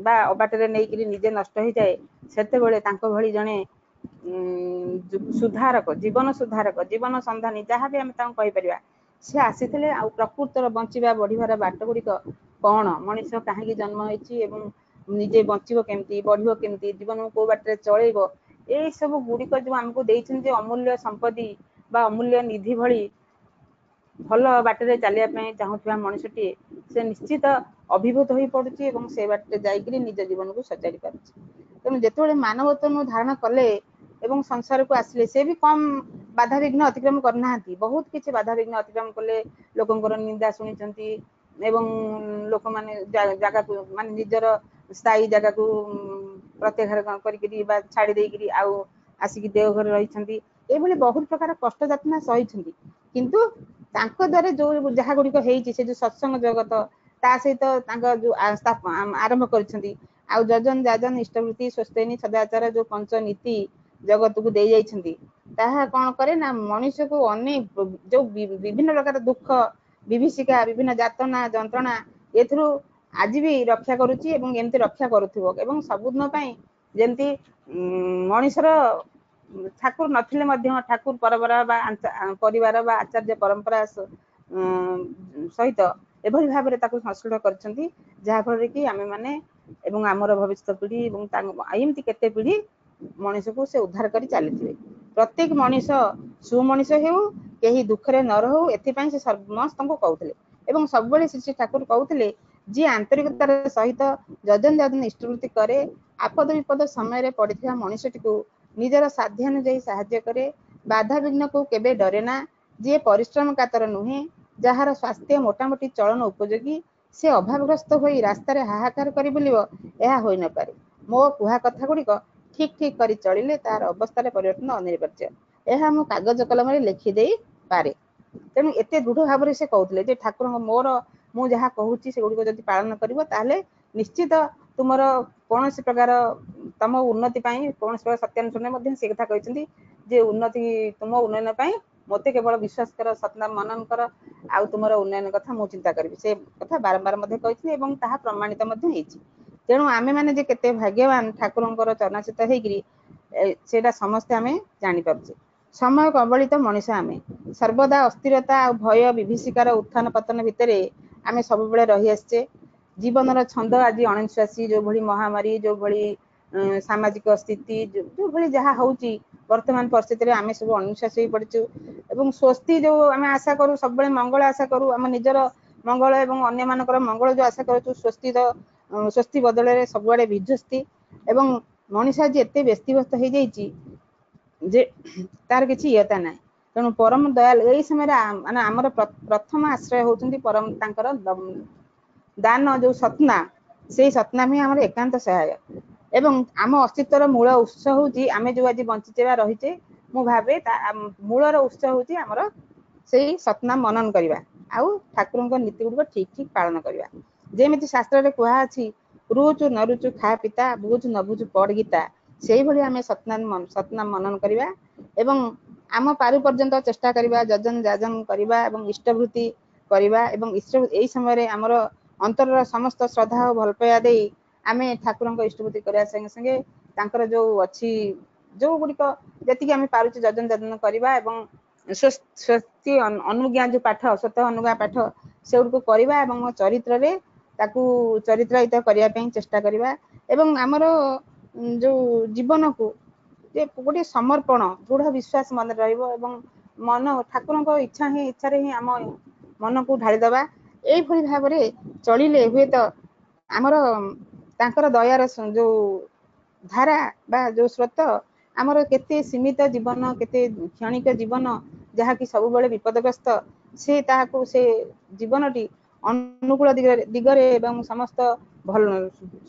Speaker 8: ବା ଅବାଟରେ ନେଇକରି ନିଜେ ନଷ୍ଟ ହେଇଯାଏ, ସେତେବେଳେ ତାଙ୍କ ଭଳି ଜଣେ ସୁଧାରକ, ଜୀବନ ସନ୍ଧାନୀ ଯାହା ବି ଆମେ ତାଙ୍କୁ କହିପାରିବା, ସେ ଆସିଥିଲେ ଆଉ ପ୍ରକୃତର ବଞ୍ଚିବା ବଢିବାର ବାଟ ଗୁଡ଼ିକ କଣ, ମଣିଷ କାହିଁକି ଜନ୍ମ ହେଇଛି ଏବଂ ନିଜେ ବଞ୍ଚିବ କେମିତି, ବଢିବ କେମିତି, ଜୀବନକୁ କୋଉ ବାଟରେ ଚଳେଇବ, ଏଇ ସବୁ ଗୁଡ଼ିକ ଯୋଉ ଆମକୁ ଦେଇଛନ୍ତି ଯେ ଅମୂଲ୍ୟ ସମ୍ପତ୍ତି ବା ଅମୂଲ୍ୟ ନିଧି ଭଳି ଭଲ ବାଟରେ ଚାଲିବା ପାଇଁ ଚାହୁଁଥିବା ମଣିଷଟିଏ ସେ ନିଶ୍ଚିତ ଅଭିଭୂତ ହୋଇ ପଡୁଛି ଏବଂ ସେ ବାଟରେ ଯାଇକରି ନିଜ ଜୀବନକୁ ସଜାଡ଼ି ପାରୁଛି। ତେଣୁ ଯେତେବେଳେ ମାନବତ୍ୱ ଧାରଣ କଲେ ଏବଂ ସଂସାରକୁ ଆସିଲେ, ସେ ବି କମ ବାଧାବିଘ୍ନ ଅତିକ୍ରମ କରିନାହାନ୍ତି, ବହୁତ କିଛି ବାଧାବିଘ୍ନ ଅତିକ୍ରମ କଲେ, ଲୋକଙ୍କର ନିନ୍ଦା ଶୁଣିଛନ୍ତି ଏବଂ ଲୋକମାନେ ଜାଗାକୁ ମାନେ ନିଜର ସ୍ଥାୟୀ ଜାଗାକୁ ପ୍ରତ୍ୟାହାର କରିକିରି ବା ଛାଡ଼ି ଦେଇକିରି ଆଉ ଆସିକି ଦେଓଘରେ ରହିଛନ୍ତି, ଏଇଭଳି ବହୁତ ପ୍ରକାର କଷ୍ଟ ଯାତନା ସହିଛନ୍ତି। କିନ୍ତୁ ତାଙ୍କ ଦ୍ୱାରା ଯୋଉ ଯାହା ଗୁଡ଼ିକ ହେଇଛି, ସେ ଯୋଉ ସତ୍ସଙ୍ଗ ଜଗତ ତା ସହିତ ତାଙ୍କ ଯୋଉ ଆରମ୍ଭ କରିଛନ୍ତି, ଆଉ ଯଜନ ଯାଜନ ଇଷ୍ଟବୃତ୍ତି ସ୍ୱସ୍ତିନୀ ସଦାଚାର ଯୋଉ ପଞ୍ଚ ନୀତି ଜଗତକୁ ଦେଇ ଯାଇଛନ୍ତି, ତାହା କଣ କରେ ନା ମଣିଷକୁ ଅନେକ ଯୋଉ ବିଭିନ୍ନ ପ୍ରକାର ଦୁଃଖ ବିଭୀଷିକା ବିଭିନ୍ନ ଯାତନା ଯନ୍ତ୍ରଣା ଏଥିରୁ ଆଜି ବି ରକ୍ଷା କରୁଛି ଏବଂ ଏମିତି ରକ୍ଷା କରୁଥିବ ଏବଂ ସବୁଦିନ ପାଇଁ ଯେମିତି ମଣିଷର ଠାକୁର ନଥିଲେ ମଧ୍ୟ ଠାକୁର ପରମ୍ପରା ବା ପରିବାର ବା ଆଚାର୍ଯ୍ୟ ପରମ୍ପରା ସହିତ ଏଭଳି ଭାବରେ ତାକୁ ସଂଶ୍ଳିଷ୍ଟ କରିଛନ୍ତି, ଯାହାଫଳରେ କି ଆମେମାନେ ଏବଂ ଆମର ଭବିଷ୍ୟତ ପିଢ଼ି ଏବଂ ଏମିତି କେତେ ପିଢ଼ି ମଣିଷକୁ ସେ ଉଦ୍ଧାର କରି ଚାଲିଥିବେ। ପ୍ରତ୍ୟେକ ମଣିଷ ସୁମଣିଷ ହେଉ, କେହି ଦୁଃଖରେ ନ ରହୁ, ଏଥିପାଇଁ ସେ ସମସ୍ତଙ୍କୁ କହୁଥିଲେ ଏବଂ ସବୁବେଳେ ଶ୍ରୀ ଠାକୁର କହୁଥିଲେ ଯିଏ ଆନ୍ତରିକତାର ସହିତ ଯଜନ ଯାଜନ ଇଷ୍ଟବୃତ୍ତି କରେ, ଆପଦ ବିପଦ ସମୟରେ ପଡ଼ିଥିବା ମଣିଷଟିକୁ ନିଜର ସାଧ୍ୟାନୁଯାୟୀ ସାହାଯ୍ୟ କରେ, ବାଧାବିଘ୍ନକୁ କେବେ ଡରେ ନା, ଯିଏ ପରିଶ୍ରମ କାତର ନୁହେଁ, ଯାହାର ସ୍ୱାସ୍ଥ୍ୟ ମୋଟାମୋଟି ଚଳନ ଉପଯୋଗୀ, ସେ ଅଭାବଗ୍ରସ୍ତ ହୋଇ ରାସ୍ତାରେ ହାହାକାର କରି ବୁଲିବ, ଏହା ହୋଇନପାରେ। ମୋ କୁହା କଥା ଗୁଡ଼ିକ ଠିକ୍ ଠିକ୍ କରି ଚଳିଲେ ତାହାର ଅବସ୍ଥାରେ ପରିବର୍ତ୍ତନ ଅନିବାର୍ଯ୍ୟ, ଏହା ମୁଁ କାଗଜ କଲମରେ ଲେଖିଦେଇ ପାରେ। ତେଣୁ ଏତେ ଦୃଢ଼ ଭାବରେ ସେ କହୁଥିଲେ ଯେ ଠାକୁରଙ୍କ ମୁଁ ଯାହା କହୁଛି ସେଗୁଡ଼ିକ ଯଦି ପାଳନ କରିବ, ତାହେଲେ ନିଶ୍ଚିତ ତୁମର କୌଣସି ପ୍ରକାର ତମ ଉନ୍ନତି ପାଇଁ କୌଣସି ପ୍ରକାର ସତ୍ୟାନୁଷ୍ଠାନ ମଧ୍ୟ ସେ କଥା କହିଛନ୍ତି ଯେ ତୁମ ଉନ୍ନୟନ ପାଇଁ ମୋତେ କେବଳ ବିଶ୍ୱାସ କର, ସତନାମ ମନନ କର, ଆଉ ତୁମର ଉନ୍ନୟନ କଥା ମୁଁ ଚିନ୍ତା କରିବି। ସେ କଥା ବାରମ୍ବାର ମଧ୍ୟ କହିଛନ୍ତି ଏବଂ ତାହା ପ୍ରମାଣିତ ମଧ୍ୟ ହେଇଛି। ତେଣୁ ଆମେମାନେ ଯେ କେତେ ଭାଗ୍ୟବାନ ଠାକୁରଙ୍କର ଚରଣାଚ୍ୟୁତ ହେଇକିରି ସେଇଟା ସମସ୍ତେ ଆମେ ଜାଣିପାରୁଛେ। ସମୟ କବଳିତ ମଣିଷ ଆମେ, ସର୍ବଦା ଅସ୍ଥିରତା ଆଉ ଭୟ ବିଭୀଷିକାର ଉତ୍ଥାନ ପତନ ଭିତରେ ଆମେ ସବୁବେଳେ ରହିଆସିଛେ। ଜୀବନର ଛନ୍ଦ ଆଜି ଅଣନିଶ୍ୱାସୀ, ଯୋଉଭଳି ମହାମାରୀ, ଯୋଉଭଳି ସାମାଜିକ ସ୍ଥିତି, ଯୋଉଭଳି ଯାହା ହଉଛି ବର୍ତ୍ତମାନ ପରିସ୍ଥିତିରେ ଆମେ ସବୁ ଅଣନିଶ୍ୱାସୀ ହେଇ ପଡ଼ିଛୁ ଏବଂ ସ୍ୱସ୍ତି ଯୋଉ ଆମେ ଆଶା କରୁ, ସବୁବେଳେ ମଙ୍ଗଳ ଆଶା କରୁ, ଆମ ନିଜର ମଙ୍ଗଳ ଏବଂ ଅନ୍ୟମାନଙ୍କର ମଙ୍ଗଳ ଯୋଉ ଆଶା କରୁଛୁ, ସ୍ୱସ୍ତି ବଦଳରେ ସବୁଆଡ଼େ ବିଧ୍ୱସ୍ତି ଏବଂ ମଣିଷ ଆଜି ଏତେ ବ୍ୟସ୍ତିବ୍ୟସ୍ତ ହେଇଯାଇଛି ଯେ ତାର କିଛି ଇୟତା ନାହିଁ। ତେଣୁ ପରମ ଦୟାଲ ଏଇ ସମୟରେ ମାନେ ଆମର ପ୍ରଥମ ଆଶ୍ରୟ ହଉଛନ୍ତି ପରମ ତାଙ୍କର ଦାନ ଯୋଉ ସତ୍ନାମ, ସେଇ ସତ୍ନାମ ହିଁ ଆମର ଏକାନ୍ତ ସହାୟ। ଏବଂ ଆମ ଅସ୍ତିତ୍ୱର ମୂଳ ଉତ୍ସ ହଉଛି ଆମେ ଯୋଉ ଆଜି ବଞ୍ଚିଛେ ବା ରହିଛେ, ମୁଁ ଭାବେ ମୂଳର ଉତ୍ସ ହଉଛି ଆମର ସେଇ ସତ୍ନାମ ମନନ କରିବା ଆଉ ଠାକୁରଙ୍କ ନୀତି ଗୁଡ଼ିକ ଠିକ ଠିକ ପାଳନ କରିବା। ଯେମିତି ଶାସ୍ତ୍ରରେ କୁହାଅଛି ରୁଚୁ ନ ରୁଚୁ ଖା ପିତା, ବୁଝୁ ନ ବୁଝୁ ପଢ ଗୀତା, ସେଇଭଳି ଆମେ ସତ୍ନାମ ମନନ କରିବା ଏବଂ ଆମ ପାରୁ ପର୍ଯ୍ୟନ୍ତ ଚେଷ୍ଟା କରିବା ଯଜନ ଯାଜନ କରିବା ଏବଂ ଇଷ୍ଟବୃତ୍ତି କରିବା। ଏବଂ ଏଇ ସମୟରେ ଆମର ଅନ୍ତରର ସମସ୍ତ ଶ୍ରଦ୍ଧା ଓ ଭଲ ପାଇବା ଦେଇ ଆମେ ଠାକୁରଙ୍କ ଇଷ୍ଟବୃତ୍ତି କରିବା ସାଙ୍ଗେ ସାଙ୍ଗେ ତାଙ୍କର ଯୋଉ ଅଛି ଯୋଉ ଗୁଡ଼ିକ ଯେତିକି ଆମେ ପାରୁଛୁ ଯଜନ ଯାଜନ କରିବା ଏବଂ ସ୍ୱସ୍ତି ଅନୁଜ୍ଞା ଯୋଉ ପାଠ ସ୍ୱତଃ ଅନୁଜ୍ଞା ପାଠ ସେଗୁଡ଼ିକୁ କରିବା ଏବଂ ଚରିତ୍ରରେ ତାକୁ ଚରିତ୍ରାୟିତ କରିବା ପାଇଁ ଚେଷ୍ଟା କରିବା। ଏବଂ ଆମର ଯୋଉ ଜୀବନକୁ ଯେ ଗୋଟେ ସମର୍ପଣ ଦୃଢ଼ ବିଶ୍ୱାସ ମନରେ ରହିବ ଏବଂ ମନ ଠାକୁରଙ୍କ ଇଚ୍ଛାରେ ହିଁ ଆମ ମନକୁ ଢାଳିଦବା। ଏଇଭଳି ଭାବରେ ଚଳିଲେ ହୁଏତ ଆମର ତାଙ୍କର ଦୟାର ଯୋଉ ଧାରା ବା ଯୋଉ ସ୍ରୋତ ଆମର କେତେ ସୀମିତ ଜୀବନ, କେତେ କ୍ଷଣିକ ଜୀବନ ଯାହାକି ସବୁବେଳେ ବିପଦଗ୍ରସ୍ତ, ସେ ତାହାକୁ ସେ ଜୀବନଟି ଅନୁକୂଳ ଦିଗରେ ଏବଂ ସମସ୍ତ ଭଲ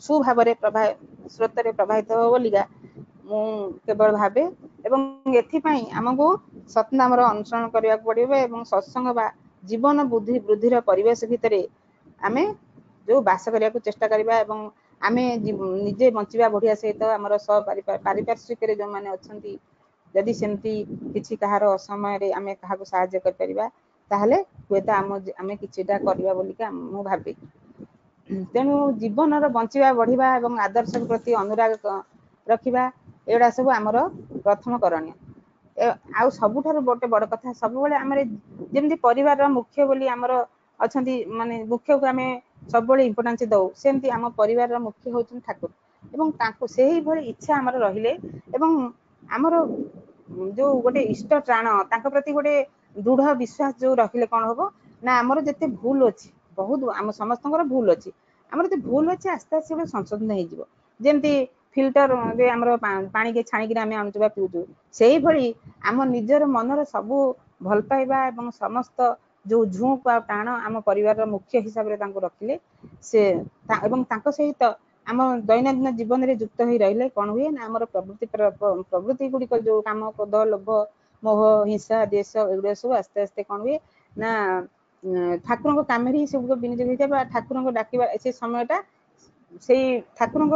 Speaker 8: ସୁଭାବରେ ସ୍ରୋତରେ ପ୍ରବାହିତ ହେବ ବୋଲିକା ମୁଁ କେବଳ ଭାବେ। ଏବଂ ଏଥିପାଇଁ ଆମକୁ ସତ୍ନାମର ଅନୁସରଣ କରିବାକୁ ପଡ଼ିବ ଏବଂ ସତ୍ସଙ୍ଗ ବା ଜୀବନ ବୃଦ୍ଧିର ପରିବେଶ ଭିତରେ ଆମେ ଯୋଉ ବାସ କରିବାକୁ ଚେଷ୍ଟା କରିବା ଏବଂ ଆମେ ନିଜେ ବଞ୍ଚିବା ବଢ଼ିଆ ସହିତ ଆମର ପାରିପାର୍ଶ୍ୱିକରେ ଯୋଉମାନେ ଅଛନ୍ତି ଯଦି ସେମିତି କିଛି କାହାର ଅସମୟରେ ଆମେ କାହାକୁ ସାହାଯ୍ୟ କରିପାରିବା ତାହେଲେ ହୁଏତ ଆମେ କିଛିଟା କରିବା ବୋଲିକା ମୁଁ ଭାବେ। ତେଣୁ ଜୀବନର ବଞ୍ଚିବା ବଢ଼ିବା ଏବଂ ଆଦର୍ଶ ପ୍ରତି ଅନୁରାଗ ରଖିବା ଏଗୁଡ଼ା ସବୁ ଆମର ପ୍ରଥମ କରଣୀୟ। ଆଉ ସବୁଠାରୁ ଗୋଟେ ବଡ଼ କଥା, ସବୁବେଳେ ଆମର ଯେମିତି ପରିବାରର ମୁଖ୍ୟ ବୋଲି ଆମର ଅଛନ୍ତି, ମାନେ ମୁଖ୍ୟକୁ ଆମେ ସବୁବେଳେ ଇମ୍ପୋର୍ଟାନ୍ସ ଦଉ, ସେମିତି ଆମ ପରିବାରର ମୁଖ୍ୟ ହଉଛନ୍ତି ଠାକୁର ଏବଂ ତାଙ୍କୁ ସେଇଭଳି ଇଚ୍ଛା ଆମର ରହିଲେ ଏବଂ ଆମର ଯୋଉ ଗୋଟେ ଇଷ୍ଟ ତ୍ରାଣ ତାଙ୍କ ପ୍ରତି ଗୋଟେ ଦୃଢ଼ ବିଶ୍ୱାସ ଯୋଉ ରଖିଲେ କଣ ହବ ନା ଆମର ଯେତେ ଭୁଲ ଅଛି, ବହୁତ ଆମ ସମସ୍ତଙ୍କର ଭୁଲ ଅଛି, ଆମର ଯଦି ଭୁଲ ଅଛି ଆସ୍ତେ ଆସ୍ତେ ଗୋଟେ ସଂଶୋଧନ ହେଇଯିବ। ଯେମିତି ଫିଲ୍ଟରରେ ଆମର ପାଣିକି ଛାଣିକିରି ଆମେ ଆଣୁଛୁ ବା ପିଉଛୁ, ସେଇଭଳି ଆମ ନିଜର ମନର ସବୁ ଭଲ ପାଇବା ଏବଂ ସମସ୍ତ ଯୋଉ ଝୁଁକ ଆଉ ଟାଣ ଆମ ପରିବାରର ମୁଖ୍ୟ ହିସାବରେ ତାଙ୍କୁ ରଖିଲେ ସେ ଏବଂ ତାଙ୍କ ସହିତ ଆମ ଦୈନନ୍ଦିନ ଜୀବନରେ ଯୁକ୍ତ ହେଇ ରହିଲେ କଣ ହୁଏ ନା ଆମର ପ୍ରବୃତ୍ତି ଗୁଡ଼ିକ ଯୋଉ କାମ, କ୍ରୋଧ, ଲୋଭ, ମୋହ, ହିଂସା, ଦ୍ୱେଷ ଏଗୁଡ଼ା ସବୁ ଆସ୍ତେ ଆସ୍ତେ କଣ ହୁଏ ନା ଠାକୁରଙ୍କ କାମରେ ହିଁ ସେଗୁଡ଼ିକ ବିନିଯୋଗ ହେଇଥାଏ ବା ଠାକୁରଙ୍କ ଡାକିବା ସେ ସମୟଟା ସେଇ ଠାକୁରଙ୍କ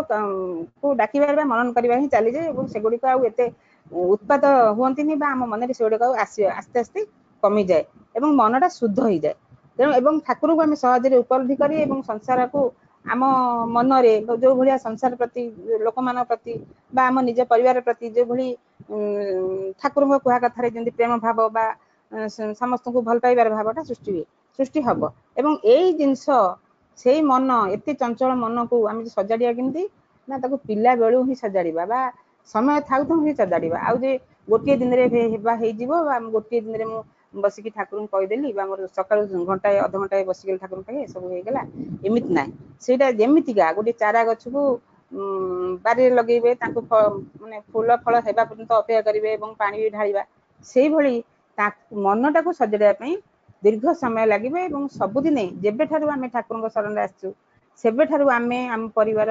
Speaker 8: କୁ ଡାକିବା ବା ମନନ କରିବା ହିଁ ଚାଲିଯାଏ ଏବଂ ସେଗୁଡ଼ିକ ଆଉ ଏତେ ଉତ୍ପାତ ହୁଅନ୍ତିନି ବା ଆମ ମନରେ ସେଗୁଡ଼ିକ ଆଉ ଆସ୍ତେ ଆସ୍ତେ କମିଯାଏ ଏବଂ ମନଟା ଶୁଦ୍ଧ ହେଇଯାଏ। ତେଣୁ ଏବଂ ଠାକୁରଙ୍କୁ ଆମେ ସହଜରେ ଉପଲବ୍ଧି କରି ଏବଂ ସଂସାରକୁ ଆମ ମନରେ ଯୋଉ ଭଳିଆ ସଂସାର ପ୍ରତି, ଲୋକମାନଙ୍କ ପ୍ରତି ବା ଆମ ନିଜ ପରିବାର ପ୍ରତି ଯୋଉଭଳି ଠାକୁରଙ୍କ କୁହା କଥାରେ ଯେମିତି ପ୍ରେମ ଭାବ ବା ସମସ୍ତଙ୍କୁ ଭଲ ପାଇବାର ଭାବଟା ସୃଷ୍ଟି ହବ। ଏବଂ ଏଇ ଜିନିଷ ସେଇ ମନ ଏତେ ଚଞ୍ଚଳ ମନକୁ ଆମେ ସଜାଡ଼ିବା କେମିତି ନା ତାକୁ ପିଲା ବେଳୁ ହିଁ ସଜାଡ଼ିବା ବା ସମୟ ଥାଉ ଥାଉ ହିଁ ସଜାଡ଼ିବା। ଆଉ ଯେ ଗୋଟିଏ ଦିନରେ ହେଇଯିବ ବା ଗୋଟିଏ ଦିନରେ ମୁଁ ବସିକି ଠାକୁରଙ୍କୁ କହିଦେଲି ବା ମୋର ସକାଳୁ ଘଣ୍ଟାଏ ଅଧଘଣ୍ଟାଏ ବସିଗଲି ଠାକୁରଙ୍କ ପାଖେ ସବୁ ହେଇଗଲା, ଏମିତି ନାହିଁ। ସେଇଟା ଯେମିତିକା ଗୋଟେ ଚାରା ଗଛକୁ ବାରିରେ ଲଗେଇବେ, ତାଙ୍କୁ ମାନେ ଫୁଲ ଫଳ ହେବା ପର୍ଯ୍ୟନ୍ତ ଅପେକ୍ଷା କରିବେ ଏବଂ ପାଣି ବି ଢାଳିବା, ସେଇଭଳି ମନଟାକୁ ସଜାଡ଼ିବା ପାଇଁ ଦୀର୍ଘ ସମୟ ଲାଗିବ। ଏବଂ ସବୁଦିନେ ଯେବେଠାରୁ ଆମେ ଠାକୁରଙ୍କ ଶରଣରେ ଆସିଛୁ ସେବେଠାରୁ ଆମେ ଆମ ପରିବାର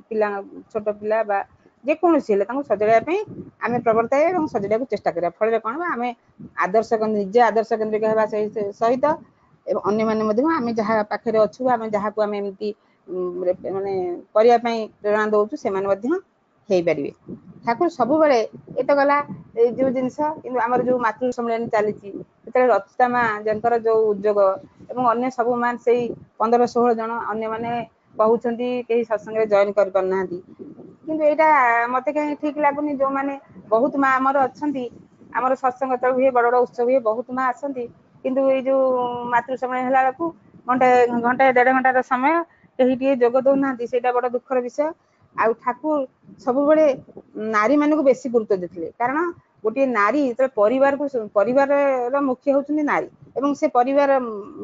Speaker 8: ପିଲା, ଛୋଟ ପିଲା ବା ଯେକୌଣସି ହେଲେ ତାଙ୍କୁ ସଜାଡ଼ିବା ପାଇଁ ଆମେ ପ୍ରବର୍ତ୍ତାଇବା ଏବଂ ସଜାଡ଼ିବାକୁ ଚେଷ୍ଟା କରିବା। ଫଳରେ କଣ ବା ଆମେ ନିଜେ ଆଦର୍ଶ କେନ୍ଦ୍ରିକ ହେବା ସହିତ ଏବଂ ଅନ୍ୟମାନେ ମଧ୍ୟ ଆମେ ଯାହା ପାଖରେ ଅଛୁ, ଆମେ ଯାହାକୁ ଆମେ ଏମିତି ମାନେ କରିବା ପାଇଁ ପ୍ରେରଣା ଦଉଛୁ ସେମାନେ ମଧ୍ୟ ହେଇପାରିବେ। ଠାକୁର ସବୁବେଳେ ଏତ ଗଲା ଏଇ ଯୋଉ ଜିନିଷ, କିନ୍ତୁ ଆମର ଯୋଉ ମାତୃ ସମ୍ମିଳନୀ ଚାଲିଛି ସେତେବେଳେ ରଚିତା ମାଙ୍କର ଯୋଉ ଉଦ୍ଯୋଗ ଏବଂ ଅନ୍ୟ ସବୁ ମାନ ସେଇ 15-16 ଜଣ ଅନ୍ୟମାନେ କହୁଛନ୍ତି କେହି ସତ୍ସଙ୍ଗରେ ଜଏନ କରିପାରୁନାହାନ୍ତି, କିନ୍ତୁ ଏଇଟା ମତେ କାହିଁ ଠିକ ଲାଗୁନି। ଯୋଉମାନେ ବହୁତ ମା ଆମର ଅଛନ୍ତି, ଆମର ସତ୍ସଙ୍ଗ ତ ହୁଏ, ବଡ ବଡ ଉତ୍ସବ ହୁଏ, ବହୁତ ମା ଆସନ୍ତି, କିନ୍ତୁ ଏଇ ଯୋଉ ମାତୃ ସମ୍ମିଳନୀ ହେଲା ବେଳକୁ ଘଣ୍ଟାଏ 1.5 ଘଣ୍ଟାର ସମୟ କେହି ଟିକେ ଯୋଗ ଦଉନାହାନ୍ତି, ସେଇଟା ବଡ ଦୁଃଖର ବିଷୟ। ଆଉ ଠାକୁର ସବୁବେଳେ ନାରୀ ମାନଙ୍କୁ ବେଶୀ ଗୁରୁତ୍ୱ ଦେଇଥିଲେ, କାରଣ ଗୋଟିଏ ନାରୀ ଯେତେବେଳେ ପରିବାରର ମୁଖ୍ୟ ହଉଛନ୍ତି ନାରୀ ଏବଂ ସେ ପରିବାର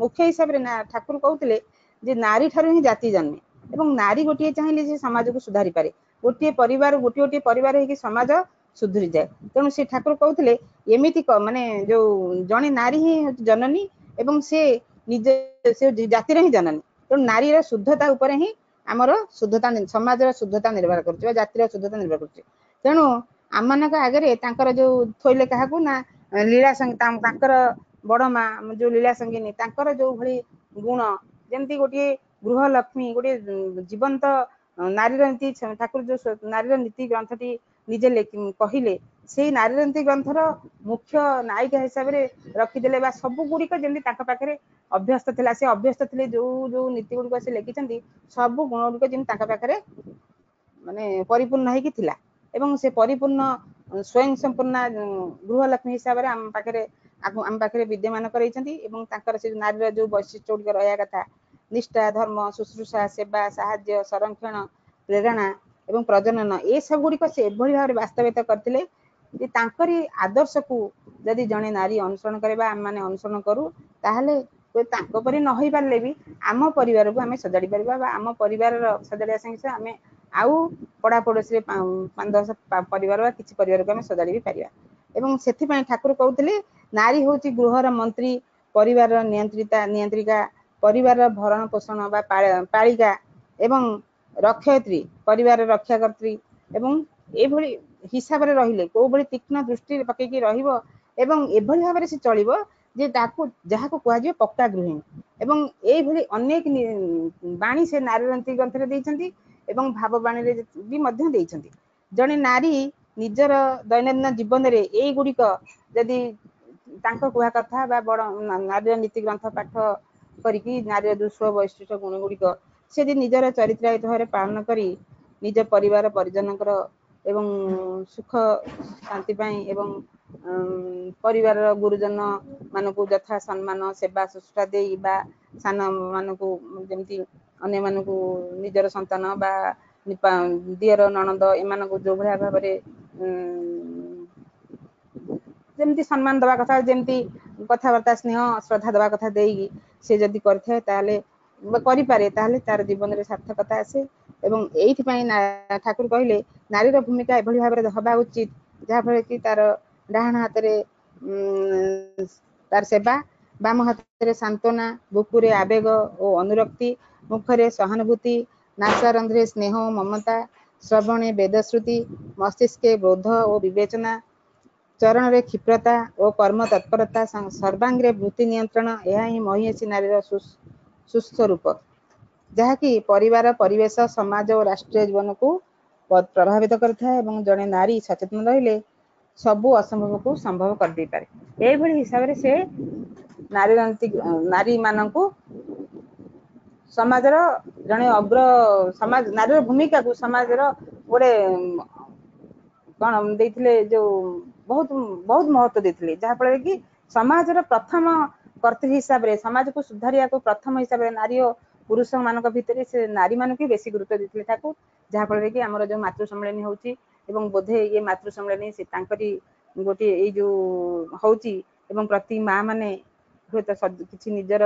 Speaker 8: ମୁଖ୍ୟ ହିସାବରେ ଠାକୁର କହୁଥିଲେ ଯେ ନାରୀ ଠାରୁ ହିଁ ଜାତି ଜନ୍ମେ ଏବଂ ନାରୀ ଗୋଟିଏ ଚାହିଁଲେ ସେ ସମାଜକୁ ସୁଧାରି ପାରେ। ଗୋଟିଏ ପରିବାର ଗୋଟିଏ ଗୋଟିଏ ପରିବାର ହେଇକି ସମାଜ ସୁଧୁରି ଯାଏ। ତେଣୁ ସେ ଠାକୁର କହୁଥିଲେ ଏମିତି ମାନେ ଯୋଉ ଜଣେ ନାରୀ ହିଁ ଜନନୀ ଏବଂ ସେ ନିଜ ସେ ଜାତିର ହିଁ ଜନନୀ। ତେଣୁ ନାରୀର ଶୁଦ୍ଧତା ଉପରେ ହିଁ ଆମର ଶୁଦ୍ଧତା ସମାଜର ଶୁଦ୍ଧତା ନିର୍ଭର କରୁଛି ବା ଜାତିର ଶୁଦ୍ଧତା ନିର୍ଭର କରୁଛି। ତେଣୁ ଆମମାନଙ୍କ ଆଗରେ ତାଙ୍କର ଯୋଉ ଥୋଇଲେ କାହାକୁ ନା ଲୀଳା ତାଙ୍କର ବଡ ମା ଯୋଉ ଲୀଳା ସଙ୍ଗିନୀ ତାଙ୍କର ଯୋଉ ଭଳି ଗୁଣ, ଯେମିତି ଗୋଟିଏ ଗୃହଲକ୍ଷ୍ମୀ ଗୋଟିଏ ଜୀବନ୍ତ ନାରୀର ନୀତି ଠାକୁର ଯୋଉ ନାରୀର ନୀତି ଗ୍ରନ୍ଥଟି ନିଜେ କହିଲେ, ସେଇ ନାରୀର ନୀତି ଗ୍ରନ୍ଥର ମୁଖ୍ୟ ନାୟିକା ହିସାବରେ ରଖିଦେଲେ ବା ସବୁ ଗୁଡ଼ିକ ଯେମିତି ତାଙ୍କ ପାଖରେ ଅଭ୍ୟସ୍ତ ଥିଲା। ସେ ଅଭ୍ୟସ୍ତ ଥିଲେ ଯୋଉ ଯୋଉ ନୀତି ଗୁଡ଼ିକ ସେ ଲେଖିଛନ୍ତି ସବୁ ଗୁଣ ଗୁଡ଼ିକ ଯେମିତି ତାଙ୍କ ପାଖରେ ମାନେ ପରିପୂର୍ଣ୍ଣ ହେଇକି ଥିଲା ଏବଂ ସେ ପରିପୂର୍ଣ୍ଣ ସ୍ୱୟଂ ସମ୍ପୂର୍ଣ୍ଣା ଗୃହଲକ୍ଷ୍ମୀ ହିସାବରେ ଆମ ପାଖରେ ବିଦ୍ୟମାନ କରାଇଛନ୍ତି ଏବଂ ତାଙ୍କର ସେ ନାରୀର ଯୋଉ ବୈଶିଷ୍ଟ୍ୟ ଗୁଡ଼ିକ ରହିବା କଥା ନିଷ୍ଠା, ଧର୍ମ, ଶୁଶ୍ରୂଷା, ସେବା, ସାହାଯ୍ୟ, ସଂରକ୍ଷଣ, ପ୍ରେରଣା ଏବଂ ପ୍ରଜନନ ଏସବୁ ଗୁଡ଼ିକ ସେ ଏଭଳି ଭାବରେ ବାସ୍ତବିତ କରିଥିଲେ ଯେ ତାଙ୍କରି ଆଦର୍ଶକୁ ଯଦି ଜଣେ ନାରୀ ଅନୁସରଣ କରେ ବା ଆମେମାନେ ଅନୁସରଣ କରୁ ତାହେଲେ ତାଙ୍କ ପରି ନ ହେଇ ପାରିଲେ ବି ଆମ ପରିବାରକୁ ଆମେ ସଜାଡ଼ି ପାରିବା ବା ଆମ ପରିବାରର ସଜାଡ଼ିବା ସଙ୍ଗେ ସଙ୍ଗେ ଆମେ ଆଉ ପଡ଼ାପଡ଼ୋଶୀରେ 5-10 ପରିବାର ବା କିଛି ପରିବାରକୁ ଆମେ ସଜାଡ଼ି ବି ପାରିବା। ଏବଂ ସେଥିପାଇଁ ଠାକୁର କହୁଥିଲେ ନାରୀ ହେଉଛି ଗୃହର ମନ୍ତ୍ରୀ, ପରିବାରର ନିୟନ୍ତ୍ରିକା, ପରିବାରର ଭରଣ ପୋଷଣ ବା ପାଳିକା ଏବଂ ରକ୍ଷୟିତ୍ରୀ, ପରିବାର ରକ୍ଷାକର୍ତ୍ରୀ ଏବଂ ଏଭଳି ହିସାବରେ ରହିଲେ କୋଉ ଭଳି ତୀକ୍ଷ୍ଣ ଦୃଷ୍ଟିରେ ପକେଇକି ରହିବ ଏବଂ ଏଭଳି ଭାବରେ ସେ ଚଳିବ ଯେ ଯାହାକୁ କୁହାଯିବ ପକ୍କା ଗୃହିଣୀ। ଏବଂ ଏଇଭଳି ଅନେକ ବାଣୀ ସେ ନାରୀର ନୀତି ଗ୍ରନ୍ଥରେ ଦେଇଛନ୍ତି ଏବଂ ଭାବବାଣୀରେ ବି ମଧ୍ୟ ଦେଇଛନ୍ତି। ଜଣେ ନାରୀ ନିଜର ଦୈନନ୍ଦିନ ଜୀବନରେ ଏଇଗୁଡ଼ିକ ଯଦି ତାଙ୍କ କୁହା କଥା ବା ବଡ଼ ନାରୀର ନୀତି ଗ୍ରନ୍ଥ ପାଠ କରିକି ନାରୀର ଯୋଉ ସ୍ୱ ବୈଶିଷ୍ଟ୍ୟ ଗୁଣ ଗୁଡ଼ିକ ସେ ଯଦି ନିଜର ଚରିତ୍ରାୟିତ ଭାବରେ ପାଳନ କରି ନିଜ ପରିବାର ପରିଜନଙ୍କର ଏବଂ ସୁଖ ଶାନ୍ତି ପାଇଁ ଏବଂ ପରିବାରର ଗୁରୁଜନ ମାନଙ୍କୁ ଯଥା ସମ୍ମାନ, ସେବା, ଶୁଶ୍ରୂଷା ଦେଇ ବା ସାନ ମାନଙ୍କୁ ଯେମିତି ଅନ୍ୟମାନଙ୍କୁ ନିଜର ସନ୍ତାନ ବା ଦିଅର, ନଣନ୍ଦ ଏମାନଙ୍କୁ ଯୋଉ ଭଳିଆ ଭାବରେ ଯେମିତି ସମ୍ମାନ ଦବା କଥା, ଯେମିତି କଥାବାର୍ତ୍ତା, ସ୍ନେହ, ଶ୍ରଦ୍ଧା ଦବା କଥା ଦେଇକି ସେ ଯଦି କରିଥାଏ ତାହେଲେ କରିପାରେ ତାହେଲେ ତାର ଜୀବନରେ ସାର୍ଥକତା ଆସେ। ଏବଂ ଏଇଥିପାଇଁ ଠାକୁର କହିଲେ ନାରୀର ଭୂମିକା ଏଭଳି ଭାବରେ ହବା ଉଚିତ ଯାହାଫଳରେ କି ତାର ଡାହାଣ ହାତରେ ତାର ସେବା, ବାମ ହାତରେ ସାନ୍ତ୍ୱନା, ବୁକୁରେ ଆବେଗ ଓ ଅନୁରକ୍ତି, ମୁଖରେ ସହାନୁଭୂତି, ନାସାରନ୍ଧ୍ରେ ସ୍ନେହ ଓ ମମତା, ଶ୍ରବଣେ ବେଦଶ୍ରୁତି, ମସ୍ତିଷ୍କେ ବୋଧ ଓ ବିବେଚନା, ଚରଣରେ କ୍ଷିପ୍ରତା ଓ କର୍ମ ତତ୍ପରତା, ସର୍ବାଙ୍ଗରେ ବୃତ୍ତି ନିୟନ୍ତ୍ରଣ ଏହା ହିଁ ମହିୟସୀ ନାରୀର ସୁସ୍ୱରୂପ, ଯାହାକି ପରିବାର, ପରିବେଶ, ସମାଜ ଓ ରାଷ୍ଟ୍ରୀୟ ଜୀବନକୁ ପ୍ରଭାବିତ କରିଥାଏ ଏବଂ ଜଣେ ନାରୀ ସଚେତନ ରହିଲେ ସବୁ ଅସମ୍ଭବକୁ ସମ୍ଭବ କରିଦେଇପାରେ। ଏଇଭଳି ହିସାବରେ ସେ ନାରୀ ମାନଙ୍କୁ ସମାଜର ଜଣେ ନାରୀର ଭୂମିକାକୁ ସମାଜର ଗୋଟେ କଣ ଦେଇଥିଲେ ଯୋଉ ବହୁତ ବହୁତ ମହତ୍ଵ ଦେଇଥିଲେ, ଯାହାଫଳରେ କି ସମାଜର ପ୍ରଥମ କର୍ତ୍ରୀ ହିସାବରେ ସମାଜକୁ ସୁଧାରିବାକୁ ପ୍ରଥମ ହିସାବରେ ନାରୀ ଓ ପୁରୁଷ ମାନଙ୍କ ଭିତରେ ସେ ନାରୀ ମାନଙ୍କୁ ବେଶୀ ଗୁରୁତ୍ୱ ଦେଇଥିଲେ ଠାକୁର, ଯାହାଫଳରେ କି ଆମର ଯୋଉ ମାତୃ ସମ୍ମିଳନୀ ହଉଛି ଏବଂ ବୋଧେ ଇଏ ମାତୃ ସମ୍ମିଳନୀ ସେ ତାଙ୍କରି ଗୋଟିଏ ଏଇ ଯୋଉ ହଉଛି ଏବଂ ପ୍ରତି ମା ମାନେ ହୁଏତ କିଛି ନିଜର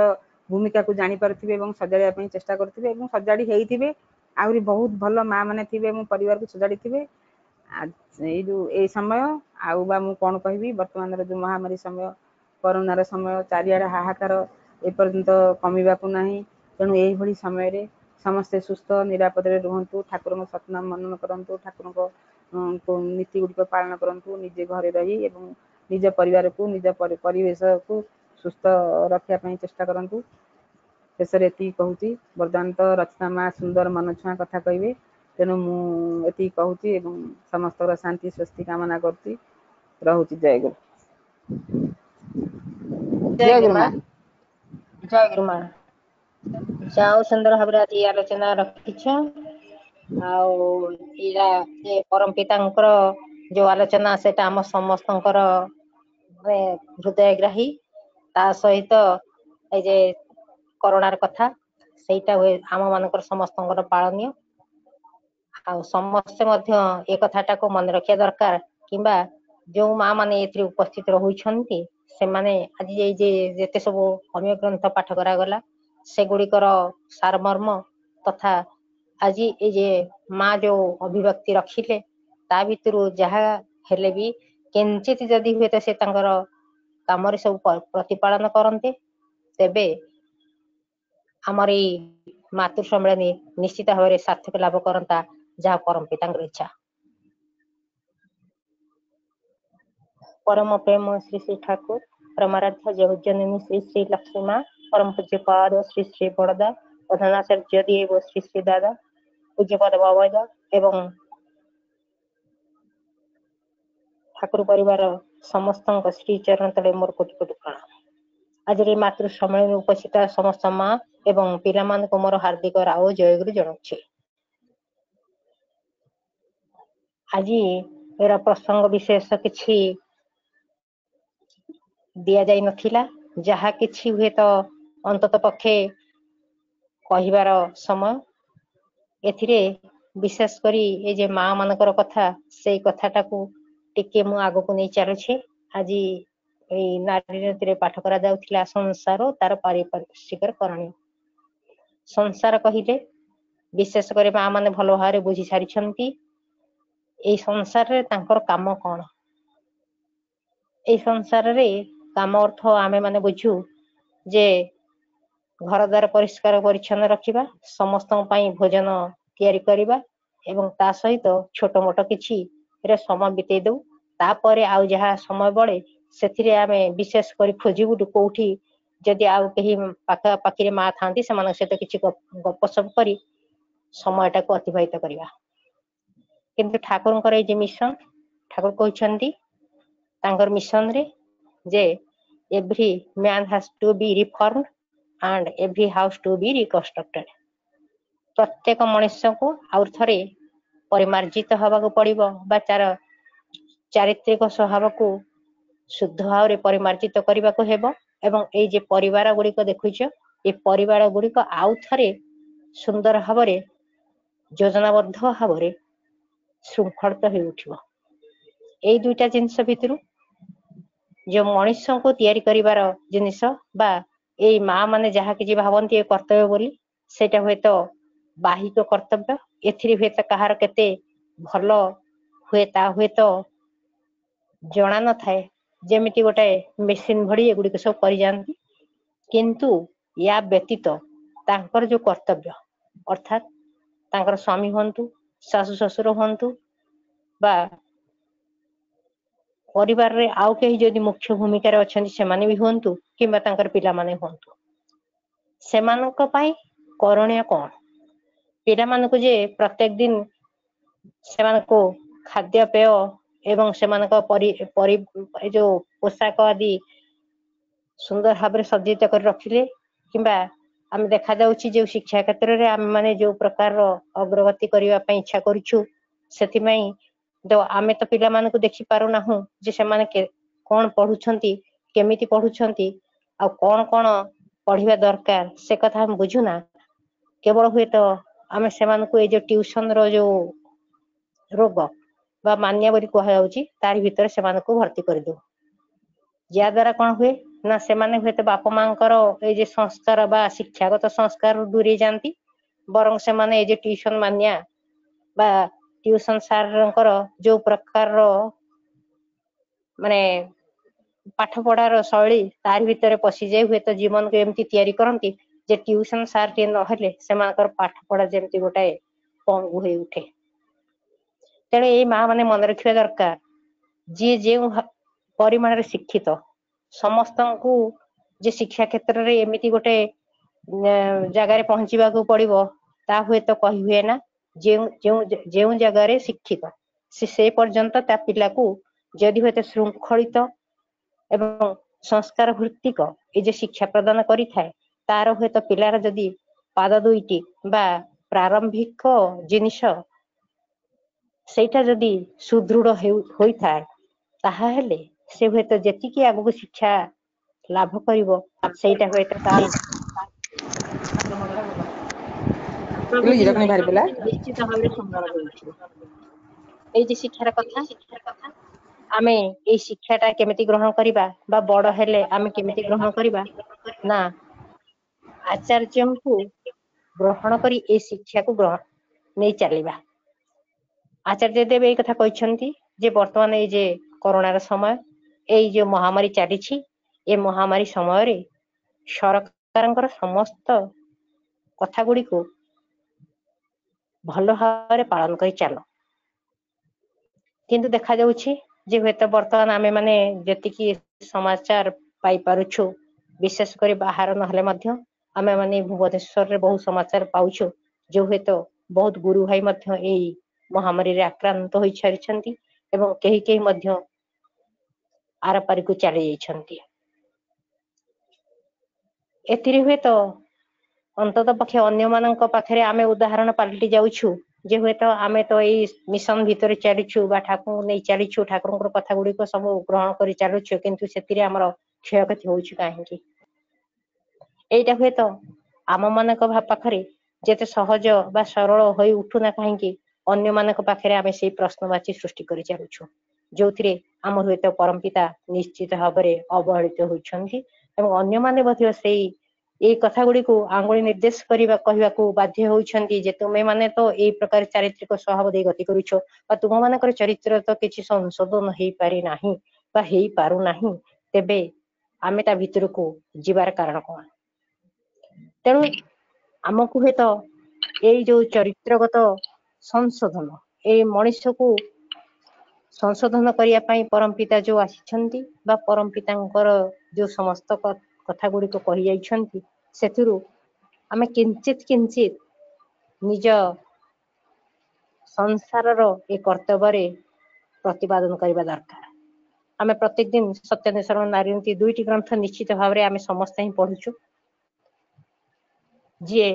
Speaker 8: ଭୂମିକାକୁ ଜାଣିପାରୁଥିବେ ଏବଂ ସଜାଡ଼ିବା ପାଇଁ ଚେଷ୍ଟା କରୁଥିବେ ଏବଂ ସଜାଡ଼ି ହେଇଥିବେ। ଆହୁରି ବହୁତ ଭଲ ମା ମାନେ ଥିବେ ଏବଂ ପରିବାରକୁ ସଜାଡ଼ିଥିବେ। ଏଇ ସମୟ ଆଉ ବା ମୁଁ କଣ କହିବି, ବର୍ତ୍ତମାନର ଯୋଉ ମହାମାରୀ ସମୟ, କରୋନାର ସମୟ, ଚାରିଆଡେ ହାହାକାର ଏପର୍ଯ୍ୟନ୍ତ କମିବାକୁ ନାହିଁ। ତେଣୁ ଏଇଭଳି ସମୟରେ ସମସ୍ତେ ସୁସ୍ଥ ନିରାପଦରେ ରୁହନ୍ତୁ, ଠାକୁରଙ୍କ ସତନାମ ମନନ କରନ୍ତୁ, ଠାକୁରଙ୍କ ନୀତି ଗୁଡ଼ିକ ପାଳନ କରନ୍ତୁ, ନିଜେ ଘରେ ରହି ଏବଂ ନିଜ ପରିବାରକୁ ନିଜ ପରିବେଶକୁ ସୁସ୍ଥ ରଖିବା ପାଇଁ ଚେଷ୍ଟା କରନ୍ତୁ। ଶେଷରେ ଏତିକି କହୁଛି, ବର୍ତ୍ତମାନ ତ ରଚନା ମା ସୁନ୍ଦର ମନଛୁଆଁ କଥା କହିବେ, ତେଣୁ ମୁଁ ଏତିକି କହୁଛି ଏବଂ ସମସ୍ତଙ୍କର ଶାନ୍ତି ସ୍ୱସ୍ତି କାମନା କରୁଛି। ରହୁଛି, ଜୟ ଗୁରୁ।
Speaker 2: ଜୟ ଗୁରୁ ମା। ଜୟ ଗୁରୁ ମା। ଯାଉ ସୁନ୍ଦର ଭାବରେ ଆଜି ଆଲୋଚନା ରଖିଛ। ଆଉ ଏ ପରମ ପିତାଙ୍କର ଯୋଉ ଆଲୋଚନା ସେଟା ଆମ ସମସ୍ତଙ୍କର ହୃଦୟଗ୍ରାହୀ। ତା ସହିତ ଏଇ ଯେ କରୋନାର କଥା ସେଇଟା ହୁଏ ଆମ ମାନଙ୍କର ସମସ୍ତଙ୍କର ପାଳନୀୟ। ଆଉ ସମସ୍ତେ ମଧ୍ୟ ଏ କଥାଟାକୁ ମନେ ରଖିବା ଦରକାର, କିମ୍ବା ଯୋଉ ମା ମାନେ ଏଥିରେ ଉପସ୍ଥିତ ରହୁଛନ୍ତି ସେମାନେ ଆଜି ଏଇ ଯେତେ ସବୁ ଅନ୍ୟ ଗ୍ରନ୍ଥ ପାଠ କରାଗଲା ସେଗୁଡିକର ସାରମର୍ମ ତଥା ଆଜି ଏଇ ଯେ ମା ଯୋଉ ଅଭିବ୍ୟକ୍ତି ରଖିଲେ ତା ଭିତରୁ ଯାହା ହେଲେ ବି କିଞ୍ଚିତ ଯଦି ହୁଏତ ସେ ତାଙ୍କର କାମରେ ସବୁ ପ୍ରତିପାଳନ କରନ୍ତେ ତେବେ ଆମର ଏଇ ମାତୃ ସମ୍ମିଳନୀ ନିଶ୍ଚିତ ଭାବରେ ସାର୍ଥକ ଲାଭ କରନ୍ତା, ଯାହା ପରମ ପିତାଙ୍କର ଇଚ୍ଛା। ପରମ ପ୍ରେମ ଶ୍ରୀ ଶ୍ରୀ ଠାକୁର, ପରମାରାଧ୍ୟ ଜଗଜ୍ଜନନୀ ଶ୍ରୀ ଶ୍ରୀ ଲକ୍ଷ୍ମୀ ମା, ପରମ ପୂଜ୍ୟପାଦ ଶ୍ରୀ ଶ୍ରୀ ବଡ଼ଦା, ପ୍ରଧାନାଚାର୍ଯ୍ୟ ଦେବ ଶ୍ରୀ ଶ୍ରୀ ଦାଦା, ପୂଜ୍ୟପାଦ ବାବାଜା ଏବଂ ଠାକୁର ପରିବାର ସମସ୍ତଙ୍କ ଶ୍ରୀ ଚରଣ ତଳେ ମୋର କୋଟି କୋଟି ପ୍ରଣାମ। ଆଜିର ଏହି ମାତୃ ସମ୍ମିଳନୀ ଉପସ୍ଥିତ ସମସ୍ତ ମା ଏବଂ ପିଲାମାନଙ୍କୁ ମୋର ହାର୍ଦ୍ଦିକ ରାଓ ଜୟଗୁରୁ ଜଣାଉଛି। ଆଜି ଏର ପ୍ରସଙ୍ଗ ବିଶେଷ କିଛି ଦିଆଯାଇ ନଥିଲା, ଯାହା କିଛି ହୁଏତ ଅନ୍ତତ ପକ୍ଷେ କହିବାର ସମୟ। ଏଥିରେ ବିଶେଷ କରି ଏ ଯେ ମା ମାନଙ୍କର କଥା, ସେଇ କଥାଟାକୁ ଟିକେ ମୁଁ ଆଗକୁ ନେଇ ଚାଲୁଛି। ଆଜି ଏଇ ନାରୀ ନୀତିରେ ପାଠ କରାଯାଉଥିଲା ସଂସାର ତାର ପାରିପାର୍ଶ୍ୱିକ କରଣୀୟ। ସଂସାର କହିଲେ ବିଶେଷ କରି ମା ମାନେ ଭଲ ଭାବରେ ବୁଝି ସାରିଛନ୍ତି ଏଇ ସଂସାରରେ ତାଙ୍କର କାମ କଣ। ଏଇ ସଂସାରରେ କାମ ଅର୍ଥ ଆମେ ମାନେ ବୁଝୁ ଯେ ଘର ଦ୍ୱାର ପରିଷ୍କାର ପରିଚ୍ଛନ୍ନ ରଖିବା, ସମସ୍ତଙ୍କ ପାଇଁ ଭୋଜନ ତିଆରି କରିବା ଏବଂ ତା ସହିତ ଛୋଟ ମୋଟ କିଛି ସମୟ ବିତେଇ ଦଉ। ତାପରେ ଆଉ ଯାହା ସମୟ ବଳେ ସେଥିରେ ଆମେ ବିଶେଷ କରି ଖୋଜିବୁ କୋଉଠି ଯଦି ଆଉ କେହି ପାଖାପାଖିରେ ମା ଥାନ୍ତି ସେମାନଙ୍କ ସହିତ କିଛି ଗପସପ କରି ସମୟଟାକୁ ଅତିବାହିତ କରିବା। କିନ୍ତୁ ଠାକୁରଙ୍କର ଏଇ ଯେ ମିଶନ, ଠାକୁର କହିଛନ୍ତି ତାଙ୍କର ମିଶନରେ ଯେ every man has to be reformed and every house to be reconstructed। ପ୍ରତ୍ୟେକ ମଣିଷକୁ ଆଉ ଥରେ ପରିମାର୍ଜିତ ହେବାକୁ ପଡିବ ବା ତାର ଚାରିତ୍ରିକ ସ୍ୱଭାବକୁ ଶୁଦ୍ଧ ଭାବରେ ପରିମାର୍ଜିତ କରିବାକୁ ହେବ ଏବଂ ଏଇ ଯେ ପରିବାର ଗୁଡିକ ଦେଖୁଛ, ଏ ପରିବାର ଗୁଡିକ ଆଉ ଥରେ ସୁନ୍ଦର ଭାବରେ ଯୋଜନାବଦ୍ଧ ଭାବରେ ଶୃଙ୍ଖଳିତ ହେଇ ଉଠିବ। ଏଇ ଦୁଇଟା ଜିନିଷ ଭିତରୁ ଯୋଉ ମଣିଷଙ୍କୁ ତିଆରି କରିବାର ଜିନିଷ ବା ଏଇ ମା ମାନେ ଯାହା କିଛି ଭାବନ୍ତି ଏ କର୍ତ୍ତବ୍ୟ ବୋଲି, ସେଇଟା ହୁଏତ ବାହିକ କର୍ତ୍ତବ୍ୟ। ଏଥିରେ ହୁଏତ କାହାର କେତେ ଭଲ ହୁଏ ତା ହୁଏତ ଜଣା ନଥାଏ, ଯେମିତି ଗୋଟେ ମେସିନ ଭଳି ଏଗୁଡିକ ସବୁ କରିଯାଆନ୍ତି। କିନ୍ତୁ ୟା ବ୍ୟତୀତ ତାଙ୍କର ଯୋଉ କର୍ତ୍ତବ୍ୟ ଅର୍ଥାତ ତାଙ୍କର ସ୍ୱାମୀ ହୁଅନ୍ତୁ, ଶାଶୁ ଶ୍ୱଶୁର ହୁଅନ୍ତୁ ବା ପରିବାରରେ ଆଉ କେହି ଯଦି ମୁଖ୍ୟ ଭୂମିକାରେ ଅଛନ୍ତି ସେମାନେ ବି ହୁଅନ୍ତୁ କିମ୍ବା ତାଙ୍କର ପିଲାମାନେ ହୁଅନ୍ତୁ, ସେମାନଙ୍କ ପାଇଁ କରଣୀୟ କଣ? ପିଲାମାନଙ୍କୁ ଯେ ପ୍ରତ୍ୟେକ ଦିନ ସେମାନଙ୍କୁ ଖାଦ୍ୟପେୟ ଏବଂ ସେମାନଙ୍କ ଏ ଯୋଉ ପୋଷାକ ଆଦି ସୁନ୍ଦର ଭାବରେ ସଜ୍ଜିତ କରି ରଖିଲେ କିମ୍ବା ଆମେ ଦେଖାଯାଉଛି ଯୋଉ ଶିକ୍ଷା କ୍ଷେତ୍ରରେ ଆମେ ମାନେ ଯୋଉ ପ୍ରକାରର ଅଗ୍ରଗତି କରିବା ପାଇଁ ଇଚ୍ଛା କରୁଛୁ, ସେଥିପାଇଁ ଆମେ ତ ପିଲାମାନଙ୍କୁ ଦେଖି ପାରୁନାହୁଁ ଯେ ସେମାନେ କଣ ପଢୁଛନ୍ତି, କେମିତି ପଢୁଛନ୍ତି ଆଉ କଣ କଣ ପଢିବା ଦରକାର ସେ କଥା ଆମେ ବୁଝୁନା। କେବଳ ହୁଏତ ଆମେ ସେମାନଙ୍କୁ ଏଇ ଯୋଉ ଟିଉସନର ଯୋଉ ରୋଗ ବା ମାନିଆ ବୋଲି କୁହାଯାଉଛି ତାରି ଭିତରେ ସେମାନଙ୍କୁ ଭର୍ତ୍ତି କରିଦଉ। ଯାହା ଦ୍ଵାରା କଣ ହୁଏ ନା ସେମାନେ ହୁଏତ ବାପା ମାଙ୍କର ଏଇ ଯେ ସଂସ୍କାର ବା ଶିକ୍ଷାଗତ ସଂସ୍କାରରୁ ଦୂରେଇ ଯାଆନ୍ତି, ବରଂ ସେମାନେ ଏଇ ଯେ ଟିଉସନ ମାନିଆ ବା ଟିଉସନ ସାରଙ୍କର ଯୋଉ ପ୍ରକାରର ମାନେ ପାଠ ପଢାର ଶୈଳୀ ତାରି ଭିତରେ ପଶିଯାଇ ହୁଏତ ଜୀବନକୁ ଏମିତି ତିଆରି କରନ୍ତି ଯେ ଟିଉସନ ସାର ଟିଏ ନହେଲେ ସେମାନଙ୍କର ପାଠ ପଢା ଯେମିତି ଗୋଟାଏ ପଙ୍ଗୁ ହେଇ ଉଠେ। ତେଣୁ ଏଇ ମା ମାନେ ମନେ ରଖିବା ଦରକାର, ଯିଏ ଯେଉଁ ପରିମାଣରେ ଶିକ୍ଷିତ, ସମସ୍ତଙ୍କୁ ଯେ ଶିକ୍ଷା କ୍ଷେତ୍ରରେ ଏମିତି ଗୋଟେ ଜାଗାରେ ପହଞ୍ଚିବାକୁ ପଡିବ ତା ହୁଏତ କହି ହୁଏ ନା। ଯେଉଁ ଜାଗାରେ ଶିକ୍ଷିତ ସେ ପର୍ଯ୍ୟନ୍ତ ତା ପିଲାକୁ ଯଦି ହୁଏତ ଶୃଙ୍ଖଳିତ ଏବଂ ସଂସ୍କାର ଭିତ୍ତିକ ଏ ଯେ ଶିକ୍ଷା ପ୍ରଦାନ କରିଥାଏ, ତାର ହୁଏତ ପିଲାର ଯଦି ପାଦ ଦୁଇଟି ବା ପ୍ରାରମ୍ଭିକ ଜିନିଷ ସେଇଟା ଯଦି ସୁଦୃଢ ହୋଇଥାଏ, ତାହେଲେ ସେ ହୁଏତ ଯେତିକି ଆଗକୁ ଶିକ୍ଷା ଲାଭ କରିବ ସେଇଟା ହୁଏତ ତାର ନିଶ୍ଚିତ ଭାବରେ ସୁନ୍ଦର ହୋଇଥିବ। ଏଇ ଯେ ଶିକ୍ଷାର କଥା, ଆମେ ଏଇ ଶିକ୍ଷାଟା କେମିତି ଗ୍ରହଣ କରିବା ବା ବଡ ହେଲେ ଆମେ କେମିତି ଗ୍ରହଣ କରିବା ନା ଆଚାର୍ଯ୍ୟଙ୍କୁ ଗ୍ରହଣ କରି ଏଇ ଶିକ୍ଷାକୁ ନେଇ ଚାଲିବା। ଆଚାର୍ଯ୍ୟ ଦେବ ଏଇ କଥା କହିଛନ୍ତି ଯେ ବର୍ତ୍ତମାନ ଏଇ ଯେ କରୋନାର ସମୟ, ଏଇ ଯୋଉ ମହାମାରୀ ଚାଲିଛି, ଏ ମହାମାରୀ ସମୟରେ ସରକାରଙ୍କର ସମସ୍ତ କଥା ଗୁଡିକୁ ଭଲ ଭାବରେ ପାଳନ କରି ଚାଲ। କିନ୍ତୁ ଦେଖାଯାଉଛି ଯେ ହୁଏତ ବର୍ତ୍ତମାନ ଆମେ ମାନେ ଯେତିକି ସମାଚାର ପାଇପାରୁଛୁ, ବିଶେଷ କରି ବାହାର ନହେଲେ ମଧ୍ୟ ଆମେ ମାନେ ଭୁବନେଶ୍ୱରରେ ବହୁ ସମାଚାର ପାଉଛୁ, ଯୋଉ ହୁଏତ ବହୁତ ଗୁରୁ ଭାଇ ମଧ୍ୟ ଏଇ ମହାମାରୀରେ ଆକ୍ରାନ୍ତ ହୋଇସାରିଛନ୍ତି ଏବଂ କେହି କେହି ମଧ୍ୟ ଆରପାରିକୁ ଚାଲି ଯାଇଛନ୍ତି। ଏଥିରେ ହୁଏତ ଅନ୍ତତଃ ପକ୍ଷେ ଅନ୍ୟମାନଙ୍କ ପାଖରେ ଆମେ ଉଦାହରଣ ପାଲଟି ଯାଉଛୁ ଯେ ହୁଏତ ଆମେ ତ ଏଇ ମିଶନ ଭିତରେ ଚାଲିଛୁ ବା ଠାକୁରଙ୍କୁ ନେଇ ଚାଲିଛୁ, ଠାକୁରଙ୍କର କଥା ଗୁଡିକ ସବୁ ଗ୍ରହଣ କରି ଚାଲୁଛୁ, କିନ୍ତୁ ସେଥିରେ ଆମର କ୍ଷୟକ୍ଷତି ହଉଛି କାହିଁକି? ଏଇଟା ହୁଏତ ଆମ ମାନଙ୍କ ପାଖରେ ଯେତେ ସହଜ ବା ସରଳ ହୋଇ ଉଠୁନା କାହିଁକି, ଅନ୍ୟମାନଙ୍କ ପାଖରେ ଆମେ ସେଇ ପ୍ରଶ୍ନବାଚୀ ସୃଷ୍ଟି କରି ଚାଲୁଛୁ, ଯୋଉଥିରେ ଆମର ହୁଏତ ପରମପିତା ନିଶ୍ଚିତ ଭାବରେ ଅବହେଳିତ ହୋଇଛନ୍ତି ଏବଂ ଅନ୍ୟମାନେ ମଧ୍ୟ ସେଇ ଏଇ କଥା ଗୁଡିକୁ ଆଙ୍ଗୁଳି ନିର୍ଦ୍ଦେଶ କହିବାକୁ ବାଧ୍ୟ ହେଉଛନ୍ତି ଯେ ତୁମେ ମାନେ ତ ଏଇ ପ୍ରକାର ଚାରିତ୍ରିକ ସ୍ୱଭାବ ଦେଇ ଗତି କରୁଛ ବା ତୁମ ମାନଙ୍କର ଚରିତ୍ର ତ କିଛି ସଂଶୋଧନ ହେଇପାରି ନାହିଁ ବା ହେଇପାରୁନାହିଁ, ତେବେ ଆମେ ତା ଭିତରକୁ ଯିବାର କାରଣ କଣ? ତେଣୁ ଆମକୁ ହୁଏତ ଏଇ ଯୋଉ ଚରିତ୍ରଗତ ସଂଶୋଧନ, ଏଇ ମଣିଷକୁ ସଂଶୋଧନ କରିବା ପାଇଁ ପରମପିତା ଯୋଉ ଆସିଛନ୍ତି ବା ପରମପିତାଙ୍କର ଯୋଉ ସମସ୍ତ କଥା ଗୁଡିକ କହିଯାଇଛନ୍ତି, ସେଥିରୁ ଆମେ କିଞ୍ଚିତ ନିଜ ସଂସାରର ଏ କର୍ତ୍ତବ୍ୟରେ ପ୍ରତିପାଦନ କରିବା ଦରକାର। ଆମେ ପ୍ରତ୍ୟେକ ଦିନ ସତ୍ୟାନ୍ୱେଷଣ ନାରୀନିତି 2ଟି ଗ୍ରନ୍ଥ ନିଶ୍ଚିତ ଭାବରେ ଆମେ ସମସ୍ତେ ହିଁ ପଢୁଛୁ। ଯିଏ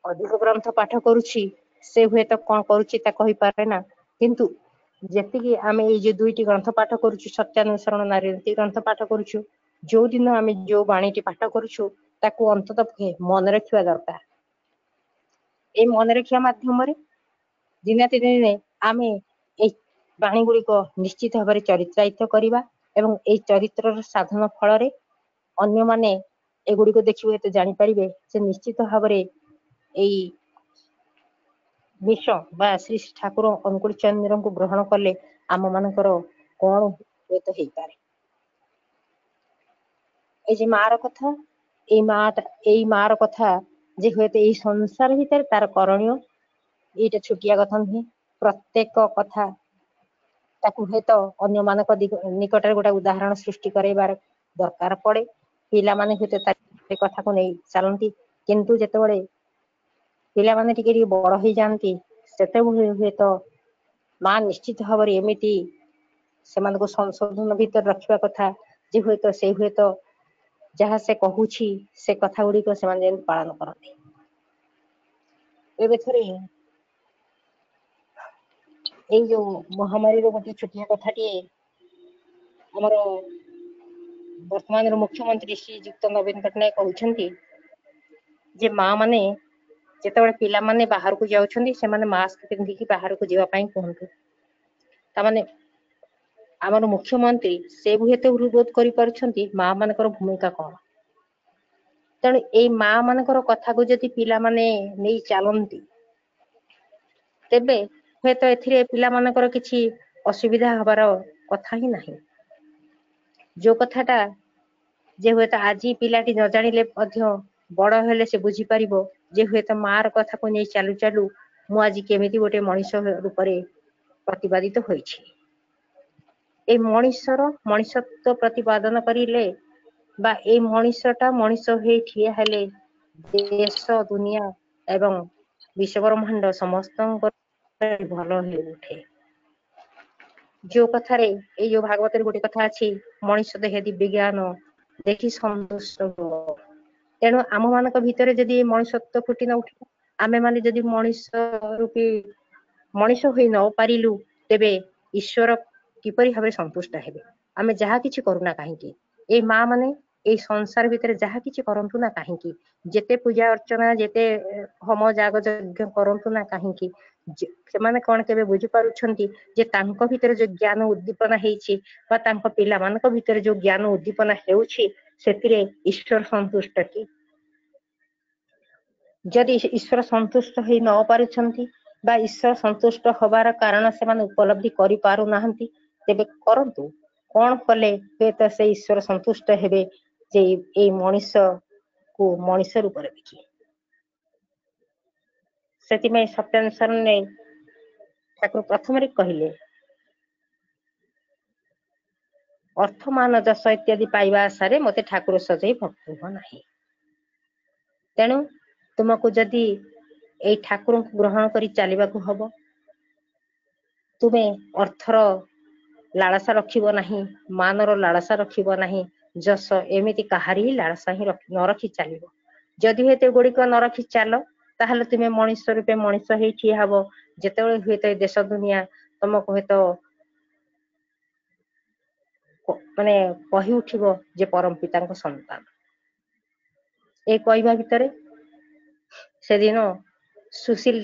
Speaker 2: ଅଧିକ ଗ୍ରନ୍ଥ ପାଠ କରୁଛି ସେ ହୁଏତ କଣ କରୁଛି ତା କହିପାରେ ନା, କିନ୍ତୁ ଯେତିକି ଆମେ ଏଇ ଯେ 2ଟି ଗ୍ରନ୍ଥ ପାଠ କରୁଛୁ, ସତ୍ୟାନ୍ୱେଷଣ ନାରୀନିତି ଗ୍ରନ୍ଥ ପାଠ କରୁଛୁ, ଯୋଉ ଦିନ ଆମେ ଯୋଉ ବାଣୀଟି ପାଠ କରୁଛୁ ତାକୁ ଅନ୍ତତଃ ମନେ ରଖିବା ଦରକାର। ଏଇ ମନେ ରଖିବା ମାଧ୍ୟମରେ ଦିନେ ଦିନେ ଆମେ ଏଇ ବାଣୀ ଗୁଡିକ ନିଶ୍ଚିତ ଭାବରେ ଚରିତ୍ରାୟିତ କରିବା ଏବଂ ଏଇ ଚରିତ୍ରର ସାଧନ ଫଳରେ ଅନ୍ୟମାନେ ଏଗୁଡିକ ଦେଖିବେ ଏତେ ଜାଣିପାରିବେ ଯେ ନିଶ୍ଚିତ ଭାବରେ ଏଇ ମିଶ ବା ଶ୍ରୀ ଠାକୁର ଅନୁକୂଳ ଚନ୍ଦ୍ରଙ୍କୁ ଗ୍ରହଣ କଲେ ଆମ ମାନଙ୍କର କଣ ହୁଏତ ହେଇପାରେ। ଏଇ ଯେ ମାର କଥା, ଏଇ ମାର କଥା ଯେ ହୁଏତ ଏଇ ସଂସାର ଭିତରେ ତାର କରଣୀୟ ଏଇଟା ଛୋଟିଆ କଥା ନୁହେଁ, ପ୍ରତ୍ୟେକ କଥା ତାକୁ ହୁଏତ ଅନ୍ୟମାନଙ୍କ ନିକଟରେ ଗୋଟେ ଉଦାହରଣ ସୃଷ୍ଟି କରାଇବାର ଦରକାର ପଡେ। ପିଲାମାନେ ହୁଏତ ସେ କଥାକୁ ନେଇ ଚାଲନ୍ତି, କିନ୍ତୁ ଯେତେବେଳେ ପିଲାମାନେ ଟିକେ ଟିକେ ବଡ ହେଇଯାଆନ୍ତି ସେତେବେଳେ ହୁଏତ ମା ନିଶ୍ଚିତ ଭାବରେ ଏମିତି ସେମାନଙ୍କୁ ସଂଶୋଧନ ଭିତରେ ରଖିବା କଥା ଯେ ହୁଏତ ଯାହା ସେ କହୁଛି ସେ କଥା ଗୁଡିକ ସେମାନେ ଯେମିତି ପାଳନ କରନ୍ତି। ଏବେ ଥରେ ଏଇ ଯୋଉ ମହାମାରୀର ଗୋଟେ ଛୋଟିଆ କଥାଟିଏ ଆମର ବର୍ତ୍ତମାନର ମୁଖ୍ୟମନ୍ତ୍ରୀ ଶ୍ରୀଯୁକ୍ତ ନବୀନ ପଟ୍ଟନାୟକ କହୁଛନ୍ତି ଯେ ମା ମାନେ ଯେତେବେଳେ ପିଲାମାନେ ବାହାରକୁ ଯାଉଛନ୍ତି ସେମାନେ ମାସ୍କ ପିନ୍ଧିକି ବାହାରକୁ ଯିବା ପାଇଁ କୁହନ୍ତୁ। ତାମାନେ ଆମର ମୁଖ୍ୟମନ୍ତ୍ରୀ ସେ ହୁଏତ ହୃଦବୋଧ କରିପାରୁଛନ୍ତି ମା ମାନଙ୍କର ଭୂମିକା କଣ। ତେଣୁ ଏଇ ମା ମାନଙ୍କର କଥାକୁ ଯଦି ପିଲାମାନେ ନେଇ ଚାଲନ୍ତି ତେବେ ହୁଏତ ଏଥିରେ ପିଲାମାନଙ୍କର କିଛି ଅସୁବିଧା ହବାର କଥା ହିଁ ନାହିଁ। ଯୋଉ କଥାଟା ଯେ ହୁଏତ ଆଜି ପିଲାଟି ନ ଜାଣିଲେ ମଧ୍ୟ ବଡ ହେଲେ ସେ ବୁଝିପାରିବ ଯେ ହୁଏତ ମାର କଥାକୁ ନେଇ ଚାଲୁ ଚାଲୁ ମୁଁ ଆଜି କେମିତି ଗୋଟେ ମଣିଷ ରୂପରେ ପ୍ରତିପାଦିତ ହୋଇଛି। ଏଇ ମଣିଷର ମଣିଷତ୍ଵ ପ୍ରତିପାଦନ କରିଲେ ବା ଏଇ ମଣିଷଟା ମଣିଷ ହେଇ ଠିଆ ହେଲେ ଦେଶ ଦୁନିଆ ଏବଂ ବିଶ୍ୱବ୍ରହ୍ମାଣ୍ଡ ସମସ୍ତଙ୍କର ଭଲ ହେଇ ଉଠେ। ଯୋଉ କଥାରେ ଏଇ ଯୋଉ ଭାଗବତରେ ଗୋଟେ କଥା ଅଛି, ମଣିଷ ଦେହେ ଦିବ୍ୟ ଜ୍ଞାନ ଦେଖି ସନ୍ତୁଷ୍ଟ ହୁଅ। ତେଣୁ ଆମ ମାନଙ୍କ ଭିତରେ ଯଦି ମଣିଷତ୍ଵ ଫୁଟି ନ ଉଠିବ, ଆମେ ମାନେ ଯଦି ମଣିଷ ରୂପୀ ମଣିଷ ହୋଇ ନ ପାରିଲୁ ତେବେ ଈଶ୍ୱର କିପରି ଭାବରେ ସନ୍ତୁଷ୍ଟ ହେବେ। ଆମେ ଯାହା କିଛି କରୁନା କାହିଁକି, ଏଇ ମା ମାନେ ଏଇ ସଂସାର ଭିତରେ ଯାହା କିଛି କରନ୍ତୁ ନା କାହିଁକି, ଯେତେ ପୂଜା ଅର୍ଚ୍ଚନା ଯେତେ ହୋମ ଯାଗ ଯଜ୍ଞ କରନ୍ତୁ ନା କାହିଁକି, ସେମାନେ କଣ କେବେ ବୁଝିପାରୁଛନ୍ତି ଯେ ତାଙ୍କ ଭିତରେ ଯୋଉ ଜ୍ଞାନ ଉଦ୍ଦୀପନା ହେଇଛି ବା ତାଙ୍କ ପିଲାମାନଙ୍କ ଭିତରେ ଯୋଉ ଜ୍ଞାନ ଉଦ୍ଦୀପନା ହେଉଛି ସେଥିରେ ଈଶ୍ୱର ସନ୍ତୁଷ୍ଟ କି? ଯଦି ଈଶ୍ୱର ସନ୍ତୁଷ୍ଟ ହେଇ ନ ପାରୁଛନ୍ତି ବା ଈଶ୍ୱର ସନ୍ତୁଷ୍ଟ ହବାର କାରଣ ସେମାନେ ଉପଲବ୍ଧି କରିପାରୁନାହାନ୍ତି, ତେବେ କରନ୍ତୁ। କଣ କଲେ ହୁଏତ ସେ ଈଶ୍ୱର ସନ୍ତୁଷ୍ଟ ହେବେ ଯେ ଏଇ ମଣିଷକୁ ମଣିଷ ରୂପରେ ଦେଖି। ସେଥିପାଇଁ ସତ୍ୟାନୁସରଣରେ ଠାକୁର ପ୍ରଥମରେ କହିଲେ ଅର୍ଥ ମାନ ଯଶ ଇତ୍ୟାଦି ପାଇବା ଆଶାରେ ମତେ ଠାକୁର ସଜେଇ ଭକ୍ତ ହୁଅ ନାହିଁ। ତେଣୁ ତୁମକୁ ଯଦି ଏଇ ଠାକୁରଙ୍କୁ ଗ୍ରହଣ କରି ଚାଲିବାକୁ ହବ, ତୁମେ ଅର୍ଥର ଲାଳସା ରଖିବ ନାହିଁ, ମାନର ଲାଳସା ରଖିବ ନାହିଁ, ଯଶ ଏମିତି କାହାରି ଲାଳସା ହିଁ ନ ରଖି ଚାଲିବ। ଯଦି ହୁଏତ ଏଗୁଡ଼ିକ ନ ରଖି ଚାଲ, ତାହେଲେ ତୁମେ ମଣିଷ ରୂପେ ମଣିଷ ହେଇ ଠିଆ ହବ। ଯେତେବେଳେ ହୁଏତ ଏ ଦେଶ ଦୁନିଆ ତମକୁ ହୁଏତ ମାନେ କହି ଉଠିବ ଯେ ପରମ ପିତାଙ୍କ ସନ୍ତାନ। ଏ କହିବା ଭିତରେ ସେଦିନ ସୁଶୀଲ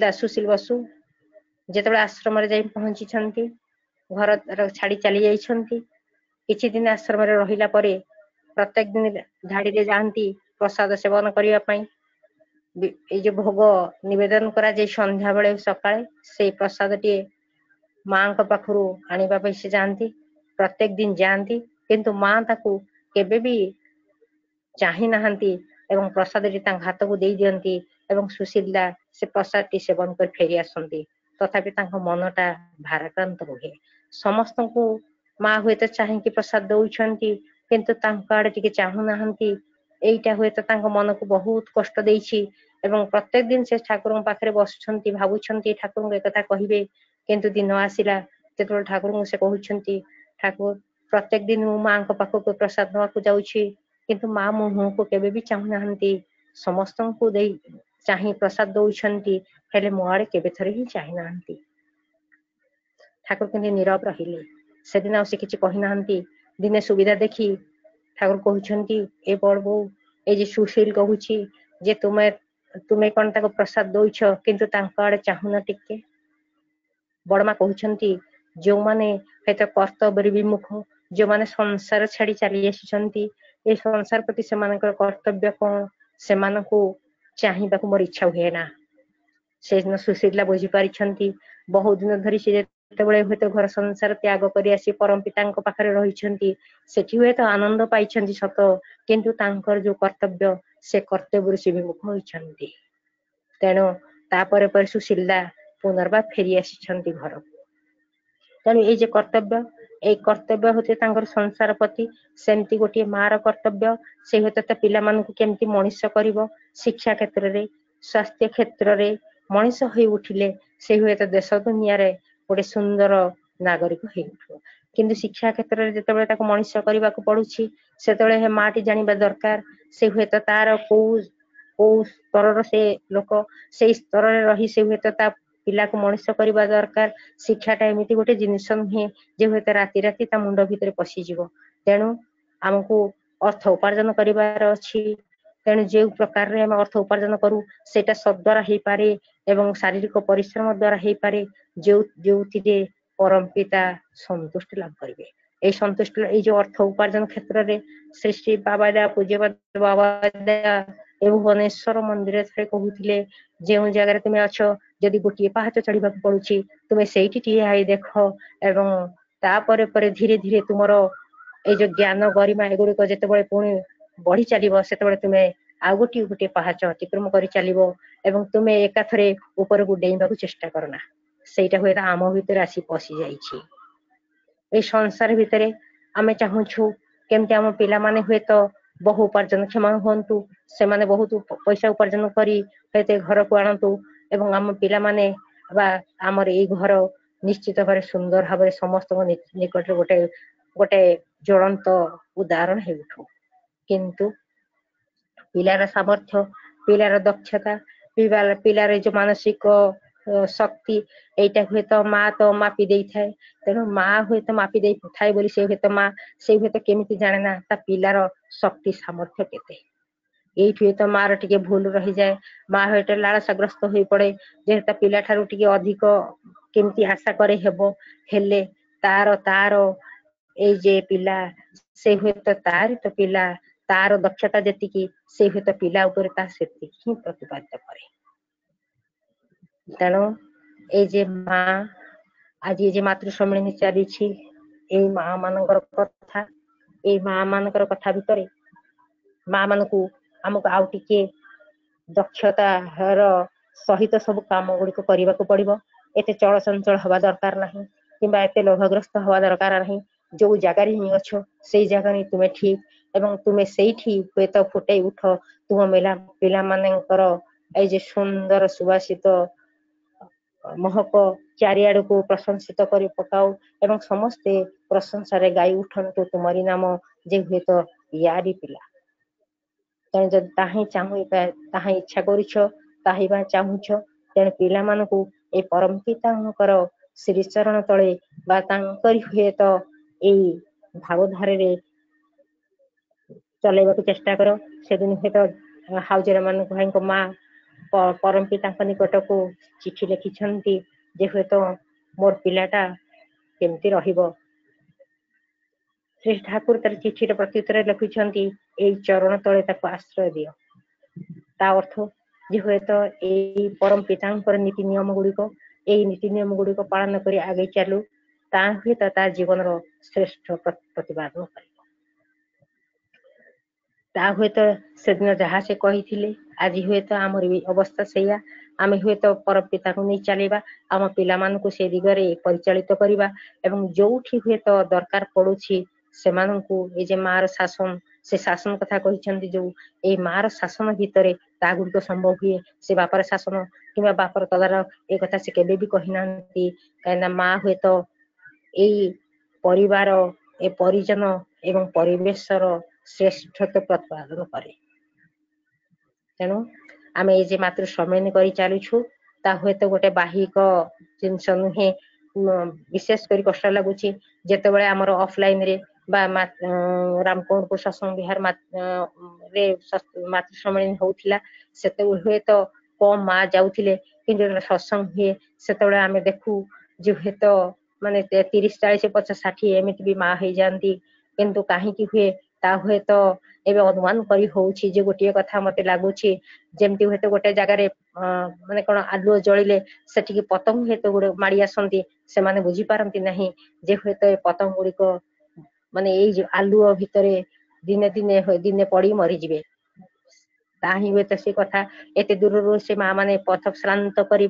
Speaker 2: ବସୁ ଯେତେବେଳେ ଆଶ୍ରମରେ ଯାଇ ପହଞ୍ଚିଛନ୍ତି, ଘର ଛାଡି ଚାଲି ଯାଇଛନ୍ତି, କିଛି ଦିନ ଆଶ୍ରମରେ ରହିଲା ପରେ ପ୍ରତ୍ୟେକ ଦିନ ଧାଡିରେ ଯାଆନ୍ତି ପ୍ରସାଦ ସେବନ କରିବା ପାଇଁ। ଏଇ ଯୋଉ ଭୋଗ ନିବେଦନ କରାଯାଏ ସନ୍ଧ୍ୟା ବେଳେ ସକାଳେ, ସେଇ ପ୍ରସାଦଟିଏ ମାଙ୍କ ପାଖରୁ ଆଣିବା ପାଇଁ ସେ ଯାଆନ୍ତି। ପ୍ରତ୍ୟେକ ଦିନ ଯାଆନ୍ତି, କିନ୍ତୁ ମା ତାକୁ କେବେ ବି ଚାହିଁ ନାହାନ୍ତି ଏବଂ ପ୍ରସାଦଟି ତାଙ୍କ ହାତକୁ ଦେଇ ଦିଅନ୍ତି ଏବଂ ସୁଶୀଲା ସେ ପ୍ରସାଦଟି ସେବନ କରି ଫେରି ଆସନ୍ତି। ତଥାପି ତାଙ୍କ ମନଟା ଭାରାକ୍ରାନ୍ତ ରୁହେ। ସମସ୍ତଙ୍କୁ ମା ହୁଏତ ଚାହିଁକି ପ୍ରସାଦ ଦଉଛନ୍ତି, କିନ୍ତୁ ତାଙ୍କ ଆଡେ ଟିକେ ଚାହୁଁନାହାନ୍ତି। ଏଇଟା ହୁଏତ ତାଙ୍କ ମନକୁ ବହୁତ କଷ୍ଟ ଦେଇଛି ଏବଂ ପ୍ରତ୍ୟେକ ଦିନ ସେ ଠାକୁରଙ୍କ ପାଖରେ ବସୁଛନ୍ତି, ଭାବୁଛନ୍ତି ଠାକୁରଙ୍କୁ ଏକଥା କହିବେ, କିନ୍ତୁ ଦିନ ଆସିଲା ଯେତେବେଳେ ଠାକୁରଙ୍କୁ ସେ କହୁଛନ୍ତି, ଠାକୁର ପ୍ରତ୍ୟେକ ଦିନ ମୁଁ ମାଙ୍କ ପାଖକୁ ପ୍ରସାଦ ନେବାକୁ ଯାଉଛି, କିନ୍ତୁ ମା ମୋ ମୁହଁକୁ କେବେ ବି ଚାହୁଁନାହାନ୍ତି। ସମସ୍ତଙ୍କୁ ଚାହିଁ ପ୍ରସାଦ ଦଉଛନ୍ତି, ହେଲେ ମୋ ଆଡେ କେବେ ଥରେ ହିଁ ଚାହିଁ ନାହାନ୍ତି। ଠାକୁର କିନ୍ତୁ ନୀରବ ରହିଲେ। ସେଦିନ ଆଉ ସେ କିଛି କହିନାହାନ୍ତି। ଦିନେ ସୁବିଧା ଦେଖି ଠାକୁର କହୁଛନ୍ତି, ଏ ବଡ ବୋଉ, ଏଇ ଯେ ସୁଶୀଲ କହୁଛି ଯେ ତୁମେ କଣ ତାକୁ ପ୍ରସାଦ ଦଉଛ, କିନ୍ତୁ ତାଙ୍କ ଆଡେ ଚାହୁଁନ ଟିକେ। ବଡମା କହୁଛନ୍ତି, ଯୋଉମାନେ ହୁଏତ କର୍ତ୍ତବ୍ୟରେ ବିମୁଖ, ଯୋଉମାନେ ସଂସାର ଛାଡି ଚାଲି ଆସିଛନ୍ତି, ଏ ସଂସାର ପ୍ରତି ସେମାନଙ୍କର କର୍ତ୍ତବ୍ୟ କଣ, ସେମାନଙ୍କୁ ଚାହିଁବାକୁ ମୋର ଇଚ୍ଛା ହୁଏ ନା। ସେଦିନ ସୁଶୀଲା ବୁଝିପାରିଛନ୍ତି, ବହୁ ଦିନ ଧରି ସେ ଯେତେବେଳେ ହୁଏତ ଘର ସଂସାର ତ୍ୟାଗ କରି ଆସି ପରମ ପିତାଙ୍କ ପାଖରେ ରହିଛନ୍ତି, ସେଠି ହୁଏତ ଆନନ୍ଦ ପାଇଛନ୍ତି ସତ, କିନ୍ତୁ ତାଙ୍କର ଯୋଉ କର୍ତ୍ତବ୍ୟ, ସେ କର୍ତ୍ତବ୍ୟରୁ ସେ ବିମୁଖ ହୋଇଛନ୍ତି। ତେଣୁ ତାପରେ ପରେ ସୁଶୀଲା ପୁନର୍ବାର ଫେରି ଆସିଛନ୍ତି ଘରକୁ। ତେଣୁ ଏଇ ଯେ କର୍ତ୍ତବ୍ୟ, ଏଇ କର୍ତ୍ତବ୍ୟ ହଉଛି ତାଙ୍କର ସଂସାର ପ୍ରତି। ସେମିତି ଗୋଟିଏ ମା ର କର୍ତ୍ତବ୍ୟ, ସେ ହୁଏତ ତା ପିଲାମାନଙ୍କୁ କେମିତି ମଣିଷ କରିବ, ଶିକ୍ଷା କ୍ଷେତ୍ରରେ, ସ୍ୱାସ୍ଥ୍ୟ କ୍ଷେତ୍ରରେ ମଣିଷ ହୋଇ ଉଠିଲେ ସେ ହୁଏତ ଦେଶ ଦୁନିଆରେ ଗୋଟେ ସୁନ୍ଦର ନାଗରିକ ହେଇ ଉଠିବ। କିନ୍ତୁ ଶିକ୍ଷା କ୍ଷେତ୍ରରେ ଯେତେବେଳେ ତାକୁ ମଣିଷ କରିବାକୁ ପଡୁଛି, ସେତେବେଳେ ମାଟି ଜାଣିବା ଦରକାର ସେ ହୁଏତ ତାର କୋଉ ସ୍ତରର ସେ ଲୋକ, ସେଇ ସ୍ତରରେ ରହି ସେ ହୁଏତ ତା ପିଲାକୁ ମଣିଷ କରିବା ଦରକାର। ଶିକ୍ଷାଟା ଏମିତି ଗୋଟେ ଜିନିଷ ନୁହେଁ ଯେ ହୁଏତ ରାତି ରାତି ତା ମୁଣ୍ଡ ଭିତରେ ପଶିଯିବ। ତେଣୁ ଆମକୁ ଅର୍ଥ ଉପାର୍ଜନ କରିବାର ଅଛି। ତେଣୁ ଯେଉଁ ପ୍ରକାରରେ ଆମେ ଅର୍ଥ ଉପାର୍ଜନ କରୁ, ସେଇଟା ସଦ୍ୱାରା ହେଇପାରେ ଏବଂ ଶାରୀରିକ ପରିଶ୍ରମ ଦ୍ୱାରା ହେଇପାରେ, ଯୋଉଥିରେ ପରମ ପିତା ସନ୍ତୁଷ୍ଟି ଲାଭ କରିବେ। ଏଇ ସନ୍ତୁଷ୍ଟି, ଏଇ ଯୋଉ ଅର୍ଥ ଉପାର୍ଜନ କ୍ଷେତ୍ରରେ ଶ୍ରୀ ଶ୍ରୀ ବାବାଦା ପୂଜ୍ୟପାଦ ବାବାଦା ଏ ଭୁବନେଶ୍ୱର ମନ୍ଦିରରେ ଥରେ କହୁଥିଲେ, ଯେଉଁ ଜାଗାରେ ତୁମେ ଅଛ, ଯଦି ଗୋଟିଏ ପାହାଚ ଚଢିବାକୁ ପଡୁଛି, ତୁମେ ସେଇଠି ଠିଆ ହେଇ ଦେଖ ଏବଂ ତାପରେ ପରେ ଧୀରେ ଧୀରେ ତୁମର ଏଇ ଯୋଉ ଜ୍ଞାନ ଗରିମା ଏଗୁଡିକ ଯେତେବେଳେ ପୁଣି ବଢି ଚାଲିବ, ସେତେବେଳେ ତୁମେ ଆଉ ଗୋଟିଏ ପାହାଚ ଅତିକ୍ରମ କରି ଚାଲିବ ଏବଂ ତୁମେ ଏକାଥରେ ଉପରକୁ ଡେଇଁବାକୁ ଚେଷ୍ଟା କର ନା। ସେଇଟା ହୁଏତ ଆମ ଭିତରେ ଆସି ପଶି ଯାଇଛି। ଏଇ ସଂସାର ଭିତରେ ଆମେ ଚାହୁଁଛୁ କେମିତି ଆମ ପିଲାମାନେ ହୁଏତ ବହୁ ଉପାର୍ଜନ କ୍ଷମ ହୁଅନ୍ତୁ, ସେମାନେ ବହୁତ ପଇସା ଉପାର୍ଜନ କରି ହୁଏତ ଘରକୁ ଆଣନ୍ତୁ ଏବଂ ଆମ ପିଲାମାନେ ବା ଆମର ଏଇ ଘର ନିଶ୍ଚିତ ଭାବରେ ସୁନ୍ଦର ଭାବରେ ସମସ୍ତଙ୍କ ନିକଟରେ ଗୋଟେ ଜ୍ୱଳନ୍ତ ଉଦାହରଣ ହେଉଛୁ। କିନ୍ତୁ ପିଲାର ସାମର୍ଥ୍ୟ, ପିଲାର ଦକ୍ଷତା, ପିଲାର ଯୋଉ ମାନସିକ ଶକ୍ତି, ଏଇଟା ହୁଏତ ମା ତ ମାପି ଦେଇଥାଏ। ତେଣୁ ମା ହୁଏତ ମାପି ଦେଇଥାଏ ବୋଲି ସେ ହୁଏତ କେମିତି ଜାଣେ ନା ତା ପିଲାର ଶକ୍ତି ସାମର୍ଥ୍ୟ କେତେ। ଏଇଠି ହୁଏତ ମାର ଟିକେ ଭୁଲ ରହିଯାଏ। ମା ହୁଏତ ଲାଳସାଗ୍ରସ୍ତ ହୋଇ ପଡେ ଯେ ତା ପିଲା ଠାରୁ ଟିକେ ଅଧିକ କେମିତି ଆଶା করে ହେବ, ହେଲେ ତାର ଏଇ ଯେ ପିଲା, ସେ ହୁଏତ ତାରି ତ ପିଲା, ତାର ଦକ୍ଷତା ଯେତିକି ସେ ହୁଏତ ପିଲା ଉପରେ ତା ସେତିକି ହିଁ ପ୍ରତିପାଦିତ କରେ। ତେଣୁ এই ଯେ ମା ଆଜି ଏ ଯେ ମାତୃ ସମ୍ମିଳନୀ ଚାଲିଛି, ଏଇ ମା ମାନଙ୍କର କଥା, ଏଇ ମା ମାନଙ୍କର କଥା ଭିତରେ ମା ମାନଙ୍କୁ ଆମକୁ ଆଉ ଟିକେ ଦକ୍ଷତାର ସହିତ ସବୁ କାମ ଗୁଡିକ କରିବାକୁ ପଡିବ। ଏତେ ଚଳଚଞ୍ଚଳ ହବା ଦରକାର ନାହିଁ କିମ୍ବା ଏତେ ଲୋଭଗ୍ରସ୍ତ ହବା ଦରକାର ନାହିଁ। ଯୋଉ ଜାଗାରେ ହିଁ ଅଛ ସେଇ ଜାଗାରେ ତୁମେ ଠିକ ଏବଂ ତୁମେ ସେଇଠି ହୁଏତ ଫୁଟେଇ ଉଠ ତୁମ ପିଲାମାନଙ୍କର ଏଇ ଯେ ସୁନ୍ଦର ସୁବାସିତ ମହକ ଚାରିଆଡକୁ ପ୍ରଶଂସିତ କରି ପକାଉ ଏବଂ ସମସ୍ତେ ପ୍ରଶଂସାରେ ଗାଇ ଉଠନ୍ତୁ ତୁମରି ନାମ ଯେ ହୁଏତ ୟାରି ପିଲା। ତେଣୁ ଯଦି ତାହା ତାହା ଇଚ୍ଛା କରୁଛ, ତାହିବା ଚାହୁଁଛ, ତେଣୁ ପିଲାମାନଙ୍କୁ ଏଇ ପରମ ପିତାଙ୍କର ଶ୍ରୀଚରଣ ତଳେ ବା ତାଙ୍କରି ହୁଏତ ଏଇ ଭାବଧାରରେ ଚଲେଇବାକୁ ଚେଷ୍ଟା କର। ସେଦିନ ହୁଏତ ହାଉଜର ମାନଙ୍କ ଭାଇଙ୍କ ମା ପରମ ପିତାଙ୍କ ନିକଟକୁ ଚିଠି ଲେଖିଛନ୍ତି ଯେ ହୁଏତ ମୋର ପିଲାଟା କେମିତି ରହିବ। ଶ୍ରୀ ଠାକୁର ତାର ଚିଠିର ପ୍ରତ୍ୟୁତ୍ତରରେ ଲେଖୁଛନ୍ତି ଏଇ ଚରଣ ତଳେ ତାକୁ ଆଶ୍ରୟ ଦିଅ। ତା ଅର୍ଥ ଯେ ହୁଏତ ଏଇ ପରମ ପିତାଙ୍କର ନୀତି ନିୟମ ଗୁଡିକ, ଏଇ ନୀତି ନିୟମ ଗୁଡିକ ପାଳନ କରି ଆଗେଇ ଚାଲୁ, ତା ହୁଏତ ତା ଜୀବନର ଶ୍ରେଷ୍ଠ ପ୍ରତିପାଦନ କରିବ। ତା ହୁଏତ ସେଦିନ ଯାହା ସେ କହିଥିଲେ ଆଜି ହୁଏତ ଆମର ବି ଅବସ୍ଥା ସେଇଆ। ଆମେ ହୁଏତ ପରମ ପିତାକୁ ନେଇ ଚାଲିବା, ଆମ ପିଲାମାନଙ୍କୁ ସେ ଦିଗରେ ପରିଚାଳିତ କରିବା ଏବଂ ଯୋଉଠି ହୁଏତ ଦରକାର ପଡୁଛି ସେମାନଙ୍କୁ ଏଇ ଯେ ମାର ଶାସନ, ସେ ଶାସନ କଥା କହିଛନ୍ତି ଯୋଉ ଏଇ ମାର ଶାସନ ଭିତରେ ତାହା ଗୁଡିକ ସମ୍ଭବ ହୁଏ। ସେ ବାପର ଶାସନ କିମ୍ବା ବାପର ତଦାରଖ ଏ କଥା ସେ କେବେ ବି କହିନାହାନ୍ତି। କାହିଁକିନା ମା ହୁଏତ ଏଇ ପରିବାର, ଏ ପରିଜନ ଏବଂ ପରିବେଶର ଶ୍ରେଷ୍ଠତ୍ୱ ପ୍ରତିପାଦନ କରେ। ତେଣୁ ଆମେ ଏଇ ଯେ ମାତୃ ସମ୍ମିଳନୀ କରି ଚାଲୁଛୁ ତା ହୁଏତ ଗୋଟେ ବାହିକ ଜିନିଷ ନୁହେଁ। ବିଶେଷ କରି କଷ୍ଟ ଲାଗୁଛି ଯେତେବେଳେ ଆମର ଅଫଲାଇନ ରେ ବା ରାମକୋଣପୁର ସତ୍ସଙ୍ଗ ବିହାର ରେ ମାତୃ ସମ୍ମିଳନୀ ହଉଥିଲା, ସେତେବେଳେ ହୁଏତ କମ ମା ଯାଉଥିଲେ, କିନ୍ତୁ ସତ୍ସଙ୍ଗ ହୁଏ ସେତେବେଳେ ଆମେ ଦେଖୁ ଯେ ହୁଏତ ମାନେ 30, 40, 50, 60 ଏମିତି ବି ମା ହେଇଯାଆନ୍ତି। କିନ୍ତୁ କାହିଁକି ହୁଏ ତା ହୁଏତ ଏବେ ଅନୁମାନ କରି ହଉଛି ଯେ ଗୋଟିଏ କଥା ମତେ ଲାଗୁଛି ଯେମିତି ହୁଏତ ଗୋଟେ ଜାଗାରେ ମାନେ କଣ ଆଲୁଅ ଜଳିଲେ ସେଠିକି ପତଙ୍ଗ ହୁଏତ ଗୋଟେ ମାଡି ଆସନ୍ତି, ସେମାନେ ବୁଝିପାରନ୍ତି ନାହିଁ ଯେ ହୁଏତ ଏ ପତଙ୍ଗ ଗୁଡିକ ମାନେ ଏଇ ଯୋଉ ଆଲୁଅ ଭିତରେ ଦିନେ ପଡି ମରିଯିବେ। ତା ହିଁ ହୁଏତ ସେ କଥା ଏତେ ଦୂରରୁ ସେ ମା ମାନେ ପଥ ଶ୍ରାନ୍ତ କରି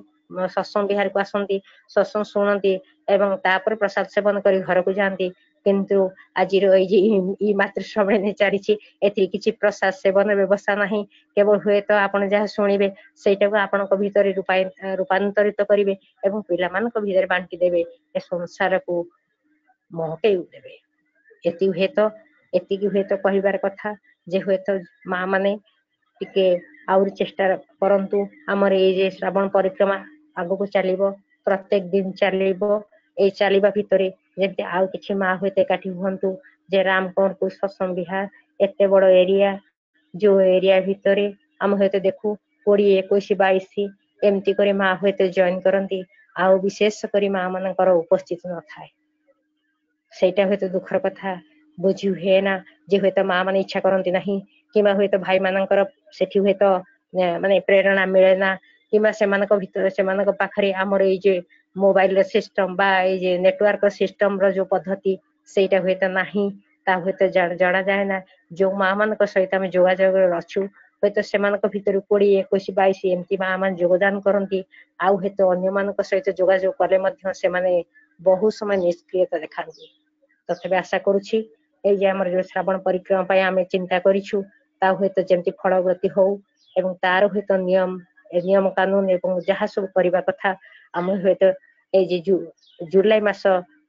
Speaker 2: ସତ୍ସଙ୍ଗ ବିହାରକୁ ଆସନ୍ତି, ସତ୍ସଙ୍ଗ ଶୁଣନ୍ତି ଏବଂ ତାପରେ ପ୍ରସାଦ ସେବନ କରି ଘରକୁ ଯାଆନ୍ତି। କିନ୍ତୁ ଆଜିର ଏଇ ଯେ ମାତୃ ସମ୍ମିଳନୀ ଚାଲିଛି ଏଥିରେ କିଛି ପ୍ରସାଦ ସେବନ ବ୍ୟବସ୍ଥା ନାହିଁ। କେବଳ ହୁଏତ ଆପଣ ଯାହା ଶୁଣିବେ ସେଇଟାକୁ ଆପଣଙ୍କ ଭିତରେ ରୂପାନ୍ତରିତ କରିବେ ଏବଂ ପିଲାମାନଙ୍କ ଭିତରେ ବାଣ୍ଟି ଦେବେ, ଏ ସଂସାରକୁ ମହକେଇ ଦେବେ। ଏତିକି ହୁଏତ କହିବାର କଥା ଯେ ହୁଏତ ମା ମାନେ ଟିକେ ଆହୁରି ଚେଷ୍ଟା କରନ୍ତୁ। ଆମର ଏଇ ଯେ ଶ୍ରାବଣ ପରିକ୍ରମା ଆଗକୁ ଚାଲିବ, ପ୍ରତ୍ୟେକ ଦିନ ଚାଲିବ। ଏଇ ଚାଲିବା ଭିତରେ ଯେମିତି ଆଉ କିଛି ମା ହୁଏତ ଏକାଠି ହୁଅନ୍ତୁ ଯେ ରାମକୋଣପୁର ସତ୍ସଙ୍ଗ ବିହାର ଏତେ ବଡ ଏରିଆ, ଯୋଉ ଏରିଆ ଭିତରେ ଆମେ ହୁଏତ ଦେଖୁ 20, 21, 22 ଏମିତି କରି ମା ହୁଏତ ଜଏନ କରନ୍ତି, ଆଉ ବିଶେଷ କରି ମା ମାନଙ୍କର ଉପସ୍ଥିତି ନଥାଏ। ସେଇଟା ହୁଏତ ଦୁଃଖର କଥା। ବୁଝି ହୁଏ ନା ଯେ ହୁଏତ ମା ମାନେ ଇଚ୍ଛା କରନ୍ତି ନାହିଁ କିମ୍ବା ହୁଏତ ଭାଇ ମାନଙ୍କର ସେଠି ହୁଏତ ମାନେ ପ୍ରେରଣା ମିଳେ ନା କିମ୍ବା ସେମାନଙ୍କ ଭିତରେ ସେମାନଙ୍କ ପାଖରେ ଆମର ଏଇ ଯେ ମୋବାଇଲ ର ସିଷ୍ଟମ ବା ଏଇ ଯେ ନେଟୱାର୍କ ସିଷ୍ଟମ ର ଯୋଉ ପଦ୍ଧତି ସେଇଟା ହୁଏତ ନାହିଁ। ତା ହୁଏତ ଜଣା ଯାଏ ନା। ଯୋଉ ମା ମାନଙ୍କ ସହିତ ଆମେ ଯୋଗାଯୋଗରେ ଅଛୁ ହୁଏତ ସେମାନଙ୍କ ଭିତରୁ 20, 21, 22 ଏମିତି ମା ମାନେ ଯୋଗଦାନ କରନ୍ତି। ଆଉ ହୁଏତ ଅନ୍ୟମାନଙ୍କ ସହିତ ଯୋଗାଯୋଗ କଲେ ମଧ୍ୟ ସେମାନେ ବହୁ ସମୟ ନିଷ୍କ୍ରିୟତା ଦେଖାନ୍ତି। ତଥାପି ଆଶା କରୁଛି ଏଇ ଯେ ଆମର ଯୋଉ ଶ୍ରାବଣ ପରିକ୍ରମା ପାଇଁ ଆମେ ଚିନ୍ତା କରିଛୁ ତା ହୁଏତ ଯେମିତି ଫଳବତୀ ହଉ ଏବଂ ତାର ହୁଏତ ନିୟମ କାନୁନ ଏବଂ ଯାହା ସବୁ କରିବା କଥା ଆମେ ହୁଏତ ଏଇ ଯେ ଜୁଲାଇ ମାସ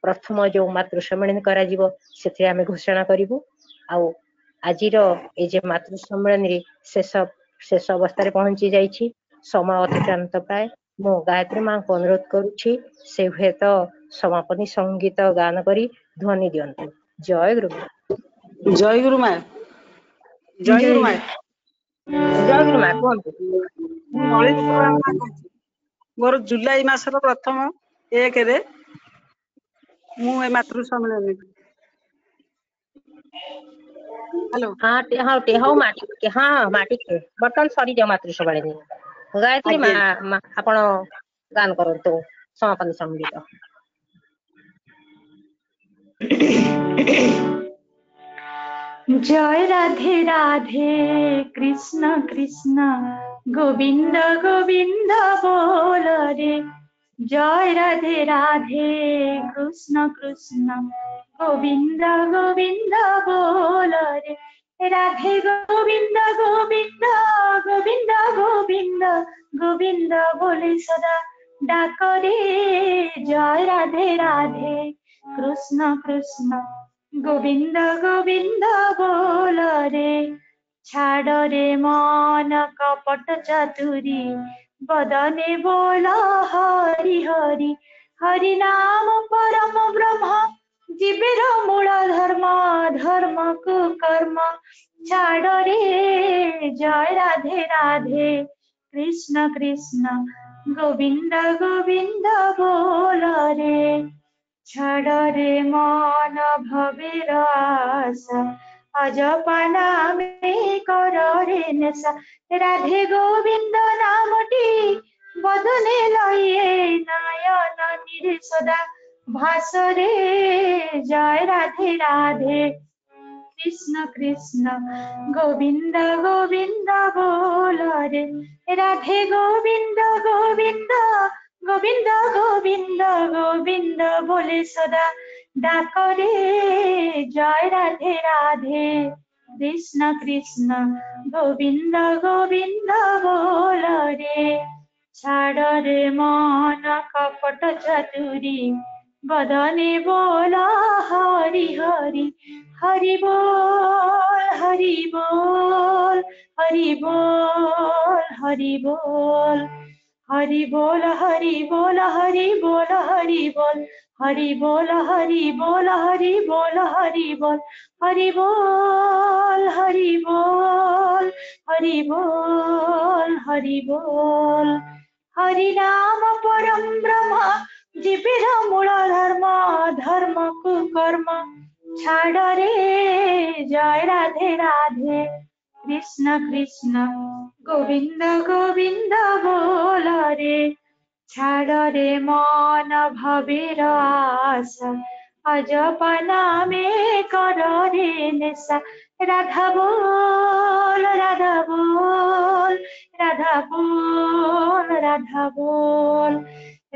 Speaker 2: ପ୍ରଥମ ଯୋଉ ମାତୃ ସମ୍ମିଳନୀ କରାଯିବ ସେଥିରେ ଆମେ ଘୋଷଣା କରିବୁ। ଆଉ ଆଜିର ଏଇ ଯେ ମାତୃ ସମ୍ମିଳନୀରେ ଶେଷ ଅବସ୍ଥାରେ ପହଞ୍ଚି ଯାଇଛି। ସମୟ ଅତିକ୍ରାନ୍ତ ପ୍ରାୟ। ମୁଁ ଗାୟତ୍ରୀ ମାଙ୍କୁ ଅନୁରୋଧ କରୁଛି ସେ ହୁଏତ ସମାପନୀ ସଙ୍ଗୀତ ଗାନ କରି ଧ୍ୱନି ଦିଅନ୍ତୁ। ଜୟ ଗୁରୁ ମା।
Speaker 8: ଜୟ ଗୁରୁ ମା। ଜୟ ଗୁରୁ ମା।
Speaker 2: ଜୟ ଗୁରୁ ମା କୁହନ୍ତୁ।
Speaker 8: ମୁଁ ନଳିନୀ ପ୍ରଧାନ ମା କହୁଛି। ମୋର ଜୁଲାଇ ମାସର ପ୍ରଥମ 1ରେ ମୁଁ ଏ ମାତୃ ସମ୍ମିଳନୀ। ହ୍ୟାଲୋ।
Speaker 2: ହଉ ମା ଟିକେ ମା ଟିକେ ବର୍ତ୍ତମାନ ସରିଯାଉ ମାତୃ ସମ୍ମିଳନୀ। ଗାୟତ୍ରୀ ମା ଆପଣ ଗାନ କରନ୍ତୁ। समापन संगीत।
Speaker 9: जय राधे राधे कृष्ण कृष्ण गोविंद गोविंद बोल रे। जय राधे राधे कृष्ण कृष्ण गोविंद गोविंद बोल रे। राधे गोविंद गोविंद गोविंद गोविंद गोविंद बोले सदा डाक रे। जय राधे राधे कृष्ण कृष्ण गोविंद गोविंद बोल रे। छाड़ रे मन कपट चातुरी बदने बोल हरि हरि। हरि नाम परम ब्रह्म जीवेर मूल धर्म धर्म को कर्म। छाड़ रे जय राधे राधे कृष्ण कृष्ण गोविंद गोविंद बोल रे। छाड़ रे मन भवेर आशा अजपना में कर रे नेशा। राधे गोविंद नामटी बदने लइए नयन निरे सदा भास रे। जय राधे राधे कृष्ण कृष्ण गोविंद गोविंद बोल रे। राधे गोविंद गोविंद गोविंद गोविंद गोविंद बोले सदा डाक रे। जय राधे राधे कृष्ण कृष्ण गोविंद गोविंद बोल रे। छाड़ रे मन कपट चतुरी बदने बोल हरि हरि। हरि बोल हरि बोल हरि बोल हरि बोल हरि बोल हरि बोल हरि बोल हरि बोल हरि बोल हरि बोल हरि बोल हरि बोल हरि बोल हरि बोल हरि बोल हरि बोल। हरि नाम परम ब्रह्म जीवेर मूल धर्म धर्म को कर्म। छाड़ रे जय राधे राधे कृष्ण कृष्ण गोविंद गोविंद बोल रे। छाड़ रे मन भवेर आशा अजपना में कर रे नेशा। राधा बोल राधा बोल राधा बोल राधा बोल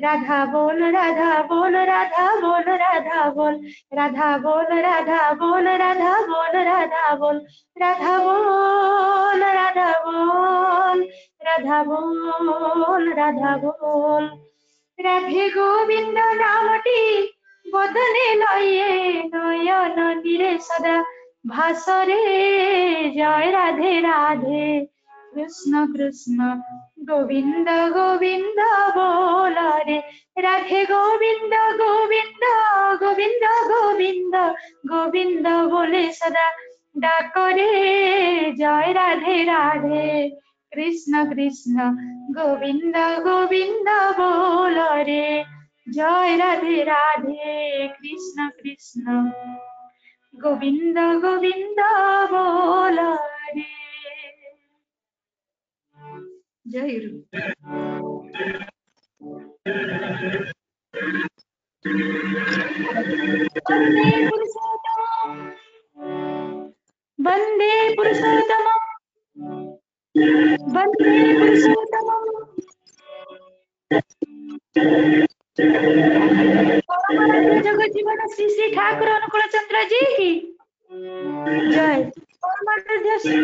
Speaker 9: राधा बोल राधा बोल राधा बोल राधा बोल राधा बोल राधा बोल राधा बोल राधा बोल राधा बोल राधा बोल राधा बोल राधा बोल। राधे गोविंद नामटी बदने लइए नयन निरे सदा भास रे। जय राधे राधे कृष्ण कृष्ण गोविंद गोविंद बोल रे। राधे गोविंद गोविंद गोविंद गोविंद गोविंद बोले सदा डाक रे। जय राधे राधे कृष्ण कृष्ण गोविंद गोविंद बोल रे। जय राधे राधे कृष्ण कृष्ण गोविंद गोविंद बोल रे। जय गुरु। वंदे पुरुषोत्तम वंदे पुरुषोत्तम वंदे पुरुषोत्तम। परमाराध्य जगत जीवन श्री श्री ठाकुर अनुकूल चंद्र जी की जय। परमाराध्य जगत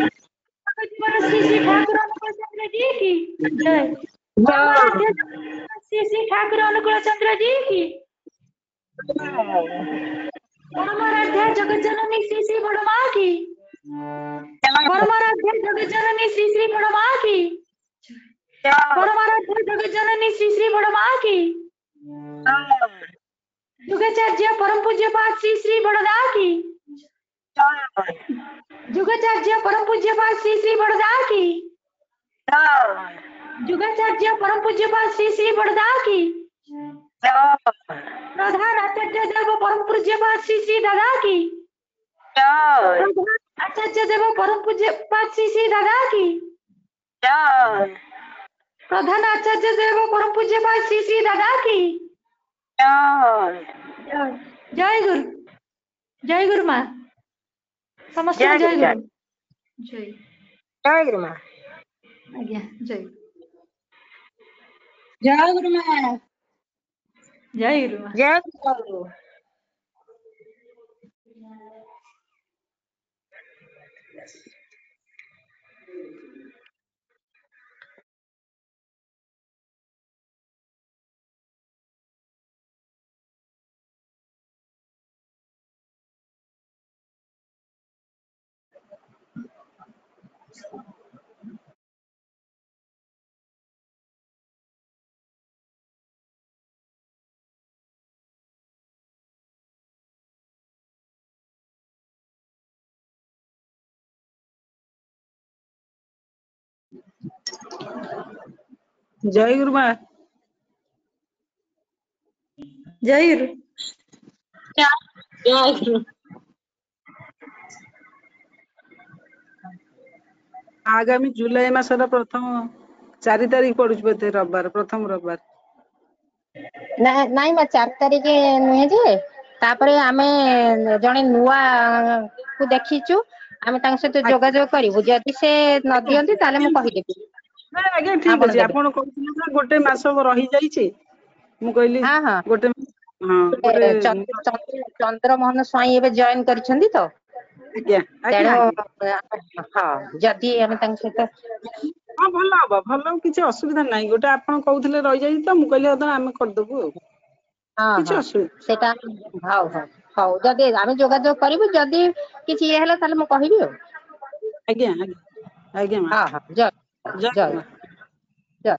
Speaker 9: जीवन श्री श्री ठाकुर अनुकूल चंद्र जी की जय। परमाराध्य श्री श्री ठाकुर अनुकूल चंद्र जी की। परमाराध्य जगत जननी श्री श्री बड़ माँ की। परमाराध्य जगत जननी श्री श्री बड़ माँ की। परमाराध्य जगत जननी श्री श्री बड़ माँ की। युगाचार्य परम पूज्य पाद श्री श्री बड़दा की। युगाचार्य परम पूज्य पाद श्री श्री बड़दा की। युगाचार्य परम पूज्य पाद श्री श्री बड़दा की। प्रधान आचार्य देव परम पूज्य पाद श्री श्री दादा की। आचार्य देव परम पूज्य पाद श्री श्री दादा की। प्रधान आचार्य देव परम पूज्य पाद श्री श्री दादा की। ଜୟ ଜୟ ଗୁରୁ ଜୟ ଗୁରୁ ମା ସମସ୍ତଙ୍କୁ ଜୟ ଗୁରୁ ଜୟ
Speaker 2: ଜୟ ଗୁରୁ ମା।
Speaker 9: ଆଜ୍ଞା ଜୟ
Speaker 2: ଜୟ ଗୁରୁ ମା।
Speaker 9: ଜୟ ଗୁରୁ ମା।
Speaker 2: ଜୟ ଗୁରୁ।
Speaker 8: ଜୟ ଗୁରୁ ମା।
Speaker 9: ଜୟ ଗୁରୁ।
Speaker 2: ଜୟ ଗୁରୁ।
Speaker 8: ଆଗାମୀ ଜୁଲାଇ ମାସର ପ୍ରଥମ 4 ତାରିଖ ପଡୁଛି ବୋଧେ ରବିବାର, ପ୍ରଥମ ରବିବାର।
Speaker 2: ନାଇଁ ମା 4 ତାରିଖ ନୁହେଁ ଯେ ତାପରେ ଆମେ ଜଣେ ନୂଆ କୁ ଦେଖିଛୁ, ଆମେ ତାଙ୍କ ସହିତ ଯୋଗାଯୋଗ କରିବୁ, ଯଦି ସେ ନ ଦିଅନ୍ତି ତାହେଲେ ମୁଁ କହିଦେବି।
Speaker 8: ନାଇଁ ଆଜ୍ଞା ଠିକ ଅଛି,
Speaker 2: ଦେବେ।
Speaker 8: ଆପଣ କହୁଥିଲେ ନା ଗୋଟେ ମାସ ରହିଯାଇଛି, ମୁଁ କହିଲି
Speaker 2: ହଁ ହଁ
Speaker 8: ଗୋଟେ ହଁ ଗୋଟେ
Speaker 2: ଚନ୍ଦ୍ରମୋହନ ସ୍ୱାଇଁ ଏବେ ଜଏନ କରିଛନ୍ତି ତ,
Speaker 8: ଆଜ୍ଞା ଆଜ୍ଞା
Speaker 2: ତେଣୁ
Speaker 8: ଆଜ୍ଞା
Speaker 2: ହଁ ଯଦି ଆମେ ତାଙ୍କ ସହିତ
Speaker 8: ହଁ ଭଲ ହବ, ଭଲ କିଛି ଅସୁବିଧା ନାହିଁ। ଗୋଟେ ଆପଣ କହୁଥିଲେ ରହିଯାଇଛି ତ, ମୁଁ କହିଲି ଆମେ କରିଦବୁ ଆଉ।
Speaker 2: ହଁ
Speaker 8: କିଛି
Speaker 2: ହଁ
Speaker 8: ଅସୁବିଧା
Speaker 2: ସେଇଟା ହଉ ହଉ ହଉ, ଯଦି ଆମେ ଯୋଗାଯୋଗ କରିବୁ, ଯଦି କିଛି ଇଏ ହେଲା ତାହେଲେ ମୁଁ କହିବି ଆଉ।
Speaker 8: ଆଜ୍ଞା ଆଜ୍ଞା ଆଜ୍ଞା ମା
Speaker 2: ହଁ ହଁ ଜୟ
Speaker 8: ଜୟ
Speaker 2: ଜୟ
Speaker 8: ମା।
Speaker 2: ଜୟ